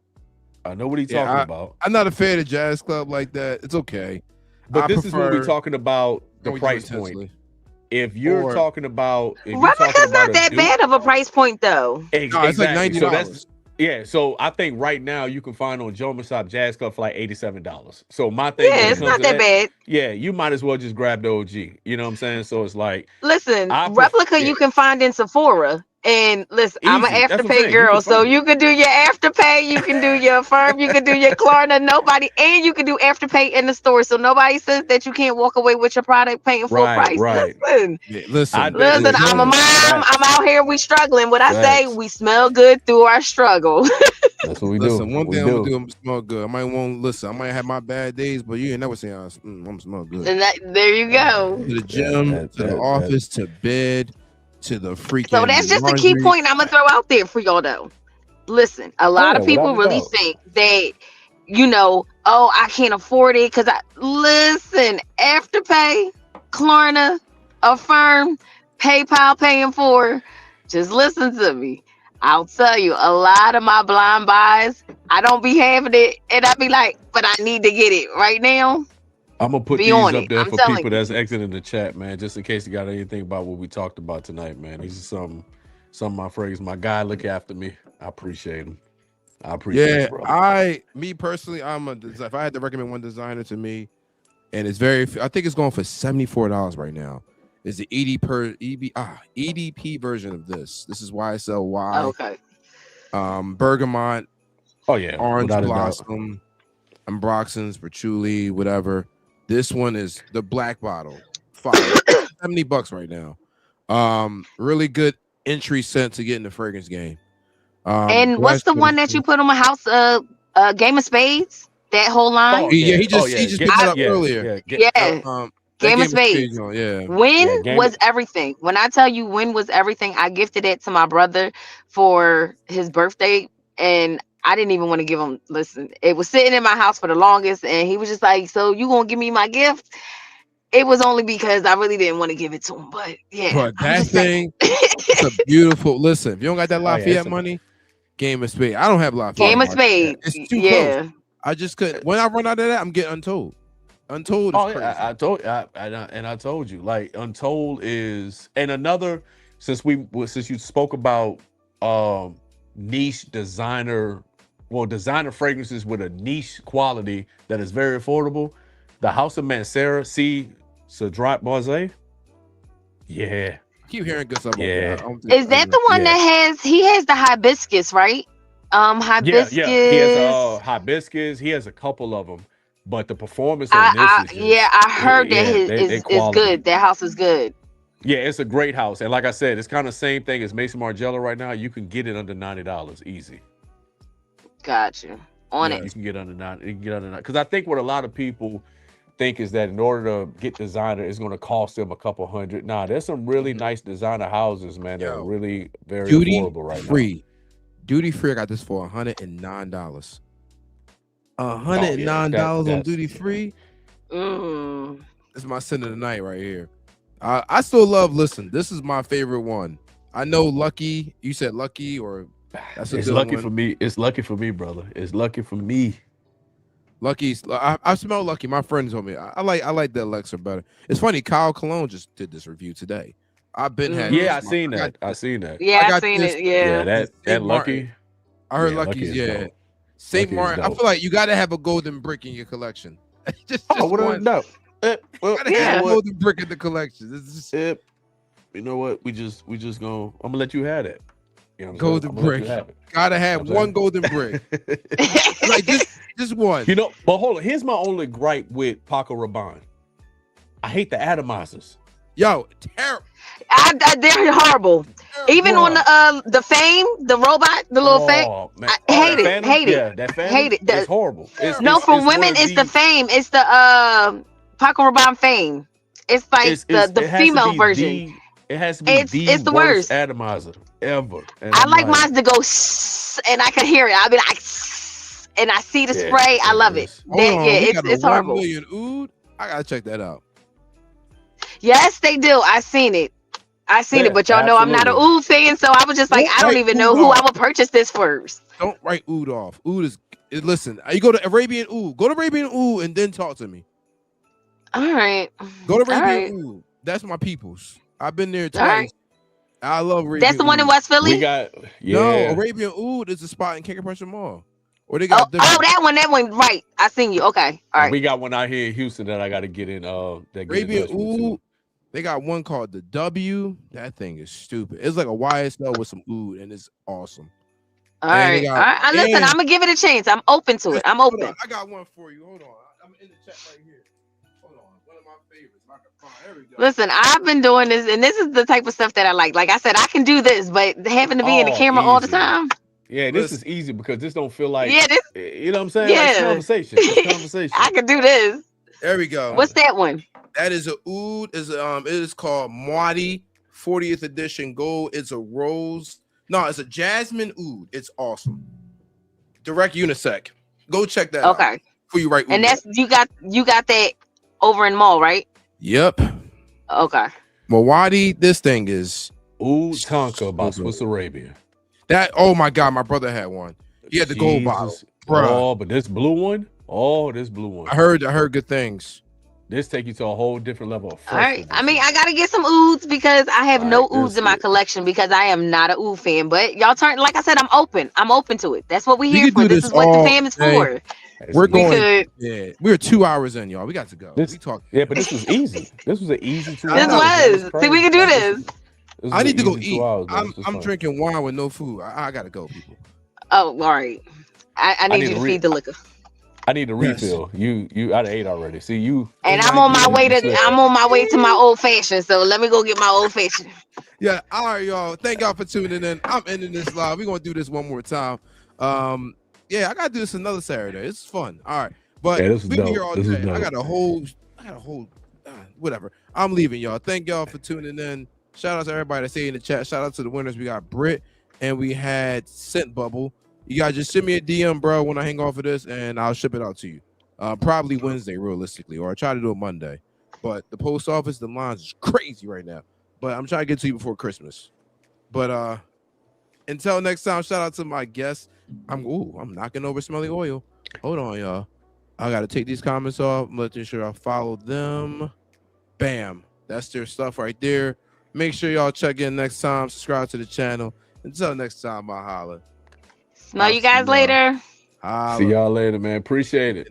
I know what he's talking Yeah, about. I'm not a fan of jazz club like that. It's okay. But I this is when we're prefer talking about the what we do price point. intensely. If you're Or talking about Replica's not a that dupe, bad of a price point though. no, it's like exactly. So that's $90. yeah. So I think right now you can find on Joe Shop Jazz Club for like $87. So my thing when Yeah, it it's comes not to that that, bad. yeah, you might as well just grab the OG. You know what I'm saying? So it's like Listen, I prefer replica yeah, you can find in Sephora. And listen, I'm an easy. That's what I'm afterpay saying. You can girl, so find it. you can do your afterpay, you can do your firm, you can do your Klarna. Nobody, and you can do afterpay in the store, so nobody says that you can't walk away with your product paying full Right, price. right. Listen, Yeah, I listen, bet listen. the I'm a young mom. I'm facts. out here. We struggling. What I say, Facts. we smell good through our struggle. That's what we do. listen, one We thing I'm gonna do. do, I'm gonna smell good. I might won't listen. I might have my bad days, but you ain't never say I'm gonna smell good. And there you go. To the That gym, that to the that that office, to bed, to the So freaking that's just the key laundry. point I'm gonna throw out there for y'all though. Listen, a oh lot yeah, of without people a really doubt. think that, oh, I can't afford it because I listen, Afterpay, Klarna, Affirm, PayPal paying for. Just listen to me. I'll tell you, a lot of my blind buys, I don't be having it, and I be like, but I need to get it right now. I'm gonna put Be these on up it. there I'm for telling people you. that's exiting the chat, man, just in case you got anything about what we talked about tonight, man. These are some of my phrases. My guy look after me. I appreciate him. I appreciate Yeah, you, brother. me personally, if I had to recommend one designer to me, and I think it's going for $74 right now. Is the EDP version of this. This is YSLY, Okay. bergamot, Oh yeah, orange without a doubt. blossom, ambroxans, patchouli, whatever. This one is the black bottle, fire, $70 right now. Really good entry scent to get in the fragrance game. And The what's rest the of one that you put on my house? Game of Spades. That whole Oh line. yeah, yeah, oh he yeah. just Get picked that I up earlier. yeah, get yeah. That Game of game is crazy, Spades. yeah. When yeah, game was everything? When I tell you when was everything, I gifted it to my brother for his birthday, and I didn't even want to give him. Listen, it was sitting in my house for the longest, and he was just like, "So you gonna give me my gift?" It was only because I really didn't want to give it to him, but yeah, But I'm that just saying. thing, it's a beautiful. Listen, if you don't got that oh yeah, it's Lafayette money, Game of Spades. I don't have Game Lafayette of yeah. money. Spades. It's too close. Yeah. I just couldn't. When I run out of that, I'm getting Untold. Untold is Oh yeah, crazy. I told you, like Untold is and another since you spoke about niche designer, well, designer fragrances with a niche quality that is very affordable. The House of Mancera, see Sadrat Boise. Yeah, Keep hearing good stuff about that. yeah, I don't think Is that the one yeah, that has the hibiscus, right? yeah. He has Hibiscus. hibiscus. He has a couple of them, but the performance on this is Yeah, just I heard that yeah, his they is quality. good. That house is good. Yeah, it's a great house, and like I said, it's kind of same thing as Mason Margiela right now. You can get it under $90 easy. Gotcha. On it. You yes. can get under nine. You can get under nine because I think what a lot of people think is that in order to get designer, it's going to cost them a couple hundred. Nah, there's some really Mhm. nice designer houses, man, that are Yo, really very duty affordable right now. free. Duty free. I got this for $109. Oh yeah, $109 on that's duty free. Mm. This is my sin of the night right here. I still love. Listen, this is my favorite one. I know Lucky. You said Lucky, or that's a it's good lucky one. for me. It's lucky for me, brother. It's lucky for me. Lucky's. I smell Lucky. My friends told me I like the Alexa better. It's funny. Kyle Cologne just did this review today. I've been had Yeah, this. I seen that. I seen that. Yeah, I I got seen this. it. Yeah, Yeah. This that St. Martin. lucky. I heard Yeah, lucky Lucky's. is Yeah, dope. St. Lucky is Martin. I dope. feel like you got to have a golden brick in your collection. just Oh, what one. no. Well, Gotta you have know a what? golden brick in the collection. It's just You know what? We just gonna. I'm gonna let you have that. You know what I'm saying? golden I'm gonna let you brick. have it. Gotta You know have what I'm one saying? golden brick. Like just one. You know, but hold on. Here's my only gripe with Paco Rabanne. I hate the atomizers. Yo, terrible. They're horrible. Even on the Fame, the robot, the little Fame. Oh man. I Oh, hate that it. Phantom? Hate it. Yeah, that Phantom. Hate it. It's horrible. No, for It's women, one of it's the the Fame. It's the Paco Rabanne Fame. It's like the it has to female be version. it has to be It's the the worst worst. atomizer ever. And I I'm like mine to go shh, and I can hear it. I'll be like, shh, and I see the yeah, spray. I love it. it's- Hold That, on, yeah, we got a it's 1 horrible. million oud. I gotta check that out. Yes, they do. I seen it. Yeah, But y'all know I'm not a absolutely. oud fan, so I was just like, Don't I don't write even oud know who I off. would purchase this first. Don't write oud off. Oud is listen. You go to Arabian oud. Go to Arabian oud and then talk to me. All right. Go to All right. Arabian oud. That's my peoples. I've been there All right. twice. I love Arabian. That's the one in oud. West We Philly? got No, yeah. Arabian oud is a spot in King of Prussia Mall. Or they Oh, got different. that one. Right. I seen you. Okay. All right. We got one out here in Houston that I got to get in. That get in Arabian touch with too. oud. They got one called the W. That thing is stupid. It's like a YSL with some oud, and it's awesome. All And they right. All got right. Listen, and I'm gonna give it a chance. I'm open to it. I'm hold open. on, I got one for you. Hold on, I'm in the chat right here. Hold on, one of my favorites. I can find. There we go. Listen, I've been doing this, and this is the type of stuff that I like. Like I said, I can do this, but having to be in the Oh, camera all the easy. time. Yeah, this Listen. is easy because this don't feel like Yeah, this. you know what I'm saying? Like it's Yeah. conversation. It's conversation. I can do this. There we go. What's that one? That is a oud. It is called Mwadi 40th edition gold. It's a rose. No, it's a jasmine oud. It's awesome. Direct unisex. Go check that out. Okay. Before you write oud. And that's you got that over in mall, right? Yep. Okay. Mwadi, this thing is Ooh, Tonka by So Swiss Arabia. that. Oh my god, my brother had one. He had the gold bottle. Jesus. Bruh. Oh, but this blue one. Oh, this blue one. I heard good things. This take you to a whole different level of All right. freshness. I mean, I gotta get some ouds because I have no All right, ouds in my this is- collection because I am not a oud fan. But y'all turn, like I said, I'm open. I'm open to it. That's what we We here could for. do This this is what all the fam is day. for. We're We going. could. Yeah, we're 2 hours in, y'all. We got to go. This- we talk. Yeah, but this was easy. This was an easy 2 This hours. was. It's See, we crazy. can do Like, this. was I an need to go easy eat. 2 hours, man. This was I'm fun. drinking wine with no food. I gotta go, people. Oh, all right. I need need you to to feed the liquor. I need a Yes. refill. You I'd ate already. See you. And Oh I'm my on my God. way to my old fashioned. So let me go get my old fashioned. Yeah. All right, y'all. Thank y'all for tuning in. I'm ending this live. We're gonna do this one more time. Yeah, I gotta do this another Saturday. It's fun. All right, but Yeah, this was we be dope. here all This was day. I dope. got a whole whatever. I'm leaving y'all. Thank y'all for tuning in. Shout out to everybody that stayed in the chat. Shout out to the winners. We got Britt and we had Scent Bubble. You guys just send me a DM, bro, when I hang off of this, and I'll ship it out to you. Probably Wednesday, realistically, or I try to do it Monday. But the post office, the lines is crazy right now. But I'm trying to get to you before Christmas. But until next time, shout out to my guests. I'm knocking over smelly oil. Hold on, y'all. I gotta take these comments off. I'm making sure I follow them. Bam. That's their stuff right there. Make sure y'all check in next time. Subscribe to the channel. Until next time, I holla. Smell you guys later. Holla. See y'all later, man. Appreciate it.